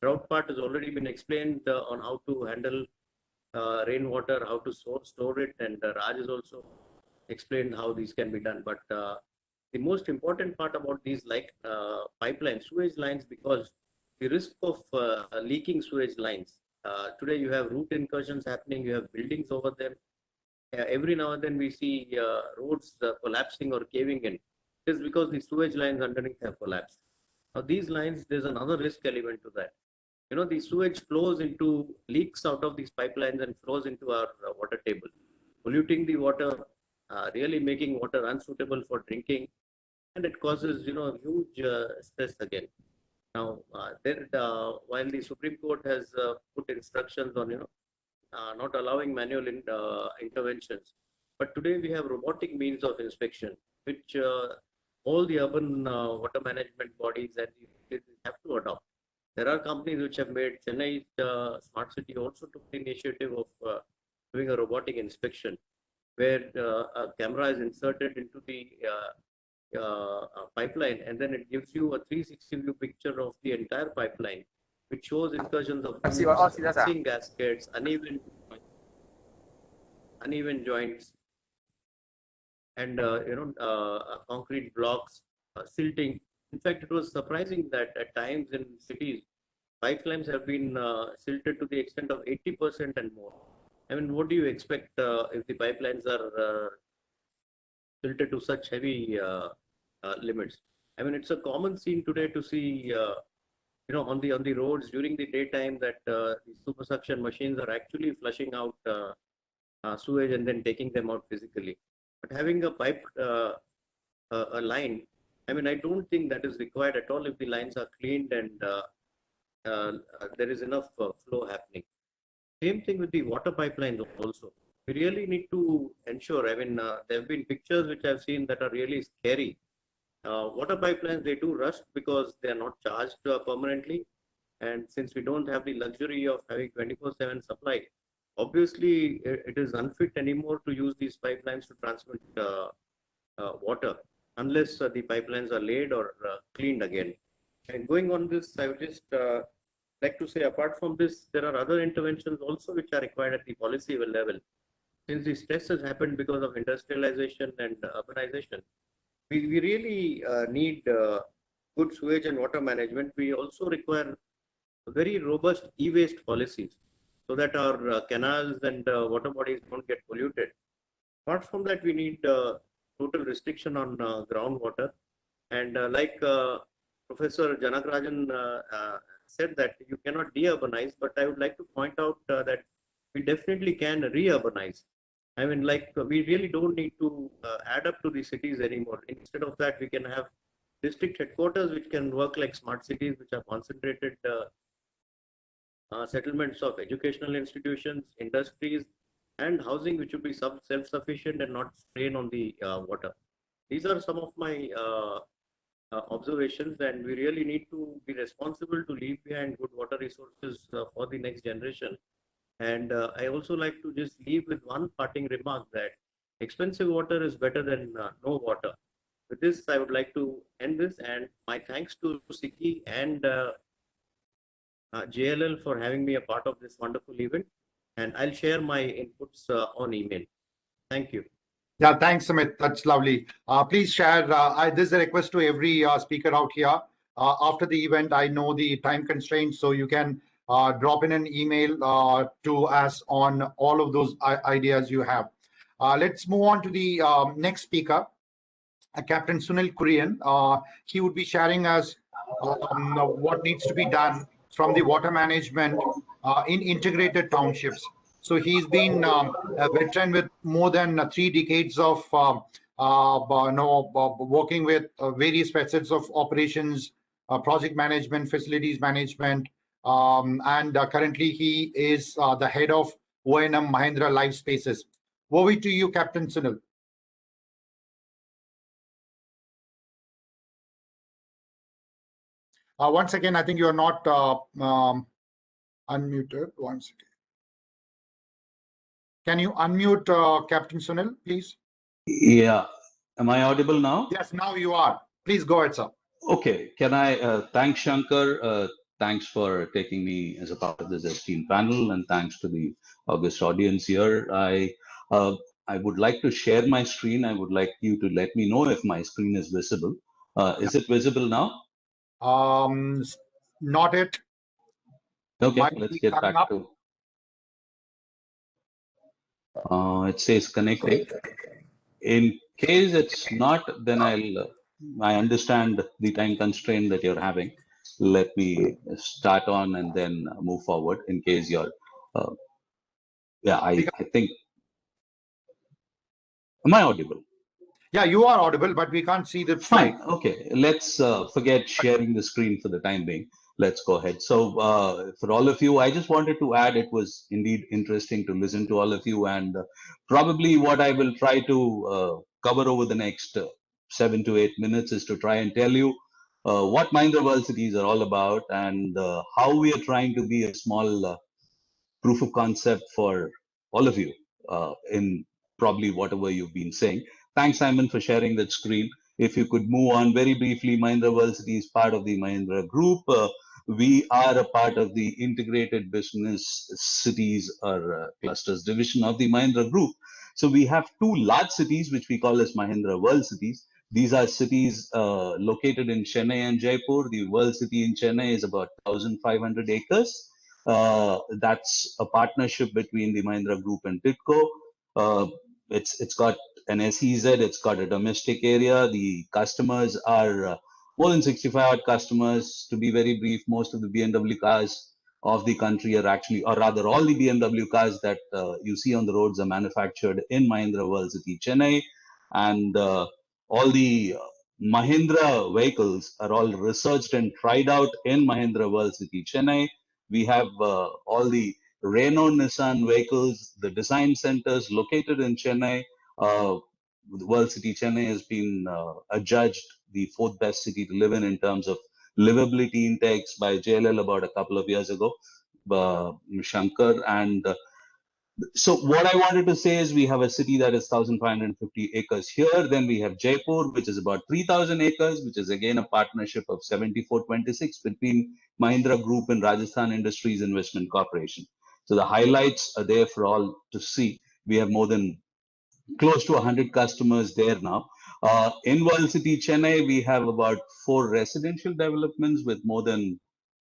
Drought part has already been explained on how to handle rainwater, how to store it, and Raj has also explained how these can be done. But the most important part about these pipeline sewage lines, because the risk of leaking sewage lines, today you have root incursions happening, you have buildings over them. Every now and then we see roads collapsing or caving in. It is because the sewage lines underneath have collapsed. Now these lines, there's another risk element to that. You know, the sewage leaks out of these pipelines and flows into our water table, polluting the water, really making water unsuitable for drinking, and it causes, huge stress again. Now, while the Supreme Court has put instructions on, not allowing manual interventions, but today we have robotic means of inspection, which all the urban water management bodies and the have to adopt. There are companies which have made Chennai Smart City also took the initiative of doing a robotic inspection, where a camera is inserted into the pipeline, and then it gives you a 360 view picture of the entire pipeline, which shows incursions of missing gaskets, uneven joints, and concrete blocks, silting. In fact, it was surprising that at times in cities, pipelines have been silted to the extent of 80% and more. I mean, what do you expect if the pipelines are silted to such heavy limits? I mean, it's a common scene today to see, on the roads during the daytime that the super suction machines are actually flushing out sewage and then taking them out physically. But having a pipe, a line, I mean, I don't think that is required at all if the lines are cleaned and there is enough flow happening. Same thing with the water pipelines also. We really need to ensure, I mean, there have been pictures which I've seen that are really scary. Water pipelines, they do rust because they are not charged permanently. And since we don't have the luxury of having 24/7 supply, obviously it is unfit anymore to use these pipelines to transmit water unless the pipelines are laid or cleaned again. And going on this, I would just like to say, apart from this, there are other interventions also which are required at the policy level. Since the stress has happened because of industrialization and urbanization, we really need good sewage and water management. We also require very robust e-waste policies so that our canals and water bodies don't get polluted. Apart from that, we need total restriction on groundwater. And like Professor Janakarajan said that you cannot de-urbanize, but I would like to point out that we definitely can re-urbanize. I mean, like we really don't need to add up to the cities anymore. Instead of that, we can have district headquarters which can work like smart cities, which are concentrated settlements of educational institutions, industries, and housing, which would be self-sufficient and not strain on the water. These are some of my observations, and we really need to be responsible to leave behind good water resources for the next generation. And I also like to just leave with one parting remark that expensive water is better than no water. With this, I would like to end this, and my thanks to Siki and JLL for having me a part of this wonderful event. And I'll share my inputs on email. Thank you. Yeah, thanks, Amit. That's lovely. Please share. This is a request to every speaker out here. After the event, I know the time constraints, so you can drop in an email to us on all of those ideas you have. Let's move on to the next speaker, Captain Sunil Kurian. He would be sharing us what needs to be done from the water management in integrated townships. So he's been a veteran with more than 3 decades of working with various facets of operations, project management, facilities management, and currently he is the head of O&M Mahindra Life Spaces. Over to you, Captain Sunil. Once again, I think you are not unmuted. Once again. Can you unmute Captain Sunil, please? Yeah. Am I audible now? Yes, now you are. Please go ahead, sir. Okay. Can I thank Shankar? Thanks for taking me as a part of this esteemed panel, and thanks to the august audience here. I would like to share my screen. I would like you to let me know if my screen is visible. Is it visible now? Not it. Okay, Might let's be get coming back up. to. It says connecting. In case it's not, then I understand the time constraint that you're having. Let me start on and then move forward in case you're, yeah, I think, am I audible? Yeah, you are audible, but we can't see the slide. Fine. Okay. Let's forget sharing the screen for the time being. Let's go ahead. So for all of you, I just wanted to add, it was indeed interesting to listen to all of you, and probably what I will try to cover over the next 7 to 8 minutes is to try and tell you what Mahindra World Cities are all about, and how we are trying to be a small proof of concept for all of you in probably whatever you've been saying. Thanks, Simon, for sharing that screen. If you could move on very briefly, Mahindra World City is part of the Mahindra Group. We are a part of the Integrated Business Cities or Clusters division of the Mahindra Group. So we have two large cities, which we call as Mahindra World Cities. These are cities located in Chennai and Jaipur. The World City in Chennai is about 1,500 acres. That's a partnership between the Mahindra Group and TITCO. It's got an SEZ, it's got a domestic area. The customers are more than 65 odd customers. To be very brief, most of the BMW cars of the country are actually, or rather all the BMW cars that you see on the roads are manufactured in Mahindra World City, Chennai. And all the Mahindra vehicles are all researched and tried out in Mahindra World City, Chennai. We have all the Renault Nissan vehicles, the design centers located in Chennai. The World City Chennai has been adjudged the fourth best city to live in terms of livability index by JLL about a couple of years ago, Shankar. And so what I wanted to say is we have a city that is 1,550 acres here. Then we have Jaipur, which is about 3,000 acres, which is again a partnership of 74-26 between Mahindra Group and Rajasthan Industries Investment Corporation. So the highlights are there for all to see. We have more than close to 100 customers there now. In World City, Chennai, we have about 4 residential developments with more than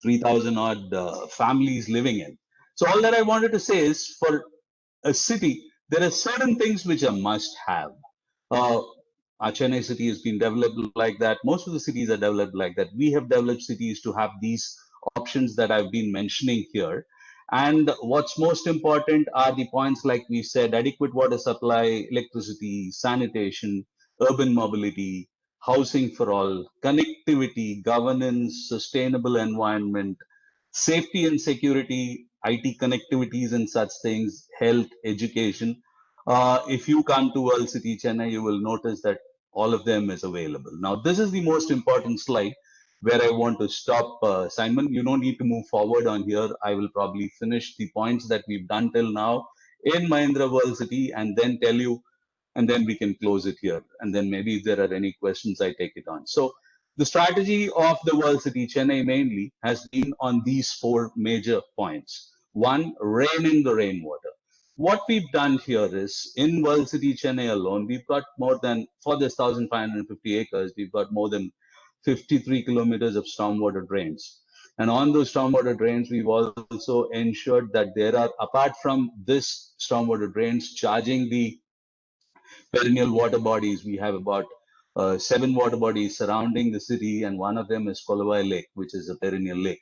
3,000 odd families living in. So all that I wanted to say is for a city, there are certain things which are must have. Our Chennai city has been developed like that. Most of the cities are developed like that. We have developed cities to have these options that I've been mentioning here. And what's most important are the points like we said, adequate water supply, electricity, sanitation, urban mobility, housing for all, connectivity, governance, sustainable environment, safety and security, IT connectivities and such things, health, education. If you come to World City Chennai, you will notice that all of them is available. Now, this is the most important slide where I want to stop. Simon, you don't need to move forward on here. I will probably finish the points that we've done till now in Mahindra World City and then tell you, and then we can close it here. And then maybe if there are any questions, I take it on. So the strategy of the World City Chennai mainly has been on these 4 major points. One, rein in the rainwater. What we've done here is in World City Chennai alone, we've got more than, for this 1,550 acres, we've got more than 53 kilometers of stormwater drains. And on those stormwater drains, we've also ensured that there are, apart from this stormwater drains, charging the perennial water bodies. We have about 7 water bodies surrounding the city, and one of them is Kolavai Lake, which is a perennial lake,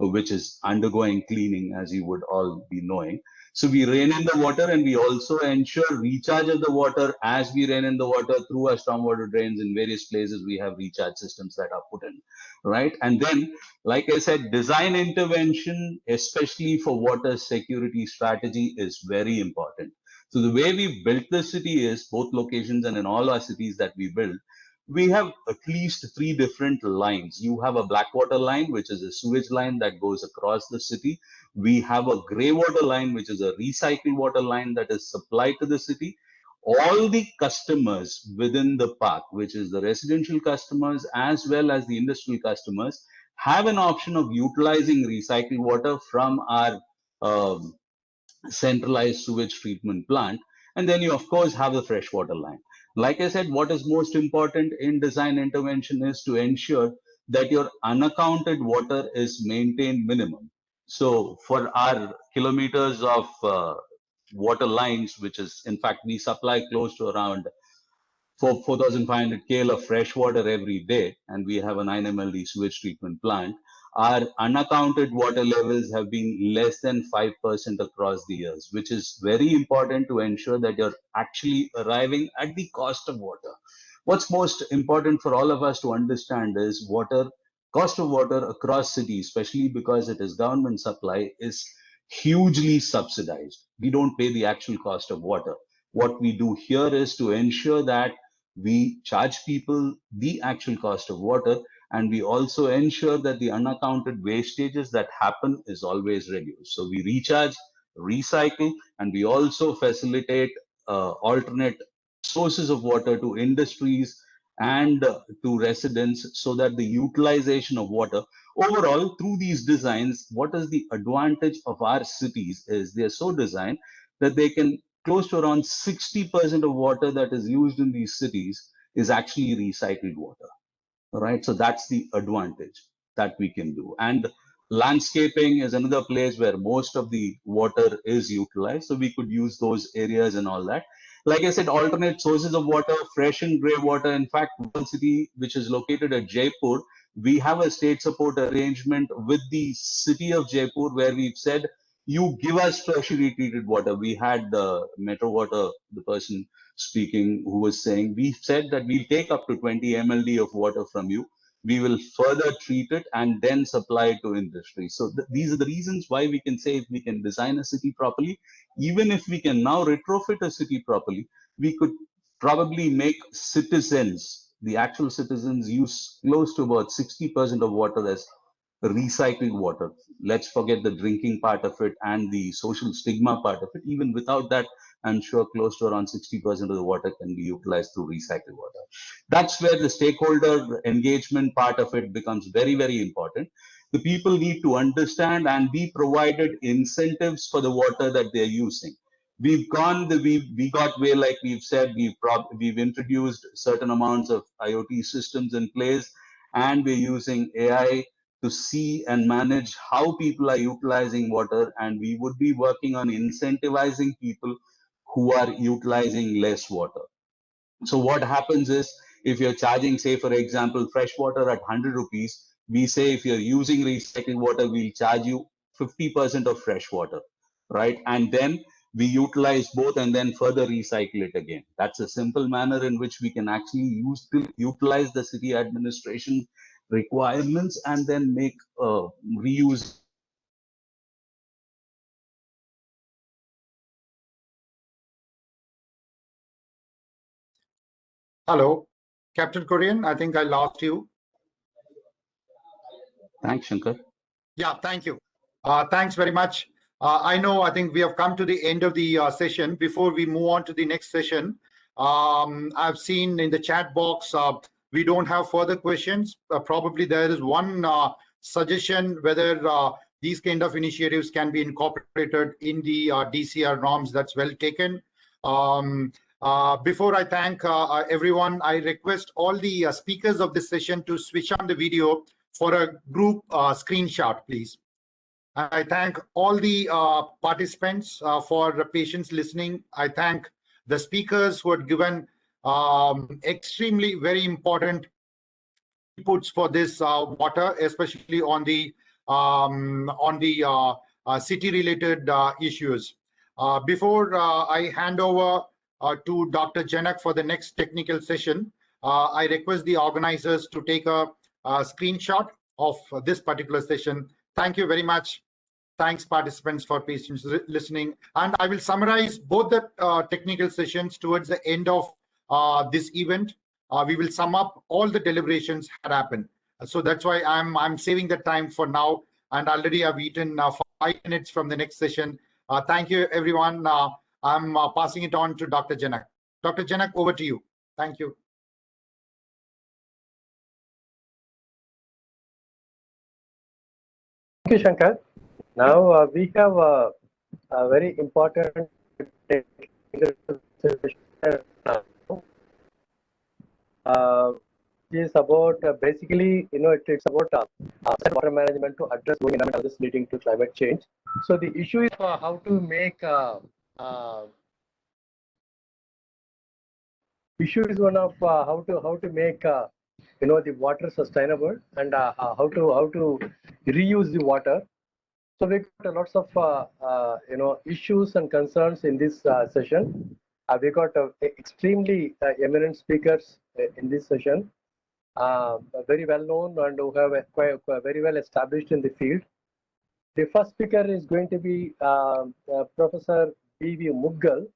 which is undergoing cleaning, as you would all be knowing. So we rein in the water, and we also ensure recharge of the water as we rein in the water through our stormwater drains. In various places, we have recharge systems that are put in, right? And then, like I said, design intervention, especially for water security strategy, is very important. So the way we built the city is both locations and in all our cities that we build, we have at least 3 different lines. You have a black water line, which is a sewage line that goes across the city. We have a gray water line, which is a recycled water line that is supplied to the city. All the customers within the park, which is the residential customers as well as the industrial customers, have an option of utilizing recycled water from our centralized sewage treatment plant. And then you, of course, have the freshwater line. Like I said, what is most important in design intervention is to ensure that your unaccounted water is maintained minimum. So for our kilometers of water lines, which is, in fact, we supply close to around 4,500 KL of fresh water every day, and we have a 9 MLD sewage treatment plant. Our unaccounted water levels have been less than 5% across the years, which is very important to ensure that you're actually arriving at the cost of water. What's most important for all of us to understand is cost of water across cities, especially because it is government supply, is hugely subsidized. We don't pay the actual cost of water. What we do here is to ensure that we charge people the actual cost of water, and we also ensure that the unaccounted wastages that happen is always reduced. So we recharge, recycle, and we also facilitate alternate sources of water to industries and to residents, so that the utilization of water overall through these designs, what is the advantage of our cities is they're so designed that they can close to around 60% of water that is used in these cities is actually recycled water. All right, so that's the advantage that we can do. And landscaping is another place where most of the water is utilized, so we could use those areas and all that. Like I said, alternate sources of water, fresh and gray water. In fact, one city which is located at Jaipur, we have a state support arrangement with the city of Jaipur where we've said, you give us freshly treated water. We had the Metro Water, the person speaking, who was saying, we said that we'll take up to 20 MLD of water from you. We will further treat it and then supply it to industry. So these are the reasons why we can say if we can design a city properly, even if we can now retrofit a city properly, we could probably make citizens, the actual citizens, use close to about 60% of water as recycled water. Let's forget the drinking part of it and the social stigma part of it. Even without that, I'm sure close to around 60% of the water can be utilized through recycled water. That's where the stakeholder engagement part of it becomes very, very important. The people need to understand and be provided incentives for the water that they're using. We got way, like we've said, we've introduced certain amounts of IoT systems in place, and we're using AI to see and manage how people are utilizing water, and we would be working on incentivizing people who are utilizing less water. So what happens is, if you're charging, say, for example, fresh water at 100 rupees, we say if you're using recycled water, we'll charge you 50% of fresh water, right? And then we utilize both and then further recycle it again. That's a simple manner in which we can actually utilize the city administration requirements and then make reuse. Hello, Captain Korean, I think I lost you. Thanks, Shankar. Yeah, thank you. Thanks very much. I think we have come to the end of the session. Before we move on to the next session, I've seen in the chat box, we don't have further questions. Probably there is one suggestion whether these kind of initiatives can be incorporated in the DCR norms. That's well taken. Before I thank everyone, I request all the speakers of this session to switch on the video for a group screenshot, please. I thank all the participants for patience listening. I thank the speakers who had given extremely very important inputs for this water, especially on the city-related issues. Before I hand over to Dr. Janak for the next technical session, I request the organizers to take a screenshot of this particular session. Thank you very much. Thanks, participants, for patience listening. And I will summarize both the technical sessions towards the end of this event. we will sum up all the deliberations that happened. So that's why I'm saving the time for now, and already I've eaten 5 minutes from the next session. Thank you, everyone. I'm passing it on to Dr. Janak. Dr. Janak, over to you. Thank you. Thank you, Shankar. Now we have a very important is about basically, it's about water management to address growing environmental risks leading to climate change. So the issue is how to make issue is one of how to make the water sustainable and how to reuse the water. So we got lots of issues and concerns in this session. We got extremely eminent speakers in this session, very well known and who have quite very well established in the field. The first speaker is going to be Professor B.V. Mudgal,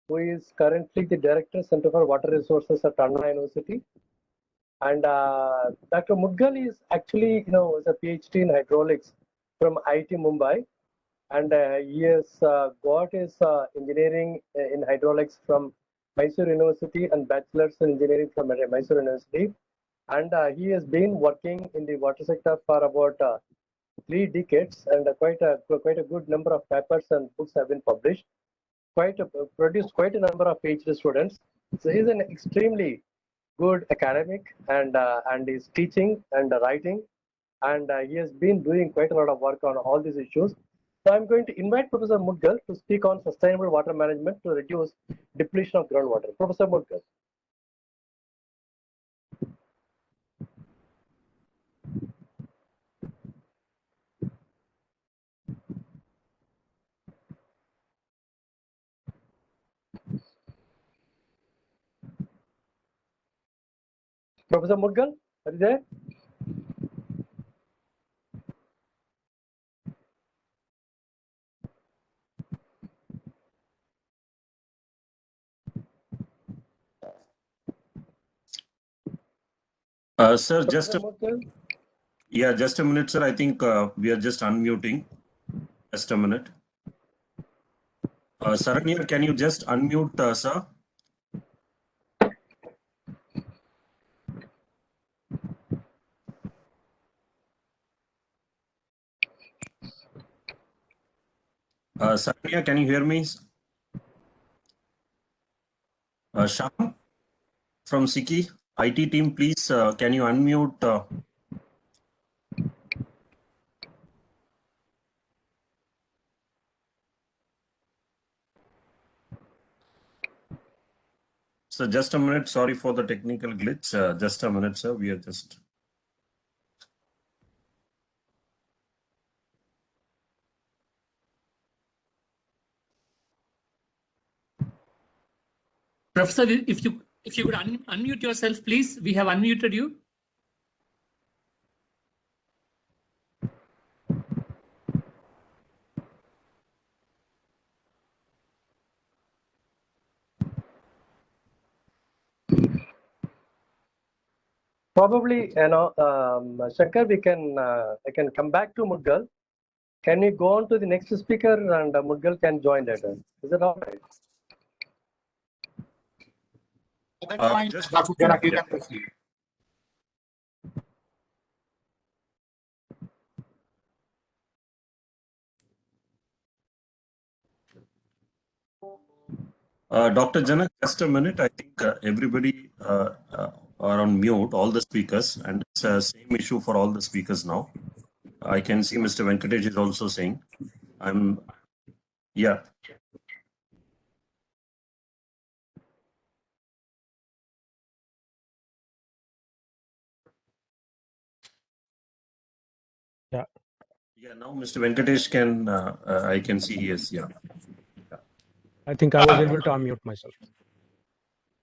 who is currently the Director, Center for Water Resources at Chennai University. And Dr. Mudgal is actually, is a PhD in hydraulics from IIT Mumbai. And he has got his engineering in hydraulics from Mysore University and bachelor's in engineering from Mysore University. And he has been working in the water sector for about 3 decades, and quite a good number of papers and books have been published. Produced quite a number of PhD students. So he's an extremely good academic, and is teaching and writing, and he has been doing quite a lot of work on all these issues. So I'm going to invite Professor Mudgal to speak on sustainable water management to reduce depletion of groundwater. Professor Mudgal. Professor Mudgal, are you there? Sir, just a minute, sir. I think we are just unmuting. Just a minute. Saranya, can you just unmute, sir? Saranya, can you hear me? Shyam from Siki IT team, please, can you unmute? So just a minute. Sorry for the technical glitch. Just a minute, sir. We are just. Professor, if you could unmute yourself, please. We have unmuted you. Probably, Shankar, I can come back to Mudgal. Can we go on to the next speaker, and Mudgal can join later? Is it all right? That's fine. Dr. Janak, you can proceed. Dr. Janak, just a minute. I think everybody are on mute, all the speakers, and it's the same issue for all the speakers now. I can see Mr. Venkatesh is also saying, yeah. Yeah. Yeah, now Mr. Venkatesh can, I can see he is, yeah. I think I was able to unmute myself.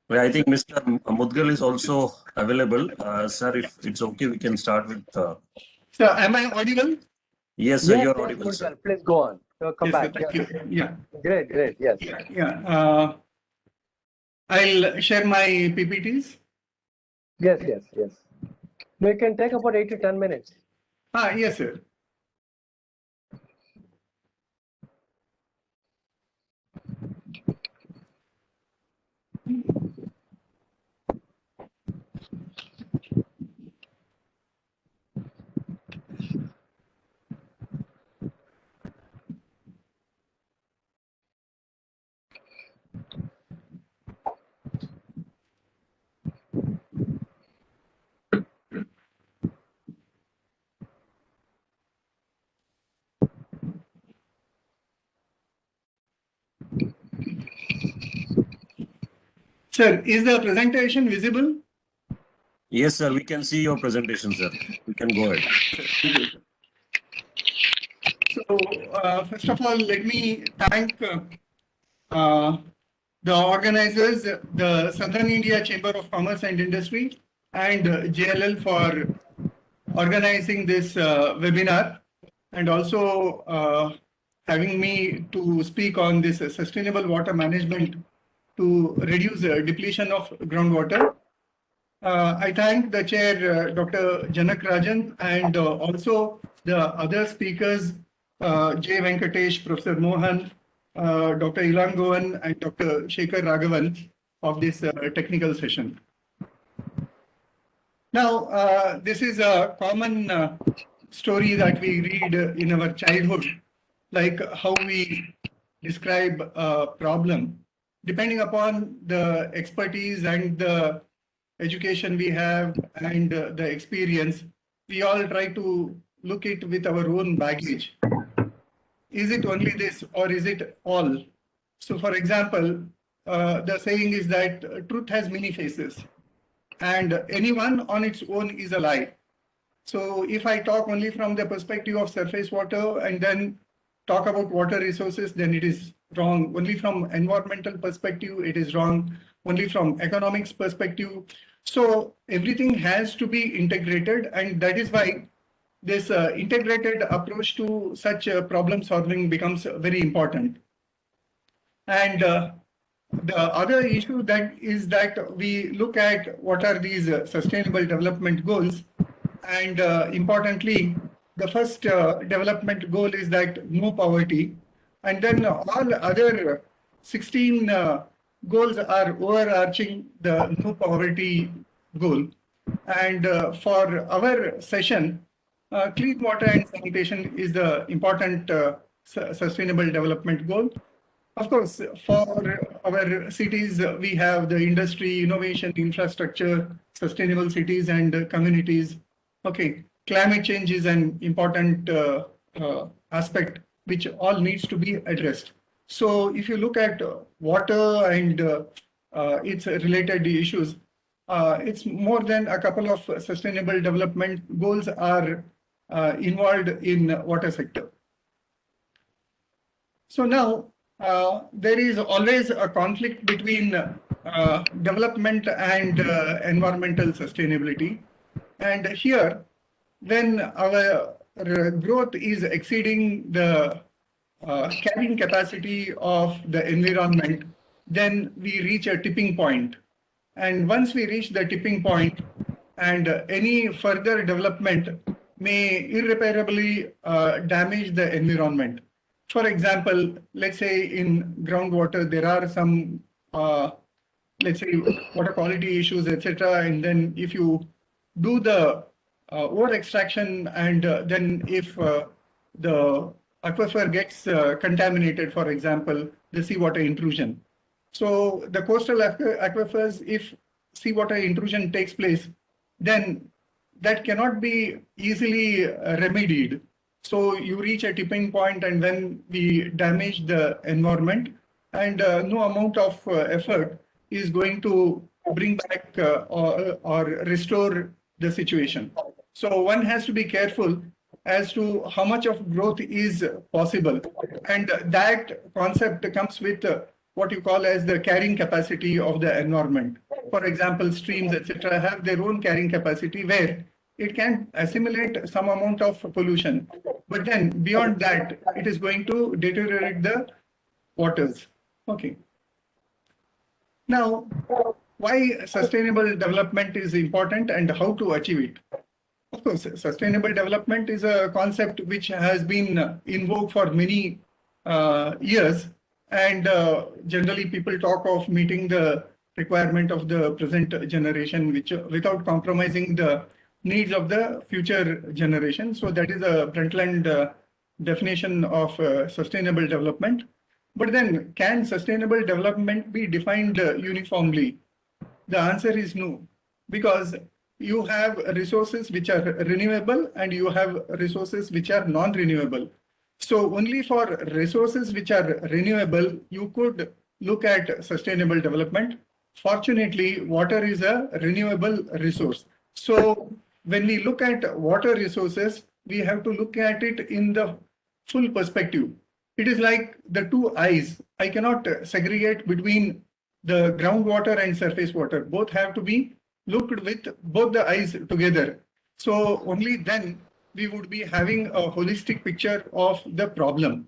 Well, I think Mr. Mudgal is also available. Sir, if it's okay, we can start with. So, am I audible? Yes, sir, you're audible, Mudgal, sir. please go on. Come back. Thank you. Yeah. Great. Yes. Yeah. I'll share my PPTs. Yes, yes, yes. We can take about 8 to 10 minutes. Yes, sir. Sir, is the presentation visible? Yes, sir. We can see your presentation, sir. We can go ahead. Thank you, sir. So, first of all, let me thank the organizers, the Southern India Chamber of Commerce and Industry, and JLL for organizing this webinar, and also having me to speak on this sustainable water management to reduce depletion of groundwater. I thank the chair, Dr. Janak Rajan, and also the other speakers, J. Venkatesh, Professor Mohan, Dr. Ilangovan, and Dr. Shekhar Raghavan of this technical session. Now, this is a common story that we read in our childhood, like how we describe a problem. Depending upon the expertise and the education we have and the experience, we all try to look it with our own baggage. Is it only this or is it all? So for example, the saying is that truth has many faces and anyone on its own is a lie. So if I talk only from the perspective of surface water and then talk about water resources, then it is wrong. Only from environmental perspective, it is wrong. Only from economics perspective. So everything has to be integrated, and that is why this integrated approach to such problem solving becomes very important. And the other issue that is that we look at what are these sustainable development goals, and importantly, the first development goal is that no poverty, and then all other 16 goals are overarching the no poverty goal. And for our session, clean water and sanitation is the important sustainable development goal. Of course, for our cities, we have the industry, innovation, infrastructure, sustainable cities and communities. Okay, climate change is an important aspect which all needs to be addressed. So if you look at water and its related issues, it's more than a couple of sustainable development goals are involved in water sector. So now there is always a conflict between development and environmental sustainability. And here, when our growth is exceeding the carrying capacity of the environment, then we reach a tipping point. And once we reach the tipping point, and any further development may irreparably damage the environment. For example, let's say in groundwater, there are some, let's say, water quality issues, etc. And then if you do the over extraction and then if the aquifer gets contaminated, for example, the seawater intrusion. So the coastal aquifers, if seawater intrusion takes place, then that cannot be easily remedied. So you reach a tipping point and then we damage the environment, and no amount of effort is going to bring back or restore the situation. So one has to be careful as to how much of growth is possible. And that concept comes with what you call as the carrying capacity of the environment. For example, streams, etc., have their own carrying capacity where it can assimilate some amount of pollution. But then beyond that, it is going to deteriorate the waters. Okay. Now, why sustainable development is important and how to achieve it. Of course, sustainable development is a concept which has been in vogue for many years, and generally people talk of meeting the requirement of the present generation, which without compromising the needs of the future generation. So that is a Brundtland definition of sustainable development. But then, can sustainable development be defined uniformly? The answer is no, because you have resources which are renewable and you have resources which are non-renewable. So only for resources which are renewable, you could look at sustainable development. Fortunately, water is a renewable resource. So when we look at water resources, we have to look at it in the full perspective. It is like the two eyes. I cannot segregate between the groundwater and surface water. Both have to be looked with both the eyes together. So only then we would be having a holistic picture of the problem.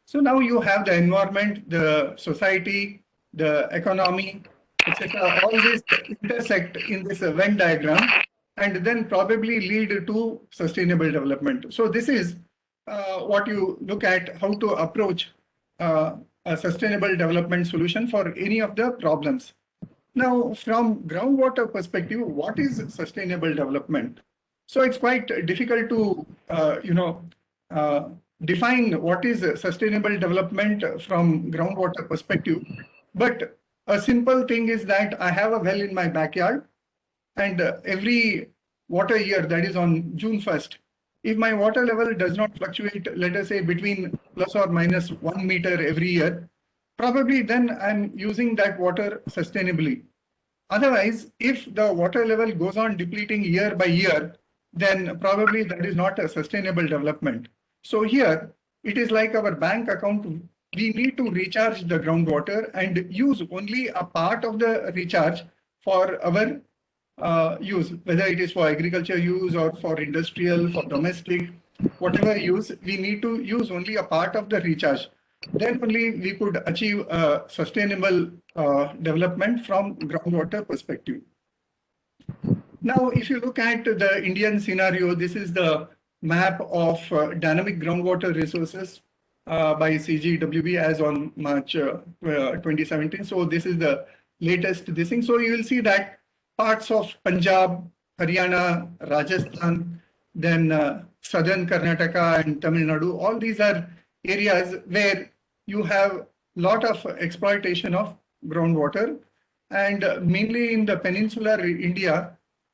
So now you have the environment, the society, the economy, etc. All these intersect in this Venn diagram and then probably lead to sustainable development. So this is what you look at, how to approach a sustainable development solution for any of the problems. Now, from groundwater perspective, what is sustainable development? So it's quite difficult to, define what is sustainable development from groundwater perspective. But a simple thing is that I have a well in my backyard, and every water year, that is on June 1st, if my water level does not fluctuate, let us say between plus or minus 1 meter every year, probably then I'm using that water sustainably. Otherwise, if the water level goes on depleting year by year, then probably that is not a sustainable development. So here, it is like our bank account. We need to recharge the groundwater and use only a part of the recharge for our use, whether it is for agriculture use or for industrial, for domestic, whatever use, we need to use only a part of the recharge. Then only we could achieve a sustainable development from groundwater perspective. Now, if you look at the Indian scenario, this is the map of dynamic groundwater resources by CGWB as on March 2017. So this is the latest this thing. So you will see that parts of Punjab, Haryana, Rajasthan, then southern Karnataka and Tamil Nadu, all these are areas where you have lot of exploitation of groundwater, and mainly in the peninsular India,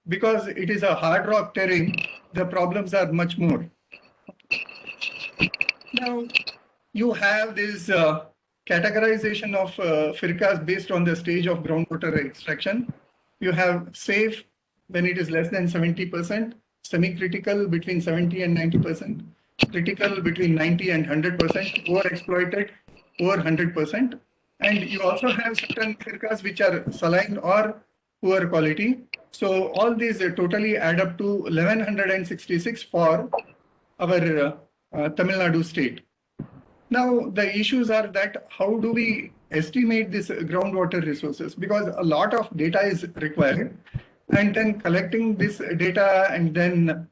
because it is a hard rock terrain, the problems are much more. Now, you have this categorization of firkas based on the stage of groundwater extraction. You have safe when it is less than 70%, semi-critical between 70 and 90%, critical between 90 and 100%, overexploited over 100%. And you also have certain firkas which are saline or poor quality. So all these totally add up to 1166 for our Tamil Nadu state. Now, the issues are that how do we estimate this groundwater resources? Because a lot of data is required, and then collecting this data and then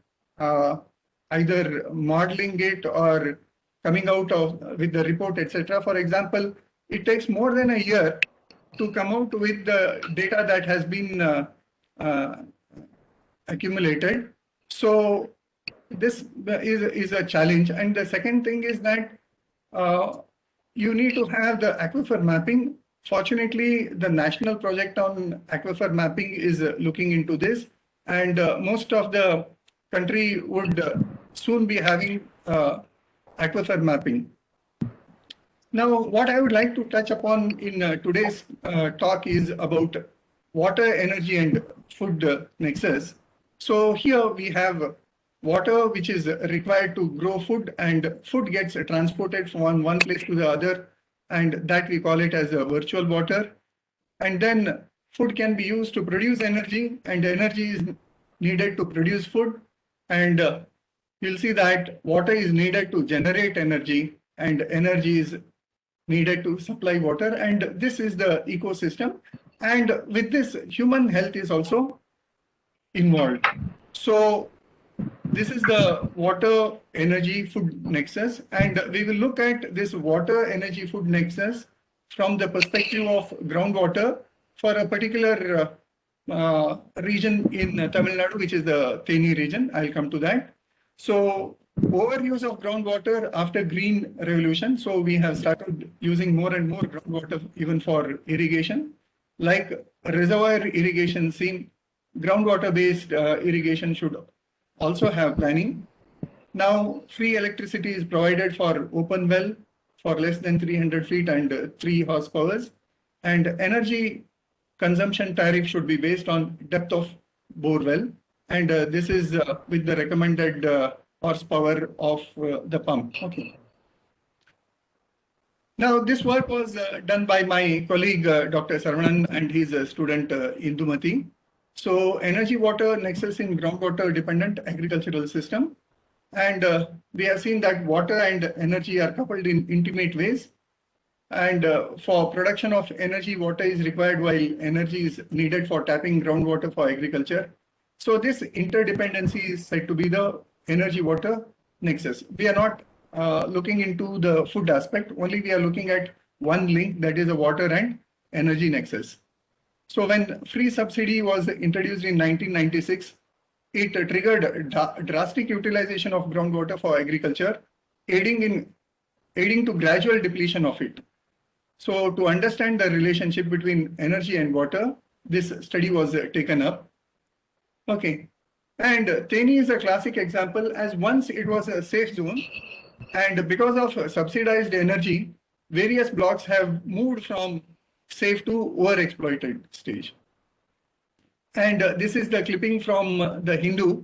either modeling it or coming out with the report, etc. For example, it takes more than a year to come out with the data that has been accumulated. So this is a challenge. And the second thing is that you need to have the aquifer mapping. Fortunately, the national project on aquifer mapping is looking into this, and most of the country would soon be having aquifer mapping. Now, what I would like to touch upon in today's talk is about water, energy, and food nexus. So here we have water, which is required to grow food, and food gets transported from one place to the other, and that we call it as a virtual water. And then food can be used to produce energy, and energy is needed to produce food. And you'll see that water is needed to generate energy, and energy is needed to supply water. And this is the ecosystem. And with this, human health is also involved. So this is the water, energy, food nexus, and we will look at this water, energy, food nexus from the perspective of groundwater for a particular region in Tamil Nadu, which is the Theni region. I'll come to that. So overuse of groundwater after green revolution. So we have started using more and more groundwater even for irrigation, like reservoir irrigation. Groundwater based irrigation should also have planning. Now, free electricity is provided for open well for less than 300 feet and 3 horsepower. And energy consumption tariff should be based on depth of bore well. And this is with the recommended horsepower of the pump. Okay. Now, this work was done by my colleague, Dr. Saravanan, and his student, Indumati. So energy water nexus in groundwater dependent agricultural system. And we have seen that water and energy are coupled in intimate ways. And for production of energy, water is required while energy is needed for tapping groundwater for agriculture. So this interdependency is said to be the energy water nexus. We are not looking into the food aspect, only we are looking at one link, that is a water and energy nexus. So when free subsidy was introduced in 1996, it triggered drastic utilization of groundwater for agriculture, aiding to gradual depletion of it. So to understand the relationship between energy and water, this study was taken up. Okay, and Theni is a classic example, as once it was a safe zone, and because of subsidized energy, various blocks have moved from safe to overexploited stage. And this is the clipping from the Hindu,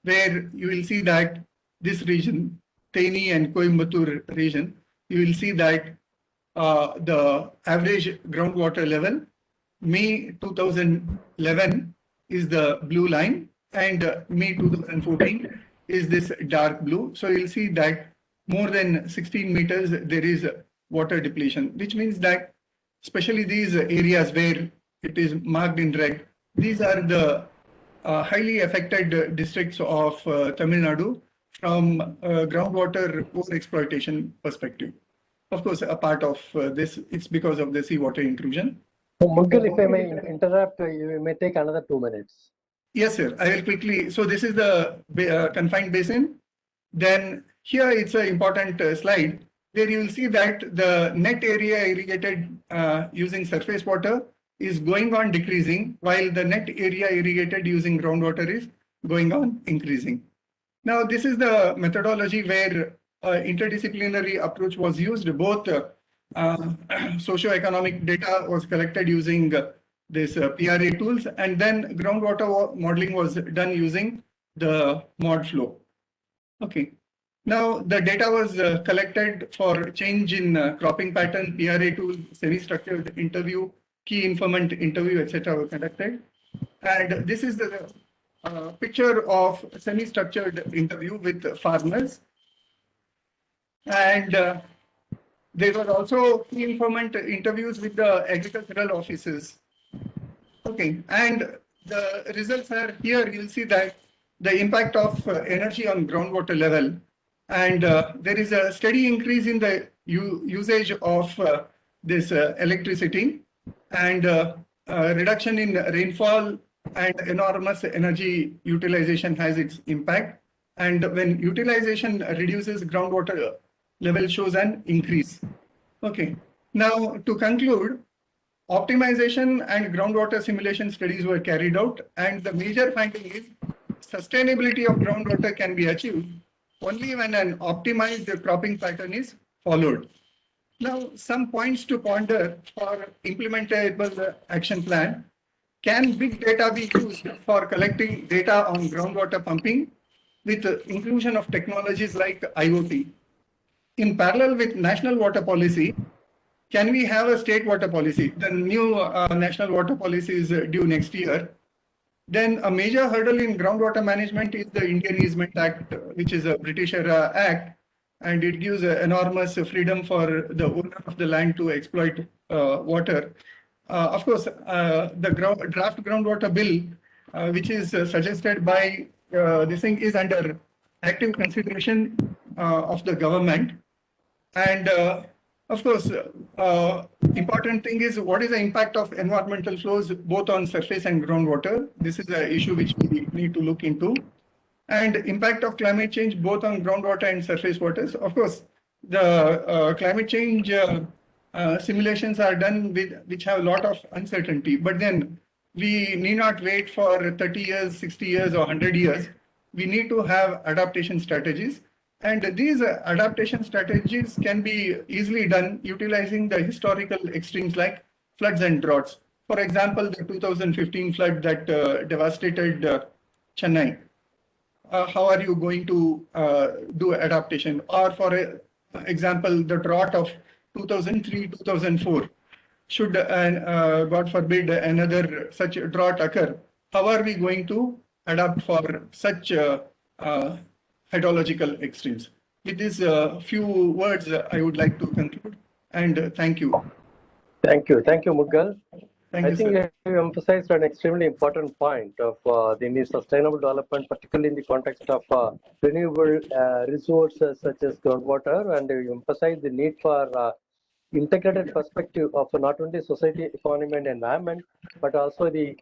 where you will see that this region, Theni and Coimbatore region, you will see that the average groundwater level, May 2011 is the blue line, and May 2014 is this dark blue. So you'll see that more than 16 meters there is water depletion, which means that especially these areas where it is marked in red, these are the highly affected districts of Tamil Nadu from groundwater overexploitation perspective. Of course, a part of this, it's because of the seawater intrusion. So, Muggal, if I may interrupt, you may take another 2 minutes. Yes, sir. I will quickly. So this is the confined basin. Then here it's an important slide where you will see that the net area irrigated using surface water is going on decreasing, while the net area irrigated using groundwater is going on increasing. Now, this is the methodology where interdisciplinary approach was used. Both socioeconomic data was collected using this PRA tools, and then groundwater modeling was done using the mod flow. Okay. Now, the data was collected for change in cropping pattern, PRA tool, semi-structured interview, key informant interview, etc. were conducted. And this is the picture of semi-structured interview with farmers. And there were also key informant interviews with the agricultural offices. Okay, and the results are here. You'll see that the impact of energy on groundwater level, and there is a steady increase in the usage of this electricity, and reduction in rainfall and enormous energy utilization has its impact. And when utilization reduces, groundwater level shows an increase. Okay, now to conclude, optimization and groundwater simulation studies were carried out, and the major finding is sustainability of groundwater can be achieved only when an optimized cropping pattern is followed. Now, some points to ponder for implementable action plan. Can big data be used for collecting data on groundwater pumping with inclusion of technologies like IoT? In parallel with national water policy, can we have a state water policy? The new national water policy is due next year. Then a major hurdle in groundwater management is the Indian Easement Act, which is a British era act, and it gives enormous freedom for the owner of the land to exploit water of course, the draft groundwater bill, which is suggested by this thing, is under active consideration of the government. And of course, important thing is what is the impact of environmental flows both on surface and groundwater. This is an issue which we need to look into. And impact of climate change both on groundwater and surface waters. Of course, the climate change simulations are done with which have a lot of uncertainty, but then we need not wait for 30 years, 60 years or 100 years. We need to have adaptation strategies. And these adaptation strategies can be easily done utilizing the historical extremes like floods and droughts. For example, the 2015 flood that devastated Chennai. How are you going to do adaptation? Or for example, the drought of 2003-2004. Should, God forbid, another such drought occur, how are we going to adapt for such hydrological extremes? With these few words, I would like to conclude, and thank you. Thank you, Mughal. Thank I you, think sir. you emphasized an extremely important point of the need sustainable development, particularly in the context of renewable resources such as groundwater, and you emphasized the need for integrated perspective of not only society, economy, and environment, but also the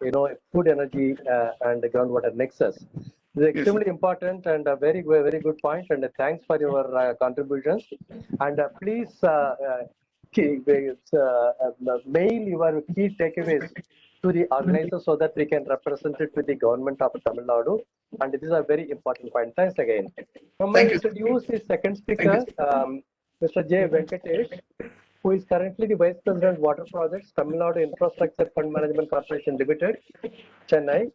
food, energy, and the groundwater nexus. This is extremely important and a very good point. And thanks for your contributions. And please mail your key takeaways to the organizers so that we can represent it with the government of Tamil Nadu. And this is a very important point. Thanks again. Now, may I introduce the second speaker, Mr. J. Venkatesh, who is currently the Vice President Water Projects, Tamil Nadu Infrastructure Fund Management Corporation Limited, Chennai,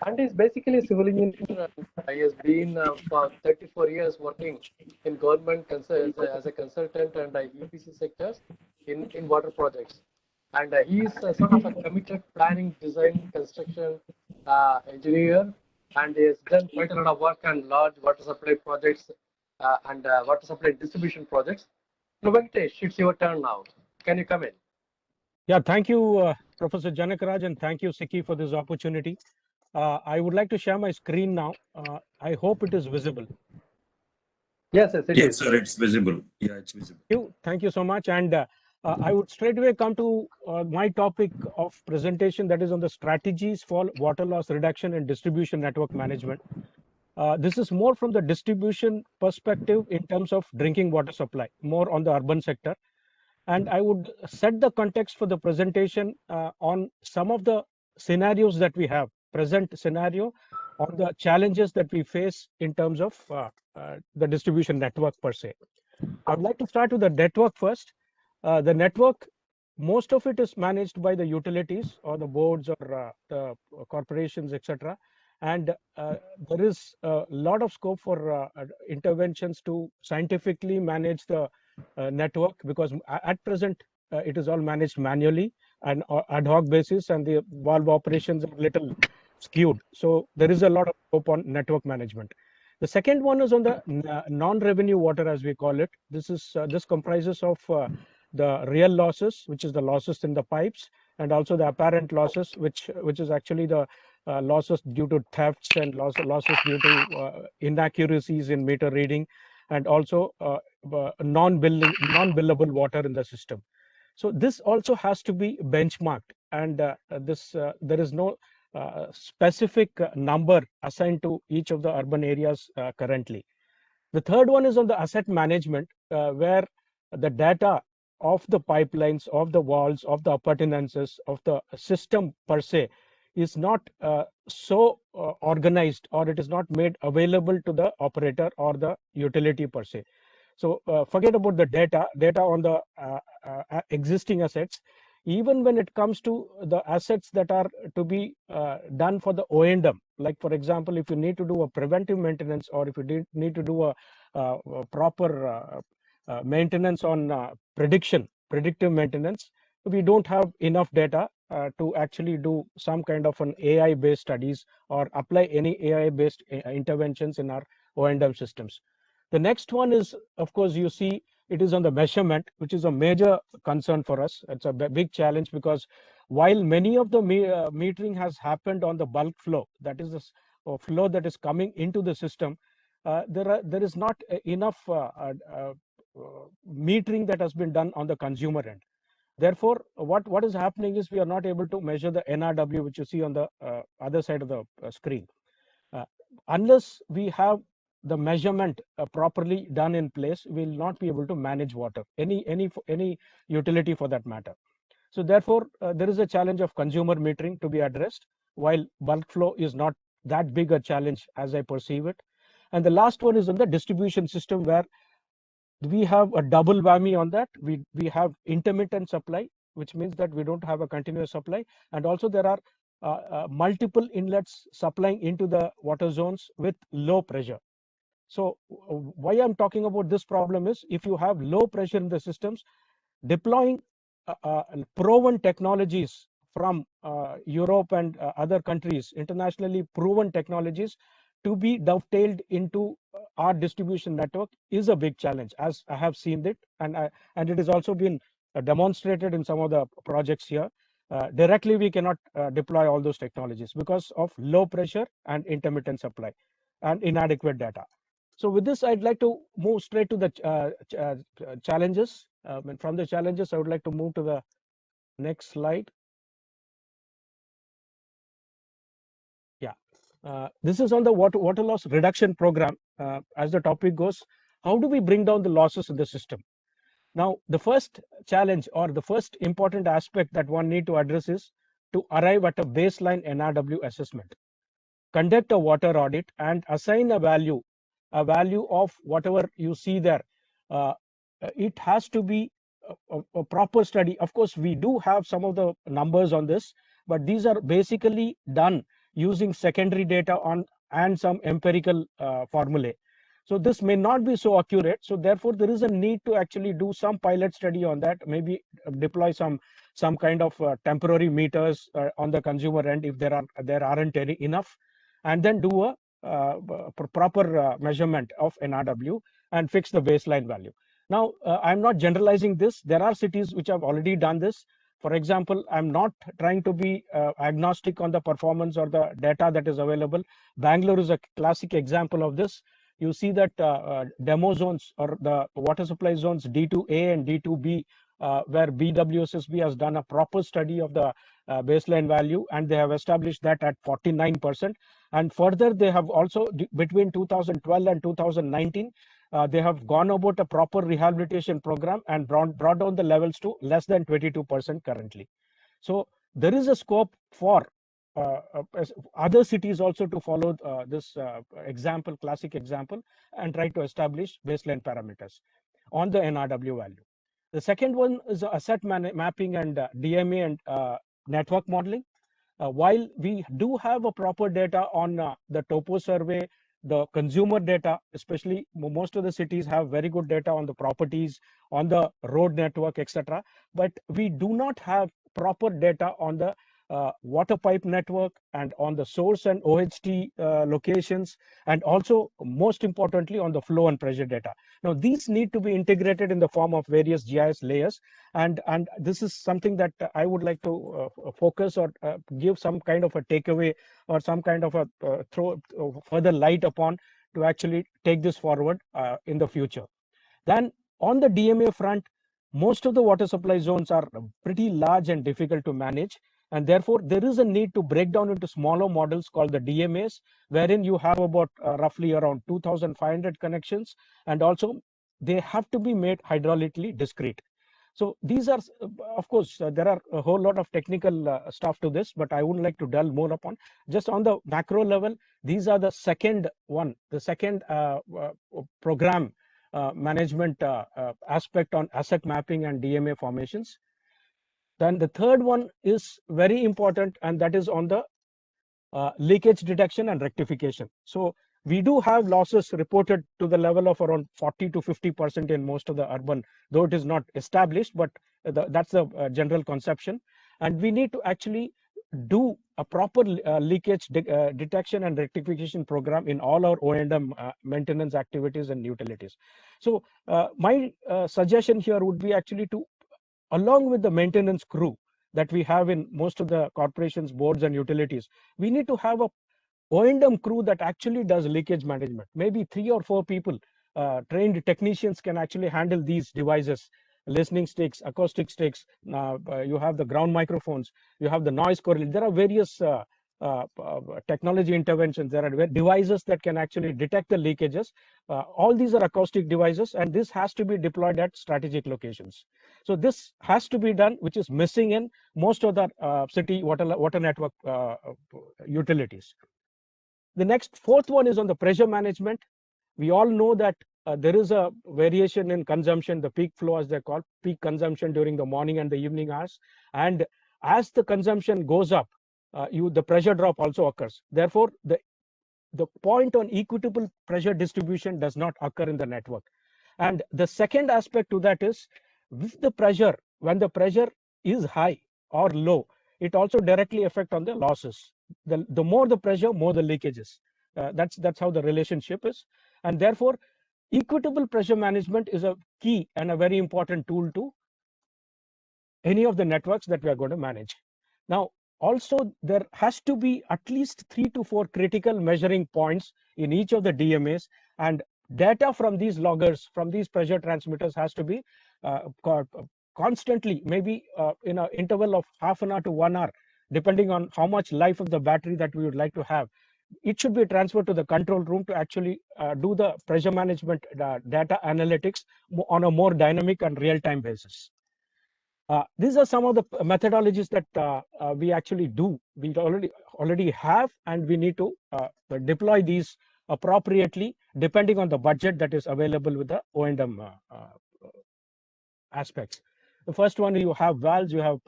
and is basically a civil engineer. He has been for 34 years working in government as a consultant and EPC sectors in water projects. And he is sort of a committed planning, design, construction engineer, and he has done quite a lot of work on large water supply projects and water supply distribution projects. Venkatesh, it's your turn now. Can you come in? Yeah, thank you, Professor Janakaraj, and thank you, Siki, for this opportunity. I would like to share my screen now. I hope it is visible. Yes, it yes, is. sir, it's visible. Yeah, it's visible. Thank you so much. And I would straight away come to my topic of presentation, that is on the strategies for water loss reduction and distribution network management. This is more from the distribution perspective in terms of drinking water supply, more on the urban sector. And I would set the context for the presentation on some of the scenarios that we have, present scenario, on the challenges that we face in terms of the distribution network per se. I would like to start with the network first. The network, most of it is managed by the utilities or the boards or the corporations, etc. And there is a lot of scope for interventions to scientifically manage the network, because at present it is all managed manually and ad hoc basis, and the valve operations are little skewed. So there is a lot of scope on network management. The second one is on the non-revenue water, as we call it. This comprises of the real losses, which is the losses in the pipes, and also the apparent losses, which is actually the losses due to thefts and losses due to inaccuracies in meter reading, and also non-billable water in the system. So this also has to be benchmarked, and there is no specific number assigned to each of the urban areas currently. The third one is on the asset management, where the data of the pipelines, of the walls, of the appurtenances, of the system per se is not so organized, or it is not made available to the operator or the utility per se. So forget about the data on the existing assets. Even when it comes to the assets that are to be done for the O&M, like for example, if you need to do a preventive maintenance, or if you need to do a proper maintenance on predictive maintenance, we don't have enough data to actually do some kind of an AI-based studies or apply any AI-based interventions in our O&M systems. The next one is, of course, you see it is on the measurement, which is a major concern for us. It's a big challenge, because while many of the metering has happened on the bulk flow, that is the flow that is coming into the system, there is not enough metering that has been done on the consumer end. Therefore, what is happening is we are not able to measure the NRW, which you see on the other side of the screen. Unless we have the measurement properly done in place, we will not be able to manage water, any utility for that matter. So therefore, there is a challenge of consumer metering to be addressed, while bulk flow is not that big a challenge as I perceive it. And the last one is on the distribution system, where we have a double whammy on that. We have intermittent supply, which means that we don't have a continuous supply. And also there are multiple inlets supplying into the water zones with low pressure. So why I'm talking about this problem is, if you have low pressure in the systems, deploying proven technologies from Europe and other countries, internationally proven technologies, to be dovetailed into our distribution network is a big challenge, as I have seen it, and it has also been demonstrated in some of the projects here. Directly, we cannot deploy all those technologies because of low pressure and intermittent supply and inadequate data. So with this, I'd like to move straight to the challenges. And from the challenges, I would like to move to the next slide. Yeah, this is on the water loss reduction program. As the topic goes, how do we bring down the losses in the system? Now, the first challenge, or the first important aspect that one need to address, is to arrive at a baseline NRW assessment. Conduct a water audit and assign a value of whatever you see there. It has to be a proper study. Of course, we do have some of the numbers on this, but these are basically done using secondary data and some empirical formulae. So this may not be so accurate. So therefore, there is a need to actually do some pilot study on that. Maybe deploy some kind of temporary meters on the consumer end if there aren't any enough, and then do a proper measurement of NRW and fix the baseline value. Now, I'm not generalizing this. There are cities which have already done this. For example, I'm not trying to be agnostic on the performance or the data that is available. Bangalore is a classic example of this. You see that demo zones, or the water supply zones D2A and D2B, where BWSSB has done a proper study of the baseline value, and they have established that at 49%. And further, they have also, between 2012 and 2019, they have gone about a proper rehabilitation program and brought down the levels to less than 22% currently. So there is a scope for other cities also to follow this classic example, and try to establish baseline parameters on the NRW value. The second one is asset mapping and DMA and network modeling. While we do have a proper data on the topo survey, the consumer data, especially most of the cities have very good data on the properties, on the road network, etc. But we do not have proper data on the water pipe network and on the source and OHT locations, and also most importantly on the flow and pressure data. Now these need to be integrated in the form of various GIS layers, and this is something that I would like to focus or give some kind of a takeaway or some kind of a throw further light upon to actually take this forward in the future. Then on the DMA front, most of the water supply zones are pretty large and difficult to manage. And therefore, there is a need to break down into smaller models called the DMAs, wherein you have about roughly around 2,500 connections. And also, they have to be made hydraulically discrete. So these are, of course, there are a whole lot of technical stuff to this, but I would like to delve more upon. Just on the macro level, these are the second program management aspect on asset mapping and DMA formations. Then the third one is very important, and that is on the leakage detection and rectification. So we do have losses reported to the level of around 40 to 50% in most of the urban, though it is not established, but that's the general conception. And we need to actually do a proper leakage detection and rectification program in all our O&M maintenance activities and utilities. So my suggestion here would be actually to, along with the maintenance crew, that we have in most of the corporations, boards, and utilities. We need to have a O&M crew that actually does leakage management. Maybe 3 or 4 people, trained technicians, can actually handle these devices, listening sticks, acoustic sticks. You have the ground microphones, you have the noise correlation. There are various technology interventions. There are devices that can actually detect the leakages. All these are acoustic devices, and this has to be deployed at strategic locations. So this has to be done, which is missing in most of the city water network utilities. The next fourth one is on the pressure management. We all know that there is a variation in consumption, the peak flow, as they call peak consumption during the morning and the evening hours. And as the consumption goes up, the pressure drop also occurs. Therefore, the point on equitable pressure distribution does not occur in the network. And the second aspect to that is, with the pressure, when the pressure is high or low, it also directly affects on the losses. The more the pressure, more the leakages. That's how the relationship is. And therefore, equitable pressure management is a key and a very important tool to any of the networks that we are going to manage. Now, also, there has to be at least 3 to 4 critical measuring points in each of the DMAs, and data from these loggers, from these pressure transmitters, has to be constantly, maybe in an interval of half an hour to 1 hour, depending on how much life of the battery that we would like to have. It should be transferred to the control room to actually do the pressure management data analytics on a more dynamic and real-time basis. These are some of the methodologies that we actually do. We already have, and we need to deploy these appropriately depending on the budget that is available with the O&M aspects. The first one, you have valves, you have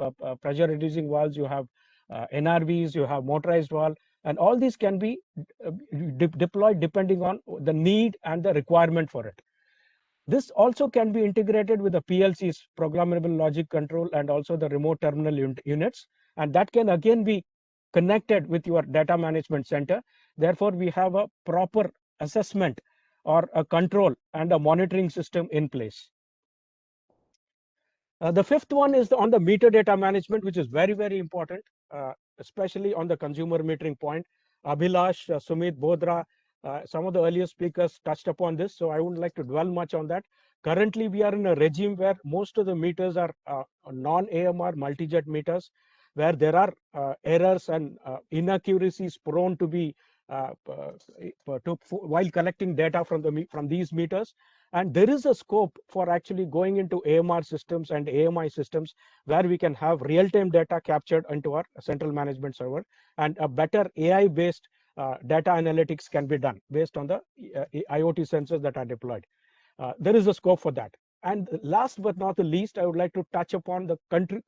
pressure reducing valves, you have NRVs, you have motorized valve, and all these can be deployed depending on the need and the requirement for it. This also can be integrated with the PLCs, programmable logic control, and also the remote terminal units, and that can again be connected with your data management center. Therefore, we have a proper assessment or a control and a monitoring system in place. The fifth one is on the meter data management, which is very, very important, especially on the consumer metering point. Abhilash, Sumit, Bodra, some of the earlier speakers touched upon this, so I wouldn't like to dwell much on that. Currently, we are in a regime where most of the meters are non-AMR multi-jet meters, where there are errors and inaccuracies prone to be while collecting data from these meters. And there is a scope for actually going into AMR systems and AMI systems, where we can have real-time data captured into our central management server, and a better AI-based data analytics can be done based on the IoT sensors that are deployed. There is a scope for that. And last but not the least, I would like to touch upon the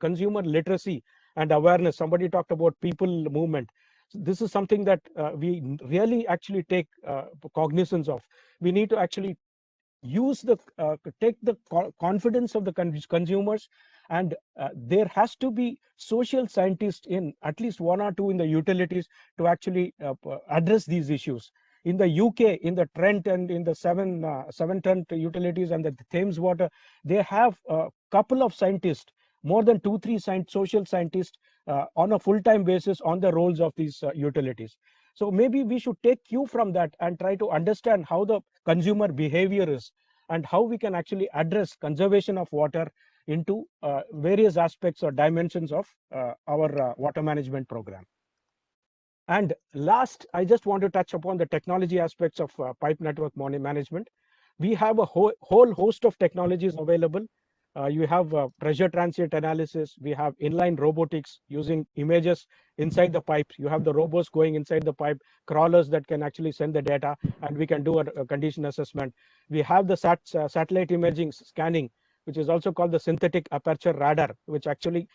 consumer literacy and awareness. Somebody talked about people movement. This is something that we really actually take cognizance of. We need to actually use take the confidence of the consumers, and there has to be social scientists in at least 1 or 2 in the utilities to actually address these issues. In the UK, in the Trent and in the Severn Trent utilities and the Thames Water, they have a couple of scientists, more than 2-3 social scientists on a full-time basis on the roles of these utilities. So maybe we should take cue from that and try to understand how the consumer behavior is, and how we can actually address conservation of water into various aspects or dimensions of our water management program. And last, I just want to touch upon the technology aspects of pipe network management. We have a whole host of technologies available. You have pressure transient analysis. We have inline robotics using images inside the pipes. You have the robots going inside the pipe, crawlers that can actually send the data, and we can do a condition assessment. We have the satellite imaging scanning, which is also called the synthetic aperture radar, which actually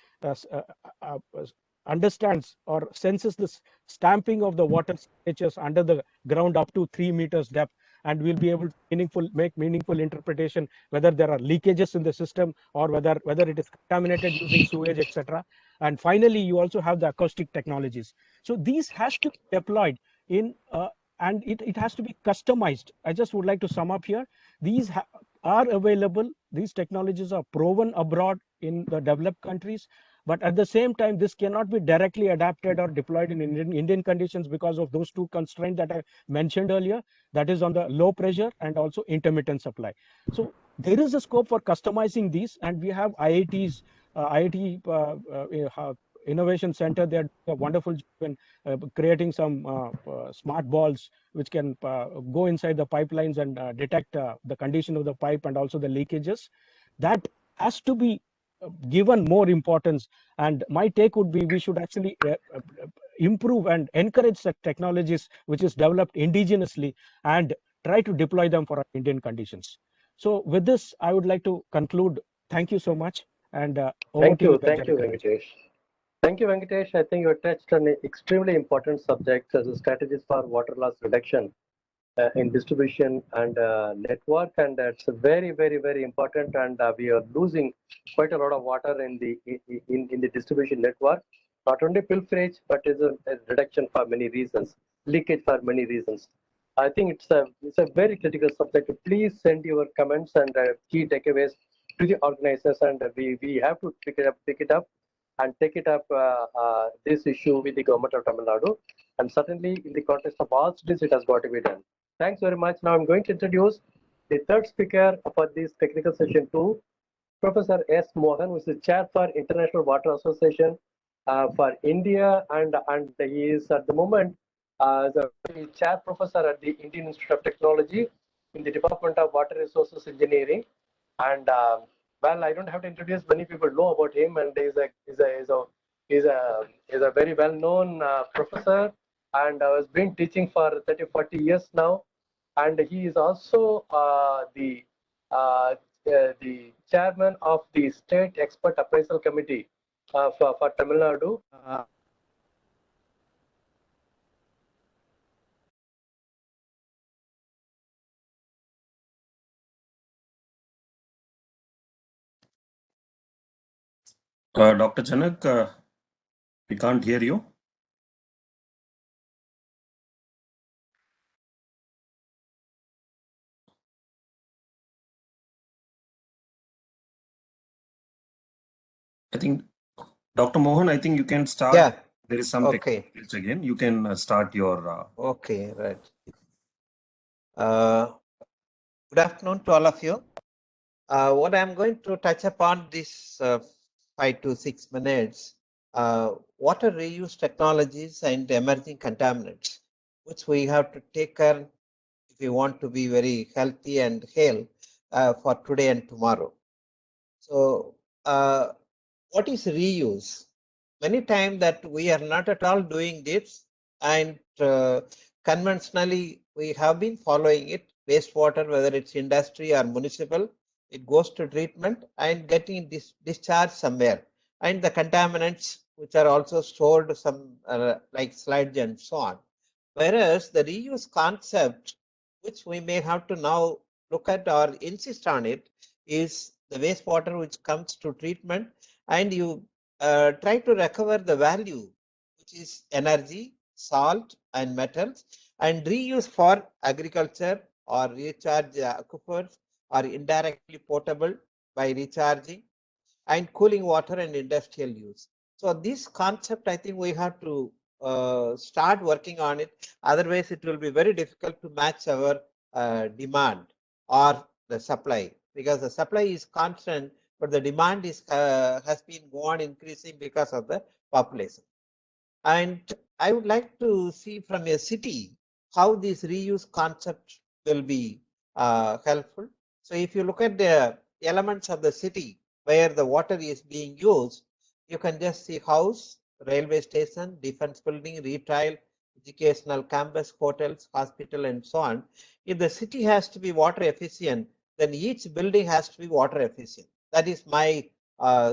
understands or senses the stamping of the water signatures under the ground up to 3 meters depth, and we'll be able to make meaningful interpretation whether there are leakages in the system or whether it is contaminated using sewage, etc. And finally, you also have the acoustic technologies. So these has to be deployed in and it has to be customized. I just would like to sum up here. These are available. These technologies are proven abroad in the developed countries, But at the same time, this cannot be directly adapted or deployed in Indian conditions because of those two constraints that I mentioned earlier, that is on the low pressure and also intermittent supply. So there is a scope for customizing these, and we have IITs, Innovation Center. They're a wonderful job in creating some smart balls which can go inside the pipelines and detect the condition of the pipe and also the leakages. That has to be given more importance. And my take would be we should actually improve and encourage such technologies which is developed indigenously and try to deploy them for our Indian conditions. So with this, I would like to conclude. Thank you so much. And over to you, Venkatesh. Thank you, Venkatesh. I think you touched on an extremely important subject as a strategies for water loss reduction in distribution and network, and it's very, very, very important. And we are losing quite a lot of water in the distribution network. Not only pilferage, but it's a reduction for many reasons, leakage for many reasons. I think it's a very critical subject. Please send your comments and key takeaways to the organizers, and we have to pick it up and take it up this issue with the government of Tamil Nadu. And certainly in the context of all cities, it has got to be done. Thanks very much. Now I'm going to introduce the third speaker for this technical session 2, Professor S. Mohan, who is the Chair for International Water Association for India, and he is at the moment the Chair Professor at the Indian Institute of Technology in the Department of Water Resources Engineering. And well, I don't have to introduce. Many people know about him, and he's a very well-known professor, and has been teaching for 30-40 years now. And he is also the chairman of the State Expert Appraisal Committee for Tamil Nadu. Dr. Janak, we can't hear you. I think, Dr. Mohan, I think you can start. Yeah. There is some Okay. technical glitch again. You can start your. Okay, right. Good afternoon to all of you. What I'm going to touch upon this 5 to 6 minutes, water reuse technologies and emerging contaminants, which we have to take care if we want to be very healthy and hale for today and tomorrow. So, what is reuse? Many times that we are not at all doing this, and conventionally we have been following it. Wastewater, whether it's industry or municipal, it goes to treatment and getting discharged somewhere, and the contaminants which are also stored some like sludge and so on. Whereas the reuse concept, which we may have to now look at or insist on it, is the wastewater which comes to treatment, and you try to recover the value, which is energy, salt, and metals, and reuse for agriculture or recharge aquifers or indirectly potable by recharging, and cooling water and industrial use. So this concept, I think we have to start working on it. Otherwise, it will be very difficult to match our demand or the supply, because the supply is constant, but the demand is has been gone increasing because of the population. And I would like to see from a city how this reuse concept will be helpful. So if you look at the elements of the city where the water is being used, you can just see house, railway station, defense building, retail, educational campus, hotels, hospital, and so on. If the city has to be water efficient, then each building has to be water efficient. That is my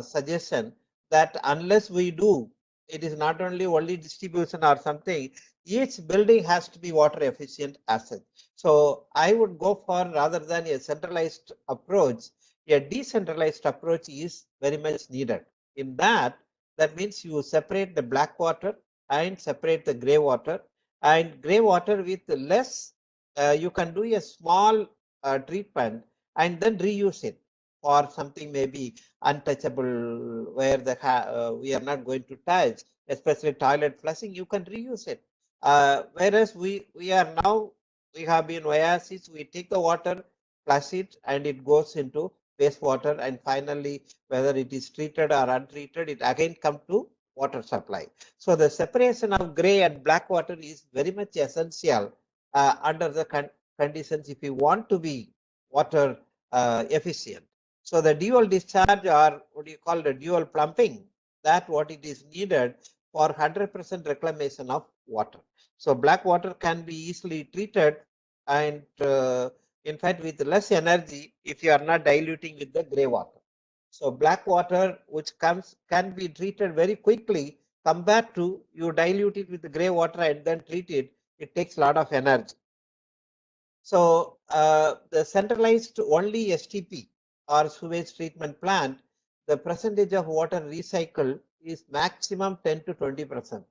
suggestion, that unless we do, it is not only distribution or something, each building has to be water efficient asset. So I would go for, rather than a centralized approach, a decentralized approach is very much needed. In that means you separate the black water and separate the gray water, and gray water with less, you can do a small treatment and then reuse it. for something maybe untouchable, where we are not going to touch, especially toilet flushing, you can reuse it. Whereas we have been oasis, we take the water, flush it, and it goes into wastewater, and finally, whether it is treated or untreated, it again come to water supply. So the separation of gray and black water is very much essential under the conditions if you want to be water efficient. So the dual discharge, or what do you call the dual plumbing, that what it is needed for 100% reclamation of water. So black water can be easily treated, and in fact with less energy if you are not diluting with the gray water. So black water which can be treated very quickly compared to you dilute it with the gray water and then treat it, it takes a lot of energy. So the centralized only STP or sewage treatment plant, the percentage of water recycled is maximum 10 to 20%.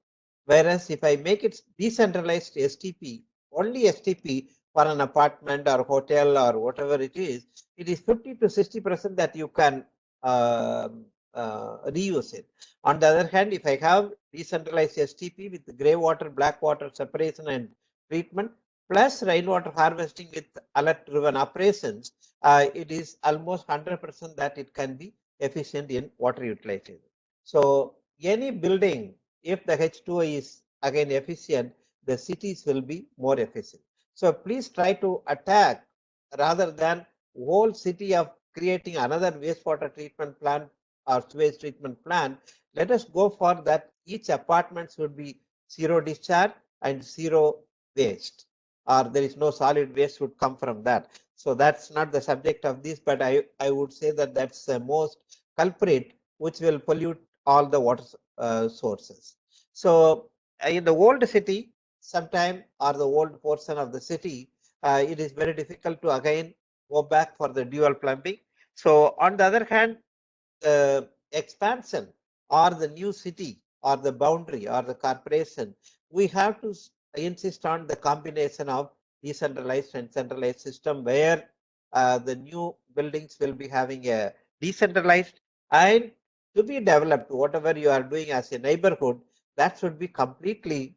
Whereas if I make it decentralized STP, only STP for an apartment or hotel or whatever it is 50 to 60% that you can reuse it. On the other hand, if I have decentralized STP with gray water, black water separation and treatment, plus rainwater harvesting with alert-driven operations, it is almost 100% that it can be efficient in water utilization. So any building, if the H2O is again efficient, the cities will be more efficient. So please try to attack rather than whole city of creating another wastewater treatment plant or sewage treatment plant. Let us go for that each apartment should be zero discharge and zero waste, or there is no solid waste would come from that. So that's not the subject of this, but I would say that that's the most culprit which will pollute all the water sources. So in the old city, sometime or the old portion of the city, it is very difficult to again go back for the dual plumbing. So on the other hand, the expansion or the new city or the boundary or the corporation, we have to insist on the combination of decentralized and centralized system, where the new buildings will be having a decentralized and to be developed. Whatever you are doing as a neighborhood, that should be completely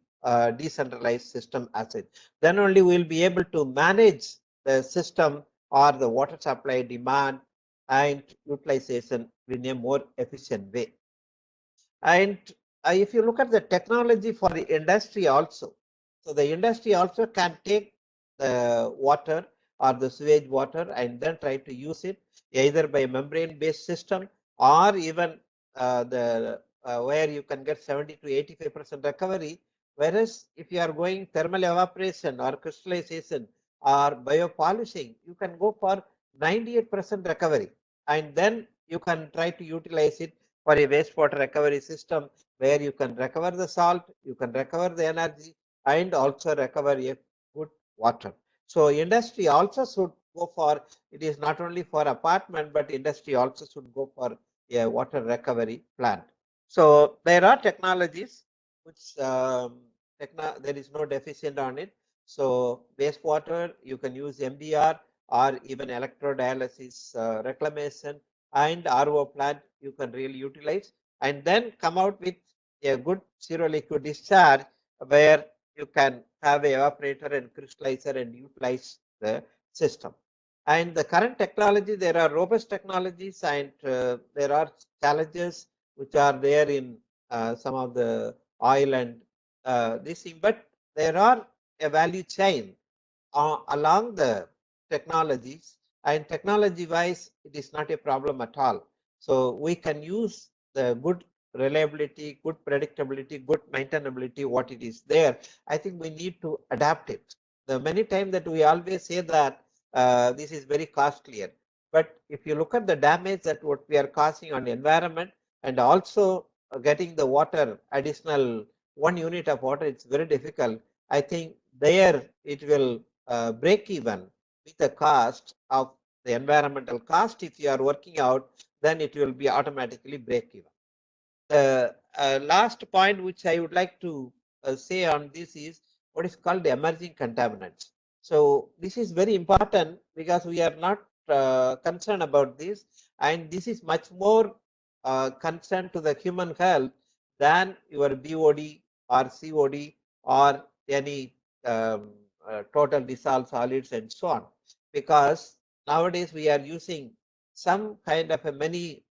decentralized system asset. Then only we will be able to manage the system or the water supply demand and utilization in a more efficient way. And if you look at the technology for the industry also, so the industry also can take the water or the sewage water and then try to use it either by membrane based system or even where you can get 70 to 85% recovery. Whereas if you are going thermal evaporation or crystallization or biopolishing, you can go for 98% recovery, and then you can try to utilize it for a wastewater recovery system where you can recover the salt, you can recover the energy, and also recover a good water. So industry also should go for, it is not only for apartment, but industry also should go for a water recovery plant. So there are technologies which there is no deficient on it. So wastewater, you can use MBR or even electrodialysis reclamation, and RO plant you can really utilize, and then come out with a good zero liquid discharge where you can have a evaporator and crystallizer and utilize the system. And the current technology, there are robust technologies, and there are challenges which are there in some of the oil and this thing, but there are a value chain along the technologies, and technology wise it is not a problem at all. So we can use the good reliability, good predictability, good maintainability, what it is there. I think we need to adapt it. The many times that we always say that this is very costly, but if you look at the damage that what we are causing on the environment, and also getting the water additional 1 unit of water, it's very difficult. I think there it will break even with the cost of the environmental cost. If you are working out, then it will be automatically break even. The last point which I would like to say on this is what is called emerging contaminants. So this is very important because we are not concerned about this, and this is much more concerned to the human health than your BOD or COD or any total dissolved solids and so on, because nowadays we are using some kind of a many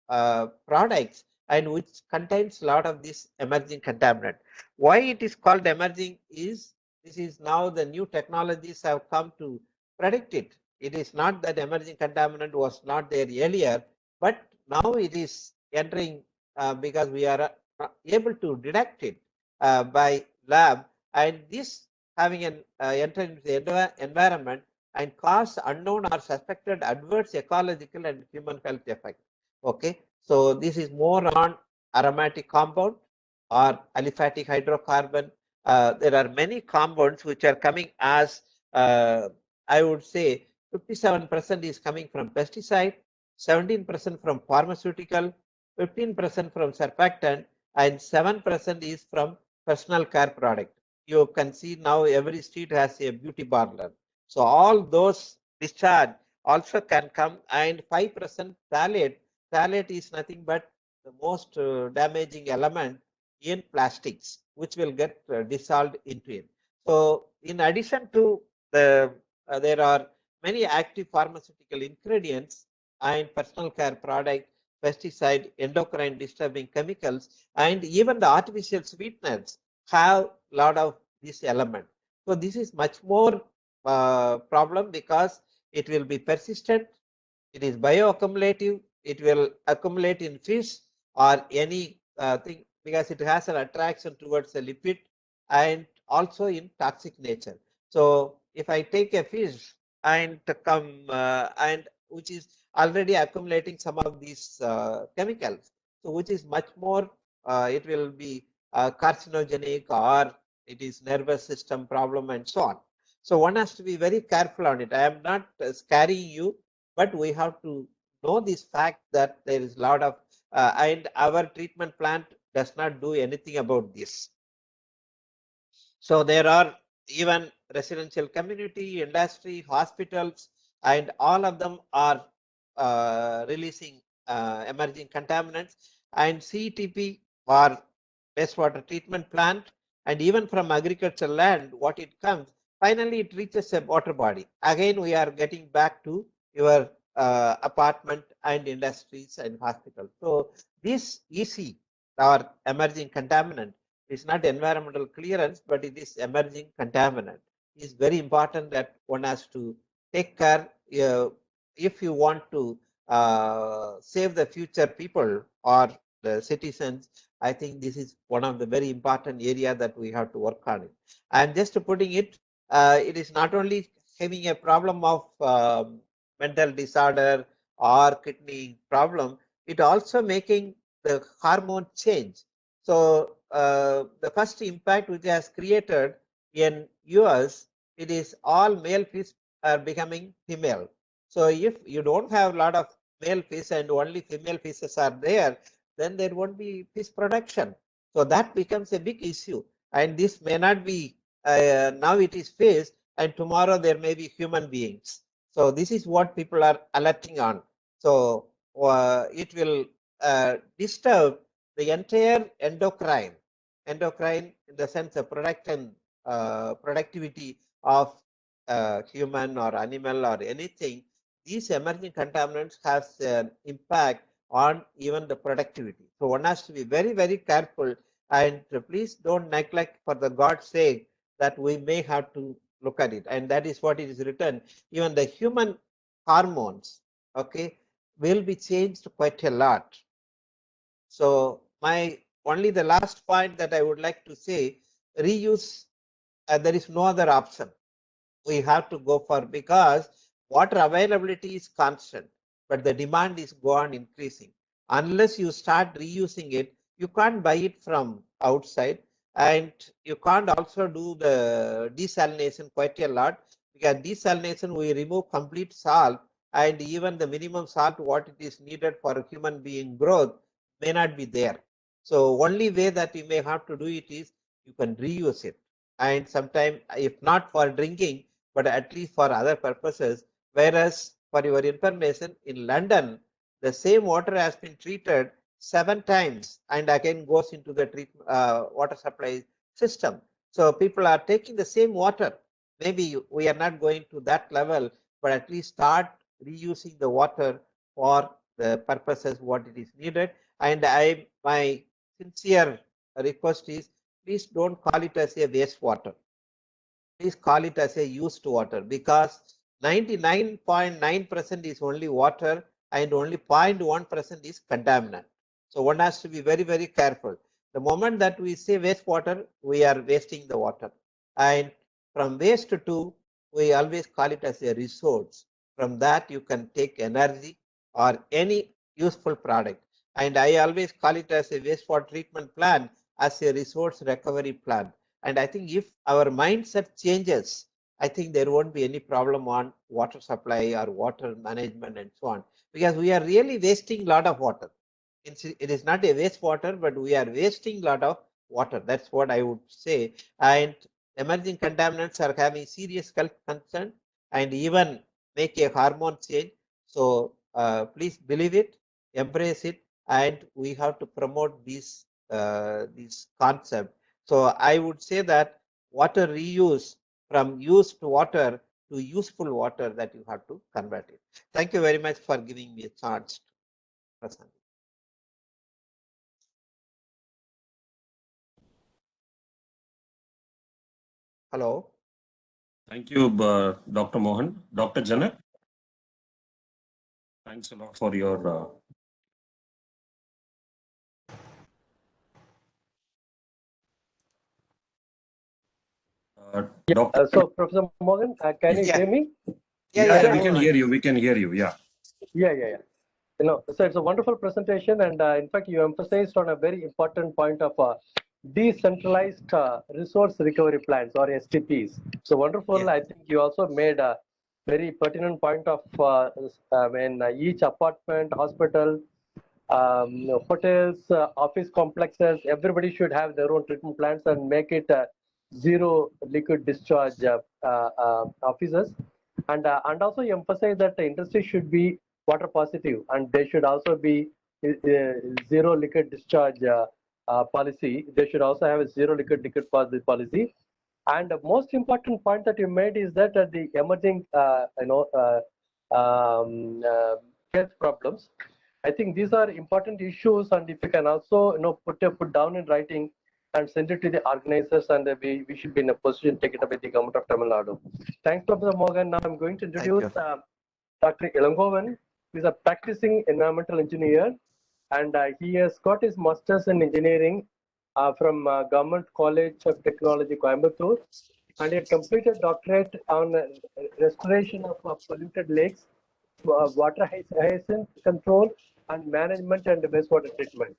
products and which contains a lot of this emerging contaminant. Why it is called emerging is this is now the new technologies have come to predict it. It is not that emerging contaminant was not there earlier, but now it is entering because we are able to detect it by lab, and this having an enter into the environment and cause unknown or suspected adverse ecological and human health effect. Okay, so this is more on aromatic compound or aliphatic hydrocarbon. There are many compounds which are coming as I would say 57% is coming from pesticide, 17% from pharmaceutical, 15% from surfactant, and 7% is from personal care product. You can see now every street has a beauty parlor. So all those discharge also can come, and 5% phthalate. Phthalate is nothing but the most damaging element in plastics, which will get dissolved into it. So in addition to the, there are many active pharmaceutical ingredients and personal care product, pesticide, endocrine disturbing chemicals, and even the artificial sweeteners have a lot of this element. So this is much more problem because it will be persistent, it is bioaccumulative, it will accumulate in fish or any thing because it has an attraction towards a lipid and also in toxic nature. So if I take a fish and come and which is already accumulating some of these chemicals, so which is much more, it will be carcinogenic or it is nervous system problem and so on. So one has to be very careful on it. I am not scaring you, but we have to know this fact that there is a lot of and our treatment plant does not do anything about this. So there are even residential community, industry, hospitals, and all of them are releasing emerging contaminants, and CTP or wastewater treatment plant, and even from agricultural land, what it comes, finally it reaches a water body. Again, we are getting back to your apartment and industries and hospitals. So this EC or emerging contaminant is not environmental clearance, but it is emerging contaminant. It is very important that one has to take care if you want to save the future people or the citizens. I think this is one of the very important area that we have to work on it. And just putting it, it is not only having a problem of mental disorder or kidney problem, it also making the hormone change. So the first impact which has created in US, it is all male fish are becoming female. So if you don't have a lot of male fish and only female fishes are there, then there won't be fish production. So that becomes a big issue. And this may not be now it is fish, and tomorrow there may be human beings. So this is what people are alerting on. So it will disturb the entire endocrine in the sense of productivity of human or animal or anything. These emerging contaminants has an impact on even the productivity. So one has to be very, very careful, and please don't neglect, for the God's sake, that we may have to look at it. And that is what it is written. Even the human hormones, okay, will be changed quite a lot. So my only the last point that I would like to say, reuse, there is no other option. We have to go for, because water availability is constant, but the demand is go on increasing. Unless you start reusing it, you can't buy it from outside, and you can't also do the desalination quite a lot, because desalination we remove complete salt, and even the minimum salt what it is needed for human being growth may not be there. So only way that you may have to do it is you can reuse it, and sometimes if not for drinking, but at least for other purposes. Whereas for your information, in London, the same water has been treated 7 times and again goes into the water supply system. So people are taking the same water. Maybe we are not going to that level, but at least start reusing the water for the purposes what it is needed. And my sincere request is, please don't call it as a wastewater. Please call it as a used water, because 99.9% is only water and only 0.1% is contaminant. So one has to be very, very careful. The moment that we say wastewater, we are wasting the water. And from waste to, we always call it as a resource. From that, you can take energy or any useful product. And I always call it as a wastewater treatment plant as a resource recovery plant. And I think if our mindset changes, I think there won't be any problem on water supply or water management and so on, because we are really wasting a lot of water. It is not a wastewater, but we are wasting a lot of water. That's what I would say. And emerging contaminants are having serious health concern and even make a hormone change. So please believe it, embrace it, and we have to promote this concept. So I would say that water reuse, from used water to useful water, that you have to convert it. Thank you very much for giving me a chance to present. Hello. Thank you, Dr. Mohan. Dr. Janak, thanks a lot for your Dr. So, Professor Morgan, can you hear me? Yeah, we can hear you. We can hear you. Yeah. Yeah. So it's a wonderful presentation, and in fact, you emphasized on a very important point of decentralized resource recovery plans, or STPs. So wonderful. Yeah. I think you also made a very pertinent point of when each apartment, hospital, hotels, office complexes, everybody should have their own treatment plants and make it zero liquid discharge offices. And also you emphasize that the industry should be water positive, and they should also be zero liquid discharge policy. They should also have a zero liquid policy. And the most important point that you made is that the emerging health problems. I think these are important issues, and if you can also put down in writing and send it to the organizers, and we should be in a position to take it up with the government of Tamil Nadu. Thanks, Professor Morgan. Now I'm going to introduce Dr. Ilangovan, who is a practicing environmental engineer, and he has got his master's in engineering from Government College of Technology, Coimbatore, and he had completed doctorate on restoration of polluted lakes, water hyacinth control, and management and wastewater treatment.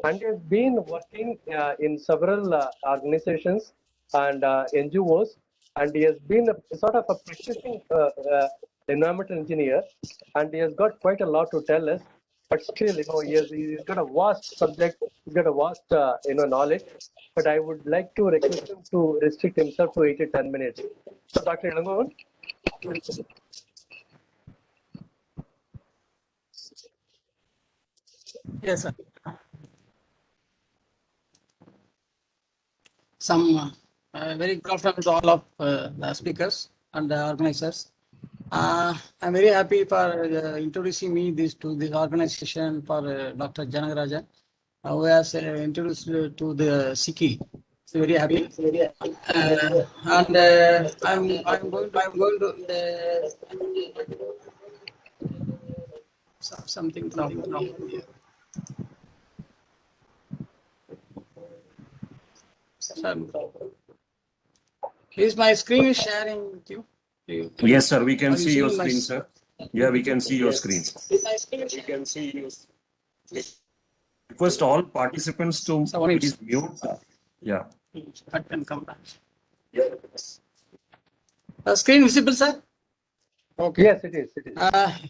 And he has been working in several organizations and NGOs, and he has been a sort of a practicing environmental engineer, and he has got quite a lot to tell us. But still, he's got a vast subject, he's got a vast, knowledge. But I would like to request him to restrict himself to 8 to 10 minutes. So, Dr. Ilangovan. Yes, sir. Some very good afternoon to all of the speakers and the organizers. I'm very happy for introducing me to this organization for Dr. Janagarajan, who has introduced to the SICI. So very happy. And I'm going to something problem here. Is my screen sharing with you? Yes, sir. We can see your screen, sir. Yeah, we can see your screen. We can see you. Request all participants to please mute. Yeah. I can come back. Screen visible, sir? Okay. Yes, it is.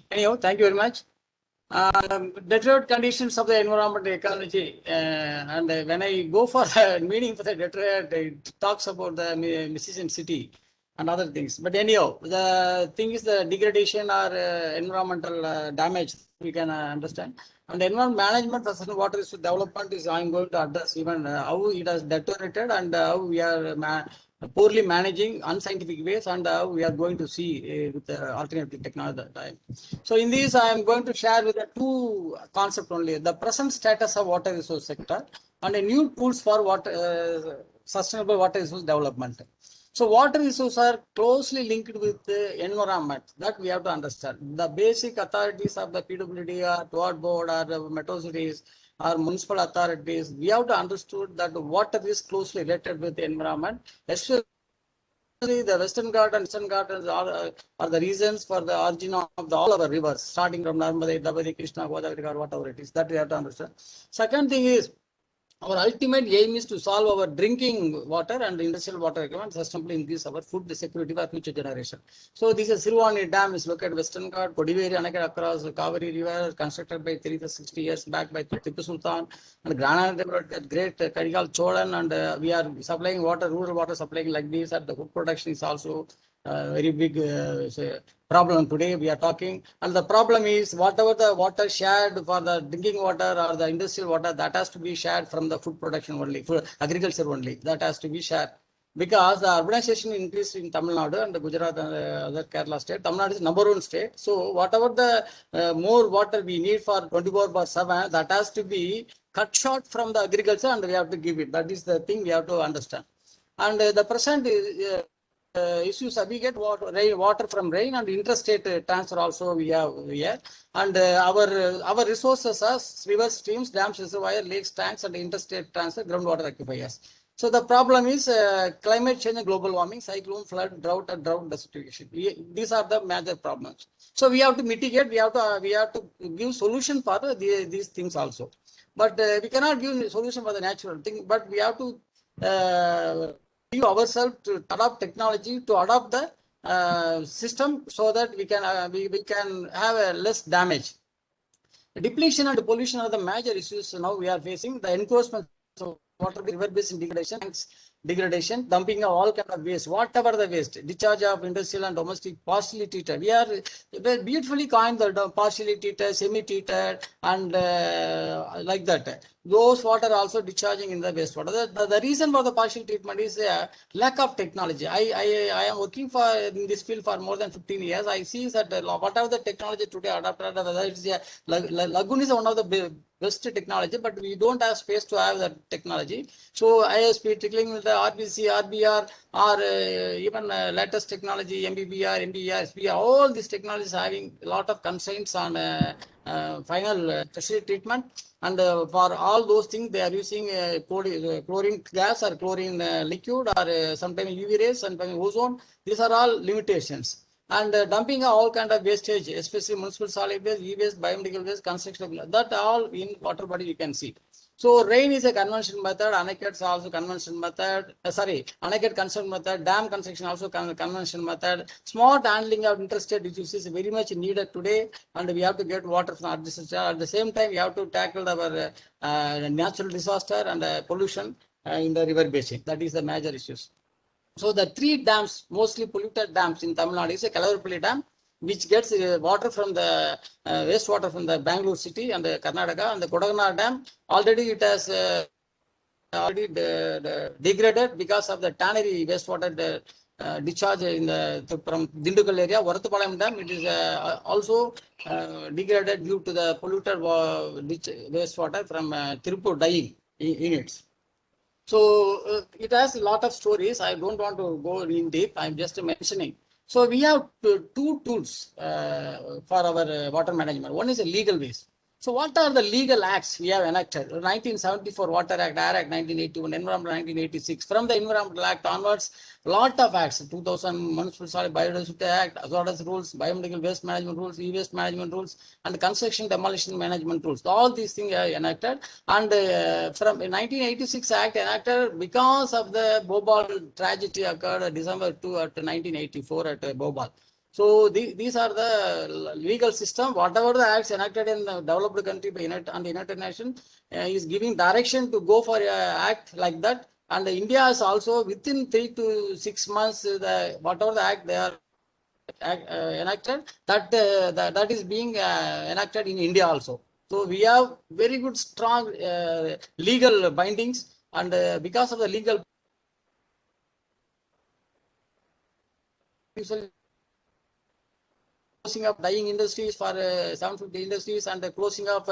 Anyhow, thank you very much. Deteriorated conditions of the environment ecology, and when I go for a meeting for the deteriorated, it talks about the Mississippi city. and other things. But anyhow, the thing is the degradation or environmental damage we can understand. And environment management for certain water resource development is I'm going to address even how it has deteriorated and how we are poorly managing unscientific ways and how we are going to see with the alternative technology at that time. So in this, I am going to share with the two concepts only, the present status of water resource sector and a new tools for water, sustainable water resource development. So water resources are closely linked with the environment that we have to understand. The basic authorities of the PWD or Todd Board or the metro cities or municipal authorities, we have to understood that water is closely related with the environment, especially the Western Ghat and Eastern Ghat are the reasons for the origin of all our rivers, starting from Narmada, Dabadi, Krishna, Godavari, whatever it is. That we have to understand. Second thing is, our ultimate aim is to solve our drinking water and industrial water requirements, sustainably increase our food security for future generation. So this is Sirwani Dam is located Western Ghat, Kodiveri Anakat across Kaveri River, constructed by 360 years back by Tipu Sultan, and Granada River, great Kadigal Cholan, and we are supplying water, rural water supplying like this, and the food production is also very big problem today we are talking. And the problem is whatever the water shared for the drinking water or the industrial water, that has to be shared from the food production only, for agriculture only, that has to be shared. Because the urbanization increased in Tamil Nadu and Gujarat and other Kerala state. Tamil Nadu is #1 state. So whatever the more water we need for 24/7, that has to be cut short from the agriculture and we have to give it. That is the thing we have to understand. And the present issues, we get water from rain and interstate transfer also we have here. And our resources are rivers, streams, dams, reservoir, lakes, tanks, and interstate transfer, groundwater aquifers. So the problem is climate change and global warming, cyclone, flood, drought, and drought desertification. These are the major problems. So we have to mitigate. We have to give solution for these things also. But we cannot give solution for the natural thing. But we have to ourselves to adopt technology, to adopt the system, so that we can have a less damage. Depletion and pollution are the major issues now we are facing. The enforcement of water, river basin degradation, dumping of all kind of waste, whatever the waste, discharge of industrial and domestic partially treated. We are beautifully coined the partially treated, semi-treated, and like that. Those water also discharging in the wastewater. The reason for the partial treatment is lack of technology. I am working in this field for more than 15 years. I see that whatever the technology today adopted, whether it's lagoon is one of the best technology, but we don't have space to have that technology. So ISP trickling with the RBC, RBR, or even latest technology, MBBR, MBR, SBR, all these technologies having a lot of constraints on final tertiary treatment. And for all those things, they are using chlorine gas or chlorine liquid, or sometimes UV rays, sometimes ozone. These are all limitations. And dumping all kind of wastage, especially municipal solid waste, e-waste, biomedical waste, construction, that all in water body you can see. So rain is a conventional method, Anakat is also conventional method, Anakat conventional method, dam construction also conventional method. Smart handling of interstate issues is very much needed today, and we have to get water from at the same time we have to tackle our natural disaster and pollution in the river basin. That is the major issues. So the three dams, mostly polluted dams in Tamil Nadu, is a Kalavarapalli Dam, which gets water from the wastewater from the Bangalore city and the Karnataka, and the Kodagana Dam. Already it has already degraded because of the tannery wastewater discharge from Dindigul area. Varathupalayam Dam, it is also degraded due to the polluted wastewater from Tirupur dyeing units. So it has a lot of stories. I don't want to go in deep. I'm just mentioning. So we have two tools for our water management. One is a legal waste. So what are the legal acts we have enacted? 1974 Water Act, Air Act 1981, Environment 1986. From the Environmental Act onwards, lot of acts, 2000 Municipal Solid Biodiversity Act, hazardous rules, biomedical waste management rules, e-waste management rules, and construction demolition management rules. All these things are enacted. And from 1986 Act enacted because of the Bhopal tragedy occurred December 2 at 1984 at Bhopal. So these are the legal system. Whatever the acts enacted in the developed country by the United Nations is giving direction to go for an act like that. And India is also within 3 to 6 months, whatever the act they are enacted, that is being enacted in India also. So we have very good, strong legal bindings, and because of the legal closing of dyeing industries for 750 industries and the closing of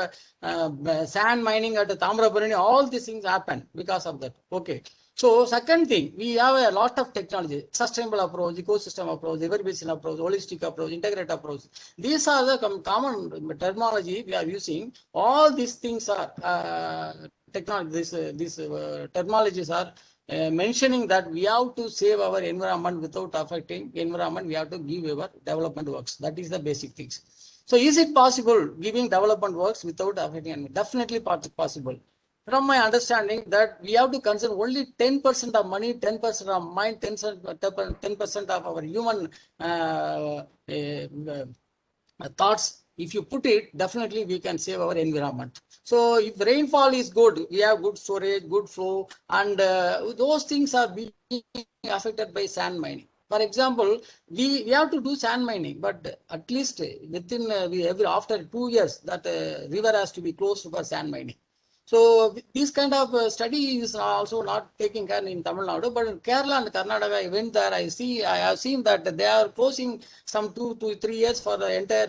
sand mining at Tamrabarani, all these things happen because of that. Okay. So second thing, we have a lot of technology, sustainable approach, ecosystem approach, river basin approach, holistic approach, integrated approach. These are the common terminology we are using. All these things are technology. These terminologies are mentioning that we have to save our environment without affecting environment. We have to give our development works. That is the basic things. So is it possible giving development works without affecting environment? Definitely possible. From my understanding that we have to consider only 10% of money, 10% of mind, 10% of our human thoughts. If you put it, definitely we can save our environment. So if rainfall is good, we have good storage, good flow, and those things are being affected by sand mining. For example, we have to do sand mining, but at least within after 2 years, that river has to be closed for sand mining. So this kind of study is also not taking care in Tamil Nadu, but in Kerala and Karnataka, I went there. I have seen that they are closing some 2 to 3 years for the entire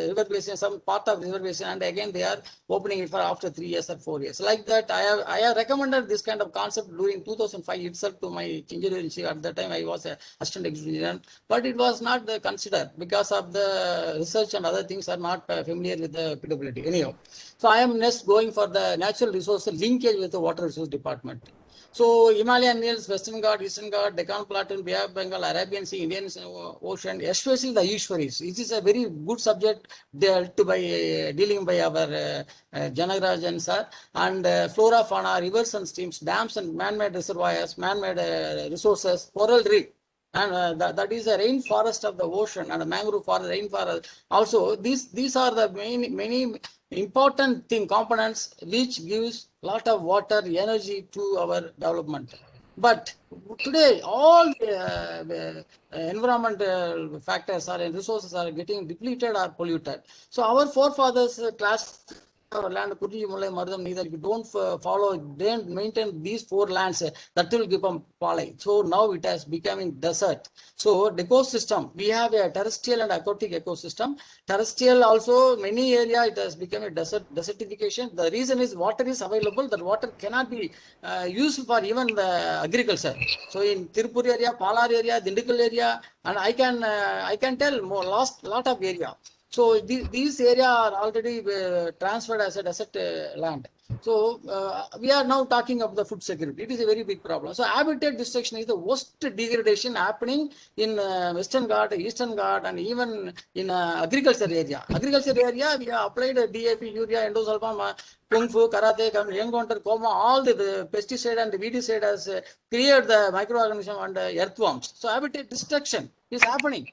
river basin, some part of river basin, and again they are opening it for after 3 years or 4 years. Like that, I have recommended this kind of concept during 2005 itself to my engineering chief. At that time, I was an assistant engineer, but it was not considered because of the research and other things are not familiar with the PWD. Anyhow, so I am next going for the natural resource linkage with the water resource department. So Himalayan Hills, Western Ghat, Eastern Ghat, Deccan Plateau, Bay of Bengal, Arabian Sea, Indian Ocean, especially the Ishwaris. It is a very good subject dealt by dealing by our Janagarajan sir, and flora, fauna, rivers and streams, dams and man-made reservoirs, man-made resources, coral reef. And that is a rainforest of the ocean and a mangrove forest, rainforest. Also, these are the many important components which gives lot of water energy to our development. But today all the environmental factors and resources are getting depleted or polluted. So our forefathers class our land, Kurji, Mulai, Mardam, neither. If you don't don't maintain these 4 lands, that will become palai. So now it has becoming desert. So the ecosystem, we have a terrestrial and aquatic ecosystem. Terrestrial also, many area it has become a desertification. The reason is water is available. That water cannot be used for even the agriculture. So in Tirupur area, Palar area, Dindikal area, and I can tell more lot of area. So these areas are already transferred as a desert land. So we are now talking of the food security. It is a very big problem. So habitat destruction is the worst degradation happening in Western Ghat, Eastern Ghat, and even in agriculture area. Agriculture area, we have applied DAP, urea, endosulfan, Kung Fu, Karate, Young Counter, Coma, all the pesticide and the weedicide has cleared the microorganism and earthworms. So habitat destruction is happening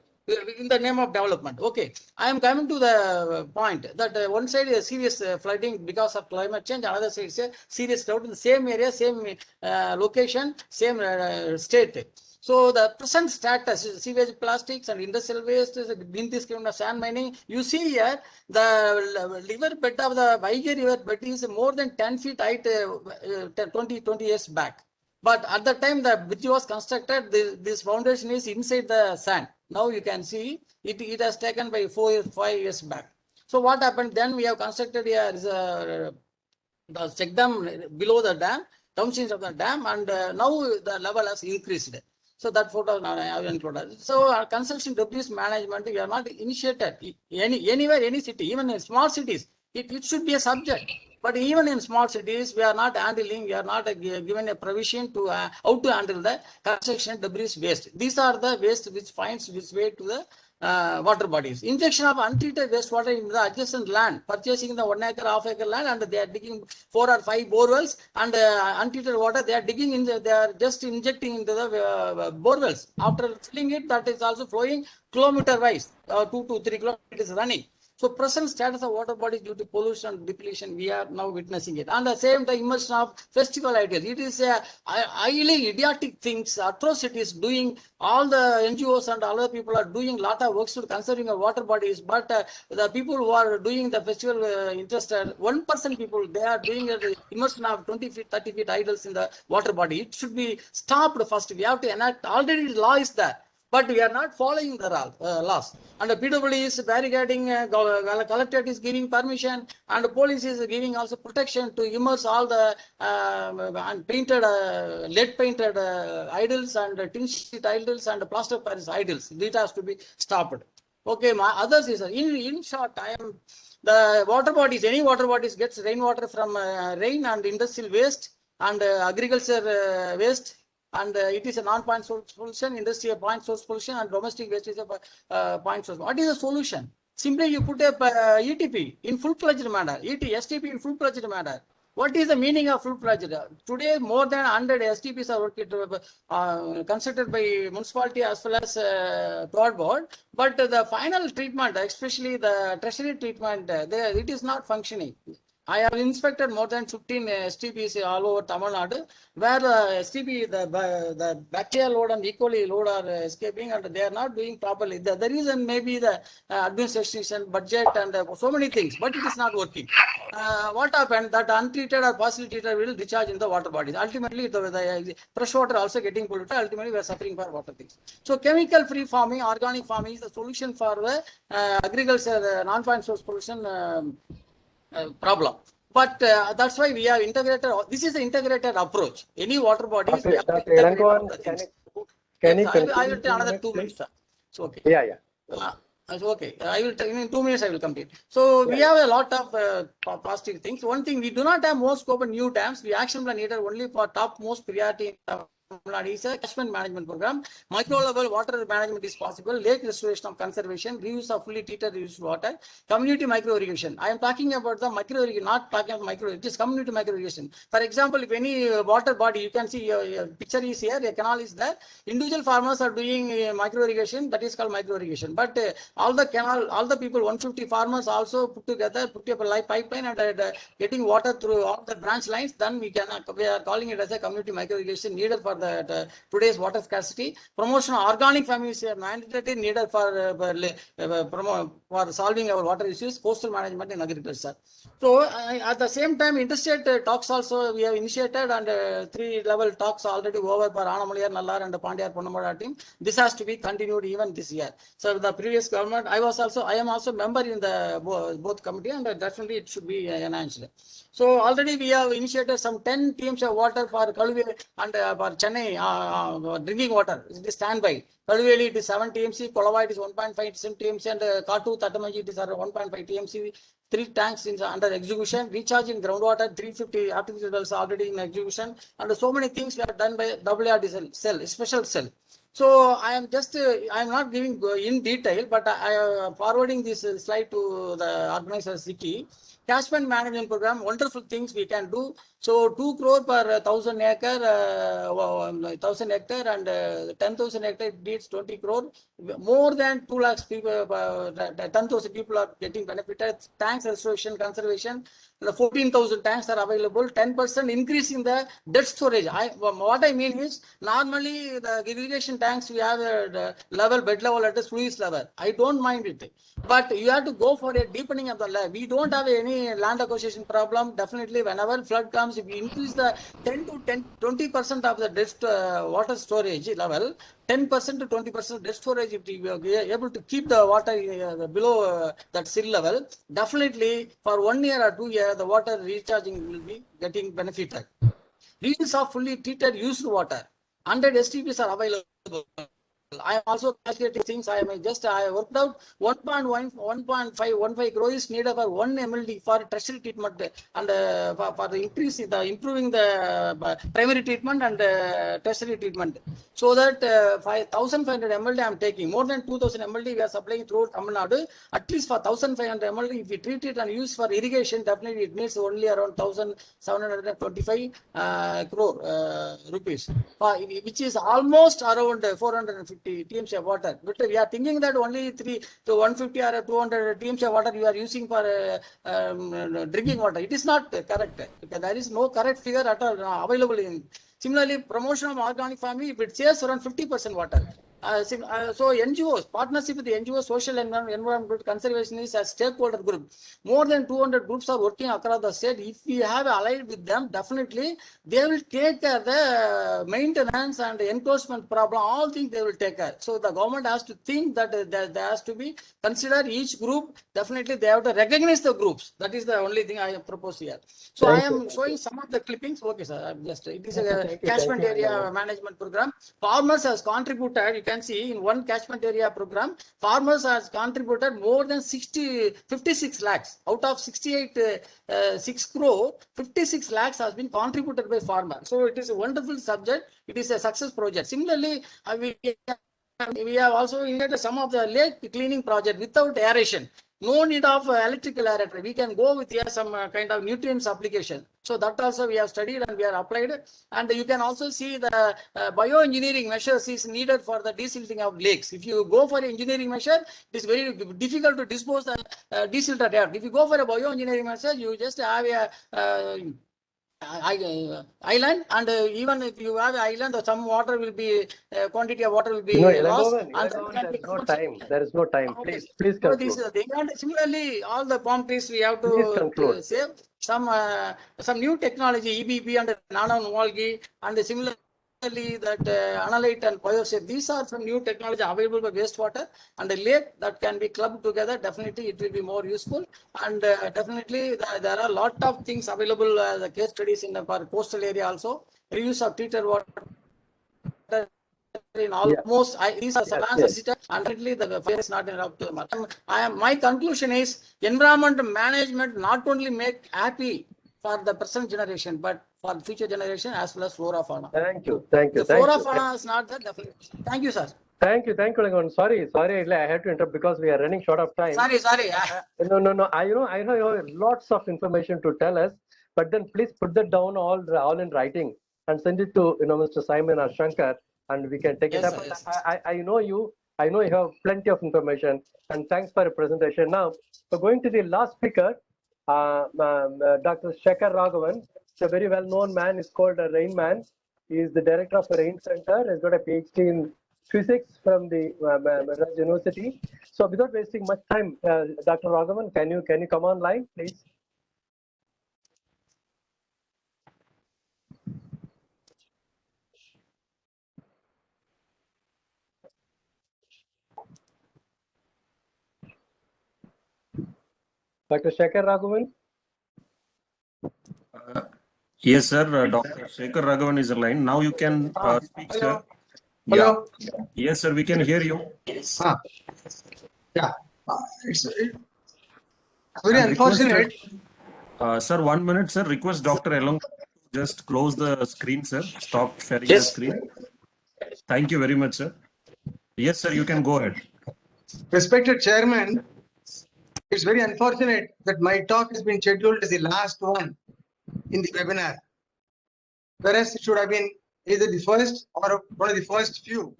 in the name of development. Okay, I am coming to the point that one side is serious flooding because of climate change, another side is serious drought in the same area, same location, same state. So the present status is sewage, plastics, and industrial waste, in this kind of sand mining. You see here, the river bed of the Vaigai river bed is more than 10 feet height 20 years back. But at the time the bridge was constructed, this foundation is inside the sand. Now you can see it has taken by 5 years back. So what happened then? We have constructed here is the check dam below the dam, downstream of the dam, and now the level has increased. So that photo now I have included. So our construction debris management, we are not initiated anywhere, any city, even in small cities. It should be a subject. But even in small cities, we are not handling, we are not given a provision to how to handle the construction debris waste. These are the waste which finds its way to the water bodies. Injection of untreated wastewater in the adjacent land, purchasing the 1 acre, half acre land, and they are digging 4 or 5 borewells, and untreated water they are digging in, they are just injecting into the borewells. After filling it, that is also flowing kilometer wise, 2 to 3 kilometers running. So present status of water bodies due to pollution and depletion, we are now witnessing it. And the same time, immersion of festival ideas. It is a highly idiotic things, atrocities doing. All the NGOs and other people are doing a lot of works to conserving our water bodies. But the people who are doing the festival interested, 1% people, they are doing the immersion of 20 feet, 30 feet idols in the water body. It should be stopped first. We have to enact, already the law is there, but we are not following the laws. And the PWD is barricading, collectorate is giving permission, and the police is giving also protection to immerse all the painted, lead painted idols and tin sheet idols and plaster of Paris idols. This has to be stopped. Okay, my others is in short, I am the water bodies. Any water bodies gets rainwater from rain and industrial waste and agriculture waste. And it is a non-point source pollution, industry a point source pollution, and domestic waste is a point source. What is the solution? Simply you put a ETP in full-fledged manner, STP in full-fledged manner. What is the meaning of full-fledged? Today, more than 100 STPs are constructed by municipality as well as God board. But the final treatment, especially the tertiary treatment, it is not functioning. I have inspected more than 15 STPs all over Tamil Nadu, where the STP, the bacterial load and E. coli load are escaping, and they are not doing properly. The reason may be the administration, budget, and so many things, but it is not working. What happened? That untreated or partially treated will discharge in the water bodies. Ultimately, the fresh water also getting polluted. Ultimately, we are suffering for water things. So, chemical-free farming, organic farming is the solution for the agriculture non-point source pollution problem. But that's why we have integrated. This is the integrated approach. Any water bodies. Dr. Elangovan, can you I will take another 2 minutes. So okay. Yeah. Okay, I will in 2 minutes I will complete. So we have a lot of positive things. One thing, we do not have more scope in new dams. The action plan needed only for top most priority. Is a catchment management program. Micro level water management is possible. Lake restoration of conservation, reuse of fully treated reused water, community micro irrigation. I am talking about the micro irrigation, not talking about micro. It is community micro irrigation. For example, if any water body, you can see your picture is here, a canal is there. Individual farmers are doing micro irrigation. That is called micro irrigation. But all the canal, all the people, 150 farmers also put together, put up a pipeline and getting water through all the branch lines. Then we are calling it as a community micro irrigation needed for today's water scarcity. Promotion of organic farming is mandatory needed for solving our water issues. Coastal management in agriculture. So at the same time, interstate talks also we have initiated, and 3-level talks already over for Anamalayar, Nallar, and Pandiyar Ponnamada team. This has to be continued even this year. So the previous government, I am also member in the both committee, and definitely it should be enhanced. So already we have initiated some 10 teams of water for Kaluve and for Chennai drinking water. It is standby. Kaluveli it is 7 TMC, Kolava it is 1.5 TMC, and Katu Tatamaji it is 1.5 TMC. 3 tanks under execution. Recharging groundwater, 350 artificial wells already in execution, and so many things were done by WRD cell, special cell. So I am not giving in detail, but I am forwarding this slide to the organizer Siki. Catchment management program, wonderful things we can do. So 2 crore per 1,000 acre, 1,000 hectare, and 10,000 hectare needs 20 crore. More than 2 lakhs people, 10,000 people are getting benefited. Tanks restoration, conservation. The 14,000 tanks are available. 10% increase in the dead storage. What I mean is, normally the irrigation tanks we have a level, bed level at the sluice level. I don't mind it, but you have to go for a deepening of the level. We don't have any land acquisition problem. Definitely, whenever flood comes, if we increase the 20% of the dead water storage level, 10% to 20% dead storage, if we are able to keep the water below that sill level, definitely for 1 year or 2 years, the water recharging will be getting benefited. Reuse of fully treated used water. 100 STPs are available. I am also calculating things. I worked out 1.15 crore is needed for 1 MLD for tertiary treatment and for improving the primary treatment and tertiary treatment. So that 1,500 MLD I am taking. More than 2,000 MLD we are supplying through Tamil Nadu. At least for 1,500 MLD, if we treat it and use for irrigation, definitely it needs only around 1,725 crore rupees, which is almost around 450 150 TMC of water. But we are thinking that only 3 to 150 or 200 TMC of water you are using for drinking water. It is not correct, because there is no correct figure at all available in. Similarly, promotion of organic farming, if it saves around 50% water. So NGOs, partnership with the NGOs, social and environmental conservationists as stakeholder group. More than 200 groups are working across the state. If we have allied with them, definitely they will take care of the maintenance and the enforcement problem, all things they will take care. So the government has to think that there has to be consider each group. Definitely they have to recognize the groups. That is the only thing I propose here. So I am showing some of the clippings. Okay, sir. I'm just, it is a catchment area management program. Farmers has contributed, you can see in one catchment area program, farmers has contributed more than 56 lakhs. Out of 6 crore, 56 lakhs has been contributed by farmer. So it is a wonderful subject. It is a success project. Similarly, we have also initiated some of the lake cleaning project without aeration. No need of electrical aerator. We can go with some kind of nutrients application. So that also we have studied and we have applied. And you can also see the bioengineering measures is needed for the desilting of lakes. If you go for engineering measure, it is very difficult to dispose the desilted air. If you go for a bioengineering measure, you just have a island, and even if you have island, some water will be quantity of water will be lost. There is no time. There is no time. Please So conclude. this and similarly, all the palm trees we have Please to conclude. save. Some new technology, EBP and nano-algae, and similarly that analyte and biosafe. These are some new technology available for wastewater and the lake that can be clubbed together. Definitely, it will be more useful. And definitely, there are a lot of things available. The case studies in the coastal area also. Reuse of treated water in almost these are advanced and really the fire is not up to the mark. My conclusion is environment management not only make happy for the present generation but for the future generation as well as flora fauna. Thank you. Thank you. The flora fauna is not there, definitely. Thank you, sir. Thank you, Rangan. Sorry, I had to interrupt because we are running short of time. Sorry. No. I know you have lots of information to tell us, but then please put that down all in writing and send it to Mr. Simon or Shankar, and we can take it up. Sir, yes. I know you have plenty of information, and thanks for your presentation. Now, we're going to the last speaker, Dr. Csr Raghavan. He's a very well-known man. He's called a Rain Man. He is the director of a Rain Center. He's got a PhD in physics from the Madras University. So without wasting much time, Dr. Raghavan, can you come online, please? Dr. Csr Raghavan? Yes, sir. Dr. Csr Raghavan is online. Now you can speak, sir. Hello. Yeah. Yes, sir. We can hear you. Yeah. It's very unfortunate. Sir, 1 minute, sir. Request Dr. Elong just close the screen, sir. Stop sharing the screen. Thank you very much, sir. Yes, sir. You can go ahead. Respected Chairman, it's very unfortunate that my talk has been scheduled as the last one in the webinar, whereas it should have been either the first or one of the first few.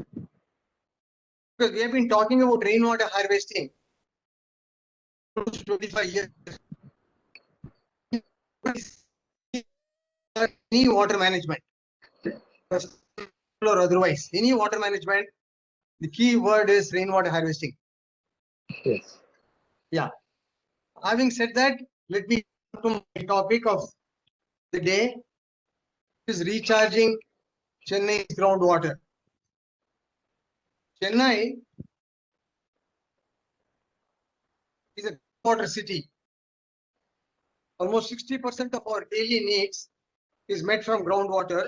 Because we have been talking about rainwater harvesting for 25 years. Any water management, or otherwise, any water management, the key word is rainwater harvesting. Yes. Yeah. Having said that, let me come to my topic of the day, which is recharging Chennai's groundwater. Chennai is a water city. Almost 60% of our daily needs is met from groundwater,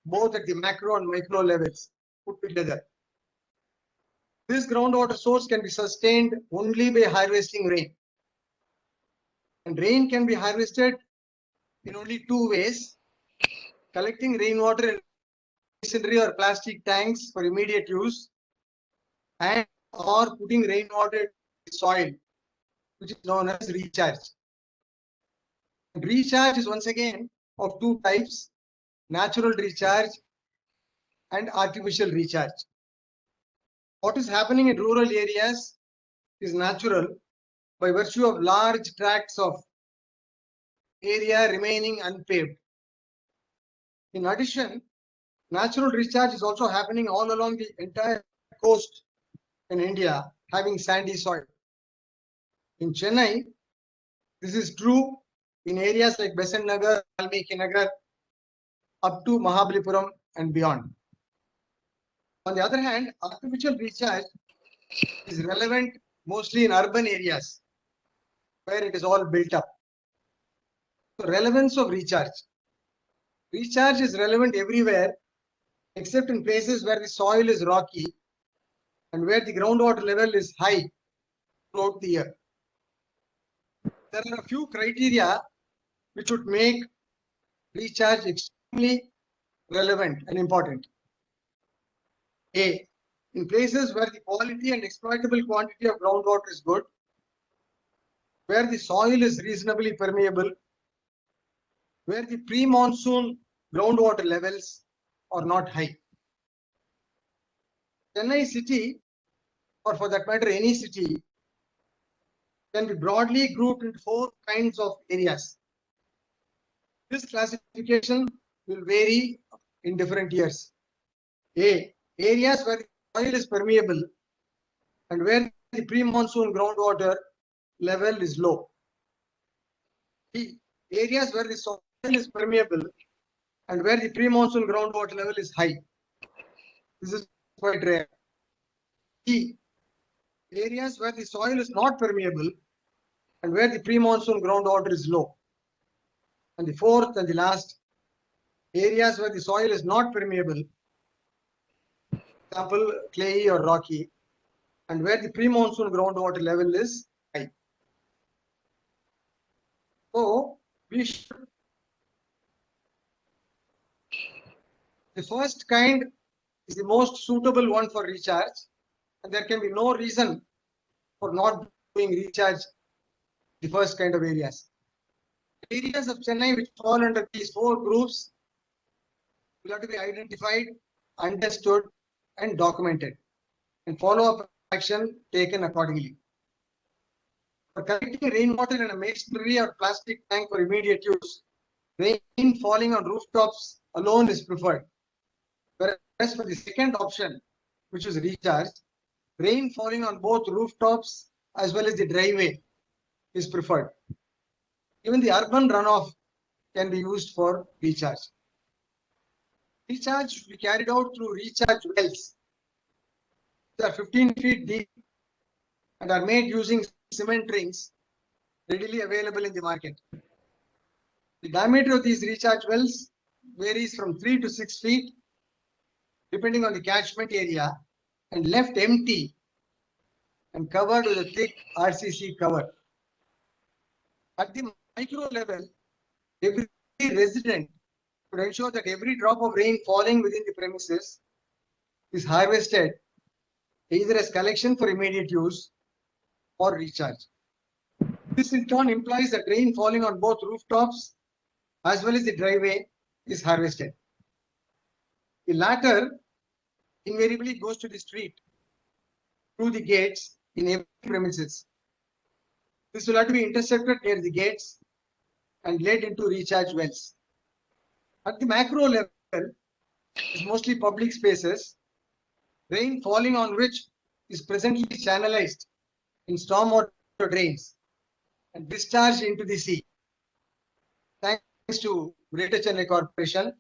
both at the macro and micro levels put together. This groundwater source can be sustained only by harvesting rain. And rain can be harvested in only two ways: collecting rainwater in masonry or plastic tanks for immediate use, and or putting rainwater in the soil, which is known as recharge. And recharge is once again of two types: natural recharge and artificial recharge. What is happening in rural areas is natural by virtue of large tracts of area remaining unpaved. In addition, natural recharge is also happening all along the entire coast in India, having sandy soil. In Chennai, this is true in areas like Besant Nagar, Valmiki Nagar, up to Mahabalipuram and beyond. On the other hand, artificial recharge is relevant mostly in urban areas where it is all built up. So relevance of recharge. Recharge is relevant everywhere except in places where the soil is rocky and where the groundwater level is high throughout the year. There are a few criteria which would make recharge extremely relevant and important. A, in places where the quality and exploitable quantity of groundwater is good, where the soil is reasonably permeable, where the pre-monsoon groundwater levels are not high. Chennai city, or for that matter any city, can be broadly grouped into 4 kinds of areas. This classification will vary in different years. A, areas where the soil is permeable and where the pre-monsoon groundwater level is low. B, areas where the soil is permeable and where the pre-monsoon groundwater level is high. This is quite rare. C, areas where the soil is not permeable and where the pre-monsoon groundwater is low. And the fourth and the last, areas where the soil is not permeable, example clayey or rocky, and where the pre-monsoon groundwater level is high. So we should, the first kind is the most suitable one for recharge, and there can be no reason for not doing recharge the first kind of areas. Areas of Chennai which fall under these 4 groups will have to be identified, understood, and documented, and follow-up action taken accordingly. For collecting rainwater in a masonry or plastic tank for immediate use, rain falling on rooftops alone is preferred. Whereas for the second option, which is recharged, rain falling on both rooftops as well as the driveway is preferred. Even the urban runoff can be used for recharge. Recharge should be carried out through recharge wells. They are 15 feet deep and are made using cement rings readily available in the market. The diameter of these recharge wells varies from 3 to 6 feet depending on the catchment area and left empty and covered with a thick RCC cover. At the micro level, every resident should ensure that every drop of rain falling within the premises is harvested either as collection for immediate use or recharge. This in turn implies that rain falling on both rooftops as well as the driveway is harvested. The latter invariably goes to the street through the gates in every premises. This will have to be intercepted near the gates and led into recharge wells. At the macro level, is mostly public spaces, rain falling on which is presently channelized in stormwater drains and discharged into the sea. Thanks to Greater Chennai Corporation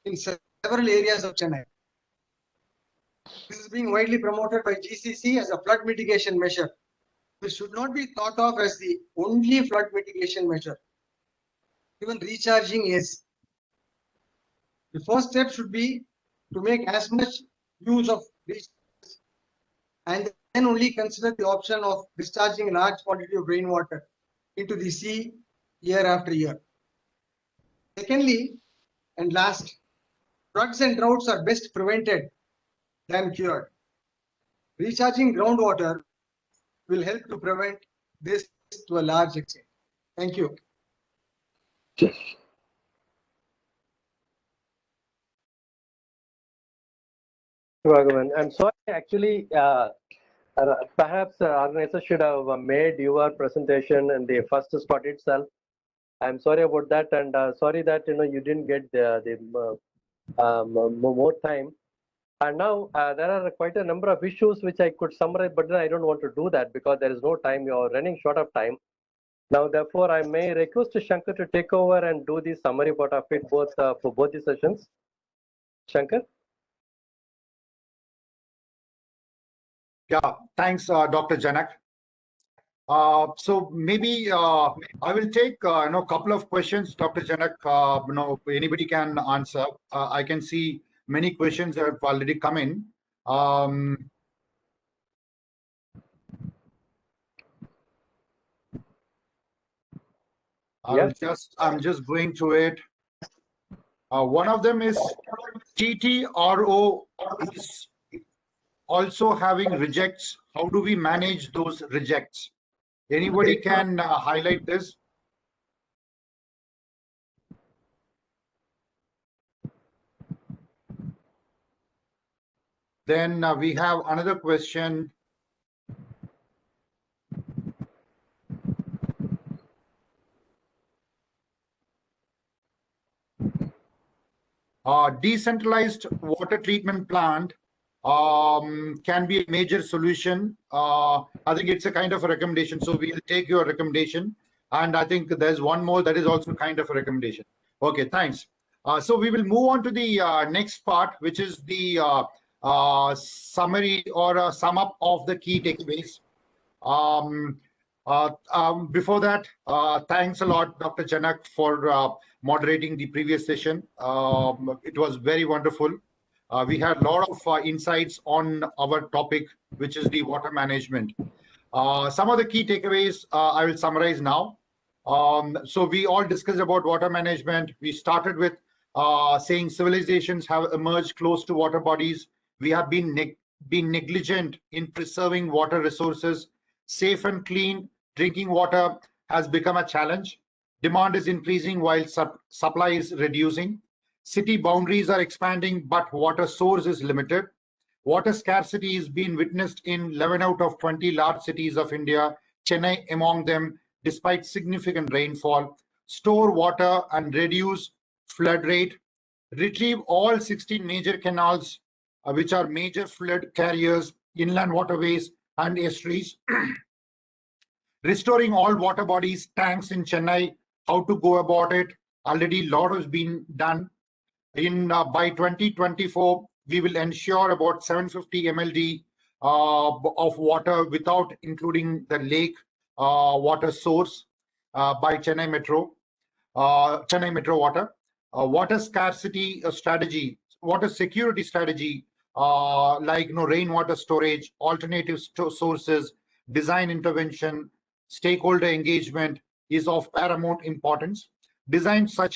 in several areas of Chennai. This is being widely promoted by GCC as a flood mitigation measure. This should not be thought of as the only flood mitigation measure. Even recharging is. The first step should be to make as much use of recharge and then only consider the option of discharging a large quantity of rainwater into the sea year after year. Secondly, and last, floods and droughts are best prevented than cured. Recharging groundwater will help to prevent this to a large extent. Thank you. Raghavan. I'm sorry, actually, perhaps organizer should have made your presentation in the first spot itself. I'm sorry about that, and sorry that you didn't get the more time. And now there are quite a number of issues which I could summarize, but then I don't want to do that because there is no time. You are running short of time. Now, therefore, I may request Shankar to take over and do the summary part of it both for both the sessions. Shankar? Yeah, thanks, Dr. Janak. So maybe I will take a couple of questions, Dr. Janak. Anybody can answer. I can see many questions that have already come in. I'm just going through it. One of them is TTRO is also having rejects. How do we manage those rejects? Anybody can highlight this? Then we have another question. Decentralized water treatment plant can be a major solution. I think it's a kind of a recommendation. So we'll take your recommendation. And I think there's one more that is also kind of a recommendation. Okay, thanks. So we will move on to the next part, which is the summary or a sum up of the key takeaways. Before that, thanks a lot, Dr. Janak, for moderating the previous session. It was very wonderful. We had a lot of insights on our topic, which is the water management. Some of the key takeaways I will summarize now. So we all discussed about water management. We started with saying civilizations have emerged close to water bodies. We have been negligent in preserving water resources. Safe and clean drinking water has become a challenge. Demand is increasing while supply is reducing. City boundaries are expanding, but water source is limited. Water scarcity is being witnessed in 11 out of 20 large cities of India, Chennai among them, despite significant rainfall. Store water and reduce flood rate. Retrieve all 16 major canals, which are major flood carriers, inland waterways, and estuaries. Restoring all water bodies, tanks in Chennai, how to go about it. Already a lot has been done. By 2024, we will ensure about 750 MLD of water without including the lake water source by Chennai Metro Water. Water scarcity strategy, water security strategy, like rainwater storage, alternative sources, design intervention, stakeholder engagement is of paramount importance. Design such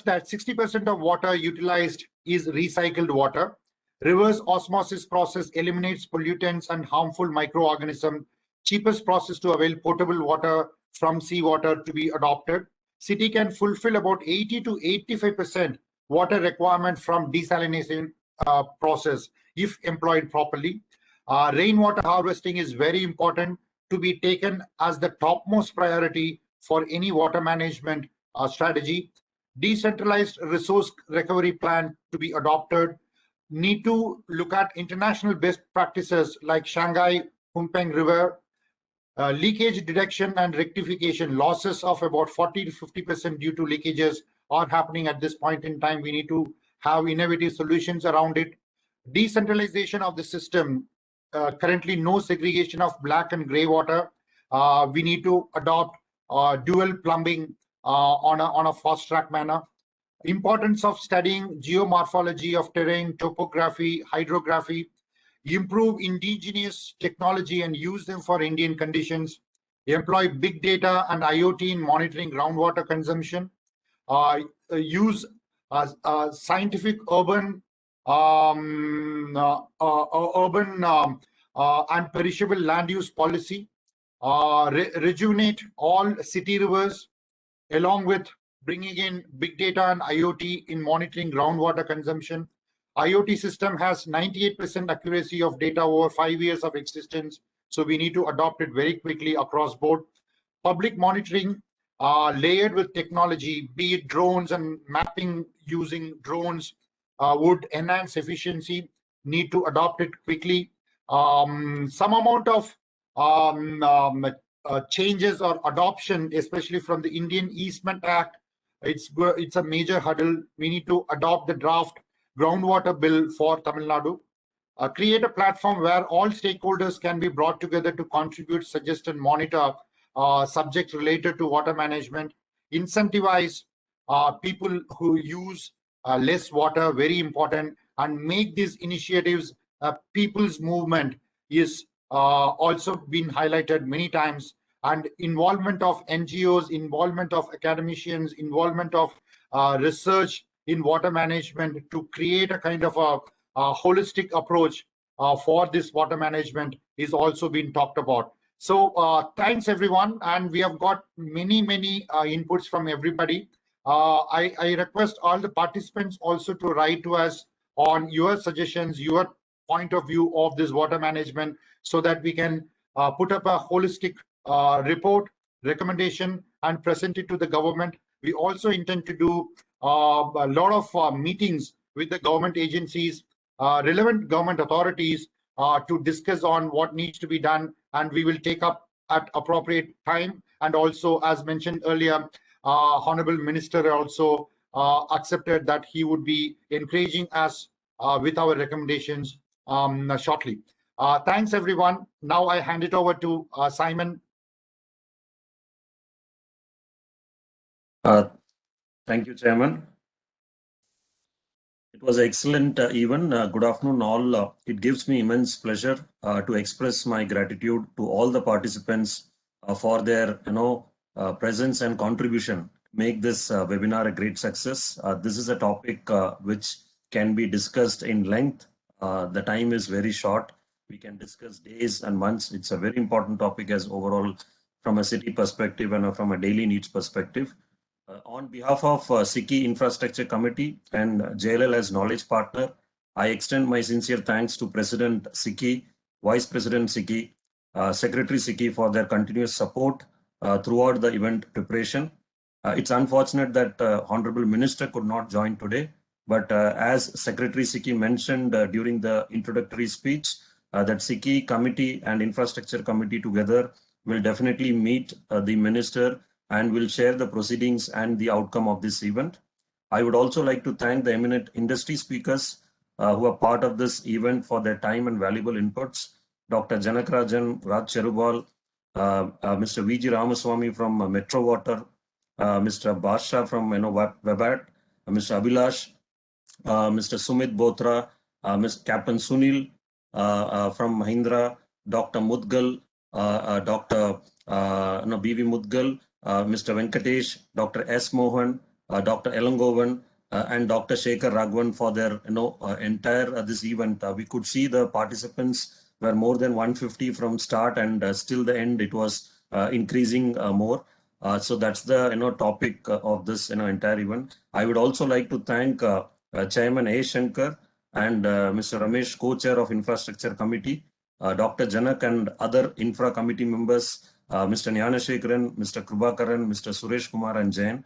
that 60% of water utilized is recycled water. Reverse osmosis process eliminates pollutants and harmful microorganisms. Cheapest process to avail potable water from seawater to be adopted. City can fulfill about 80 to 85% water requirement from desalination process if employed properly. Rainwater harvesting is very important to be taken as the topmost priority for any water management strategy. Decentralized resource recovery plan to be adopted. Need to look at international best practices like Shanghai Humpeng River. Leakage detection and rectification, losses of about 40 to 50% due to leakages are happening at this point in time. We need to have innovative solutions around it. Decentralization of the system. Currently, no segregation of black and gray water. We need to adopt dual plumbing on a fast track manner. Importance of studying geomorphology of terrain, topography, hydrography. Improve indigenous technology and use them for Indian conditions. Employ big data and IoT in monitoring groundwater consumption. Use scientific urban and perishable land use policy. Rejuvenate all city rivers, along with bringing in big data and IoT in monitoring groundwater consumption. IoT system has 98% accuracy of data over 5 years of existence. So we need to adopt it very quickly across board. Public monitoring layered with technology, be it drones and mapping using drones would enhance efficiency, need to adopt it quickly. Some amount of changes or adoption, especially from the Indian Easement Act, it's a major hurdle. We need to adopt the draft groundwater bill for Tamil Nadu. Create a platform where all stakeholders can be brought together to contribute, suggest, and monitor subjects related to water management. Incentivize people who use less water, very important, and make these initiatives people's movement is also been highlighted many times. And involvement of NGOs, involvement of academicians, involvement of research in water management to create a kind of a holistic approach for this water management is also being talked about. So thanks everyone, and we have got many inputs from everybody. I request all the participants also to write to us on your suggestions, your point of view of this water management, so that we can put up a holistic report, recommendation, and present it to the government. We also intend to do a lot of meetings with the government agencies, relevant government authorities to discuss on what needs to be done, and we will take up at appropriate time. And also, as mentioned earlier, Honorable Minister also accepted that he would be encouraging us with our recommendations shortly. Thanks everyone. Now I hand it over to Simon. Thank you, Chairman. It was excellent even. Good afternoon all. It gives me immense pleasure to express my gratitude to all the participants for their presence and contribution to make this webinar a great success. This is a topic which can be discussed in length. The time is very short. We can discuss days and months. It's a very important topic as overall from a city perspective and from a daily needs perspective. On behalf of SICI Infrastructure Committee and JLL as knowledge partner, I extend my sincere thanks to President SICI, Vice President SICI, Secretary SICI for their continuous support throughout the event preparation. It's unfortunate that Honorable Minister could not join today, but as Secretary SICI mentioned during the introductory speech, that SICI Committee and Infrastructure Committee together will definitely meet the Minister and will share the proceedings and the outcome of this event. I would also like to thank the eminent industry speakers who are part of this event for their time and valuable inputs. Dr. Janakarajan Raj Cherubal, Mr. V.G. Ramaswamy from Metro Water, Mr. Basha from Webat, Mr. Abhilash, Mr. Sumit Bothra, Mr. Captain Sunil from Mahindra, Dr. Mudgal, Dr. B.V. Mudgal, Mr. Venkatesh, Dr. S. Mohan, Dr. Elangovan, and Dr. Shekhar Raghavan for their entire this event. We could see the participants were more than 150 from start, and still the end it was increasing more. So that's the topic of this entire event. I would also like to thank Chairman A. Shankar and Mr. Ramesh, co-chair of Infrastructure Committee, Dr. Janak and other infra committee members, Mr. Nyanashekaran, Mr. Krubakaran, Mr. Suresh Kumar and Jain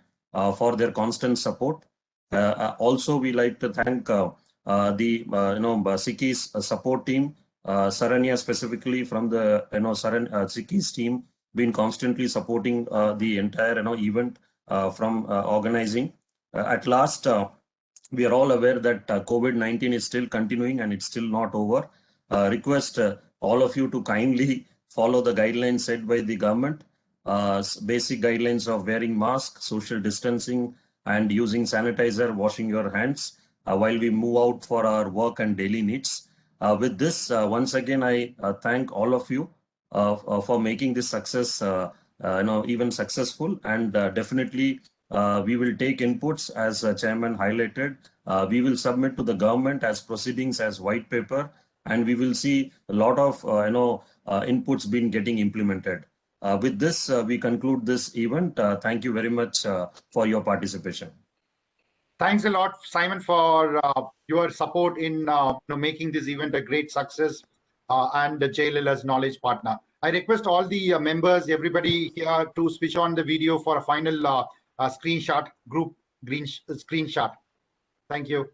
for their constant support. Also, we like to thank the SICI's support team, Saranya specifically from the SICI's team, been constantly supporting the entire event from organizing. At last, we are all aware that COVID-19 is still continuing and it's still not over. Request all of you to kindly follow the guidelines set by the government, basic guidelines of wearing mask, social distancing, and using sanitizer, washing your hands while we move out for our work and daily needs. With this, once again, I thank all of you for making this success even successful, and definitely we will take inputs as Chairman highlighted. We will submit to the government as proceedings as white paper, and we will see a lot of inputs being getting implemented. With this, we conclude this event. Thank you very much for your participation. Thanks a lot, Simon, for your support in making this event a great success and the JLL's knowledge partner. I request all the members, everybody here to switch on the video for a final screenshot, group screenshot. Thank you.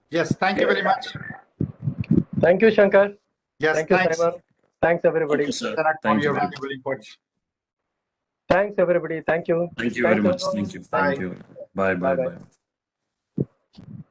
Yes, thank you very much. Thank you, Shankar. Yes, thank you, thanks. Simon. Thanks, everybody. Thank you, sir. For Thank your you. valuable inputs. Thanks, everybody. Thank you. Thank you Thanks, very much. everyone. Thank you. Bye. Thank you. Bye, bye, Bye-bye. bye.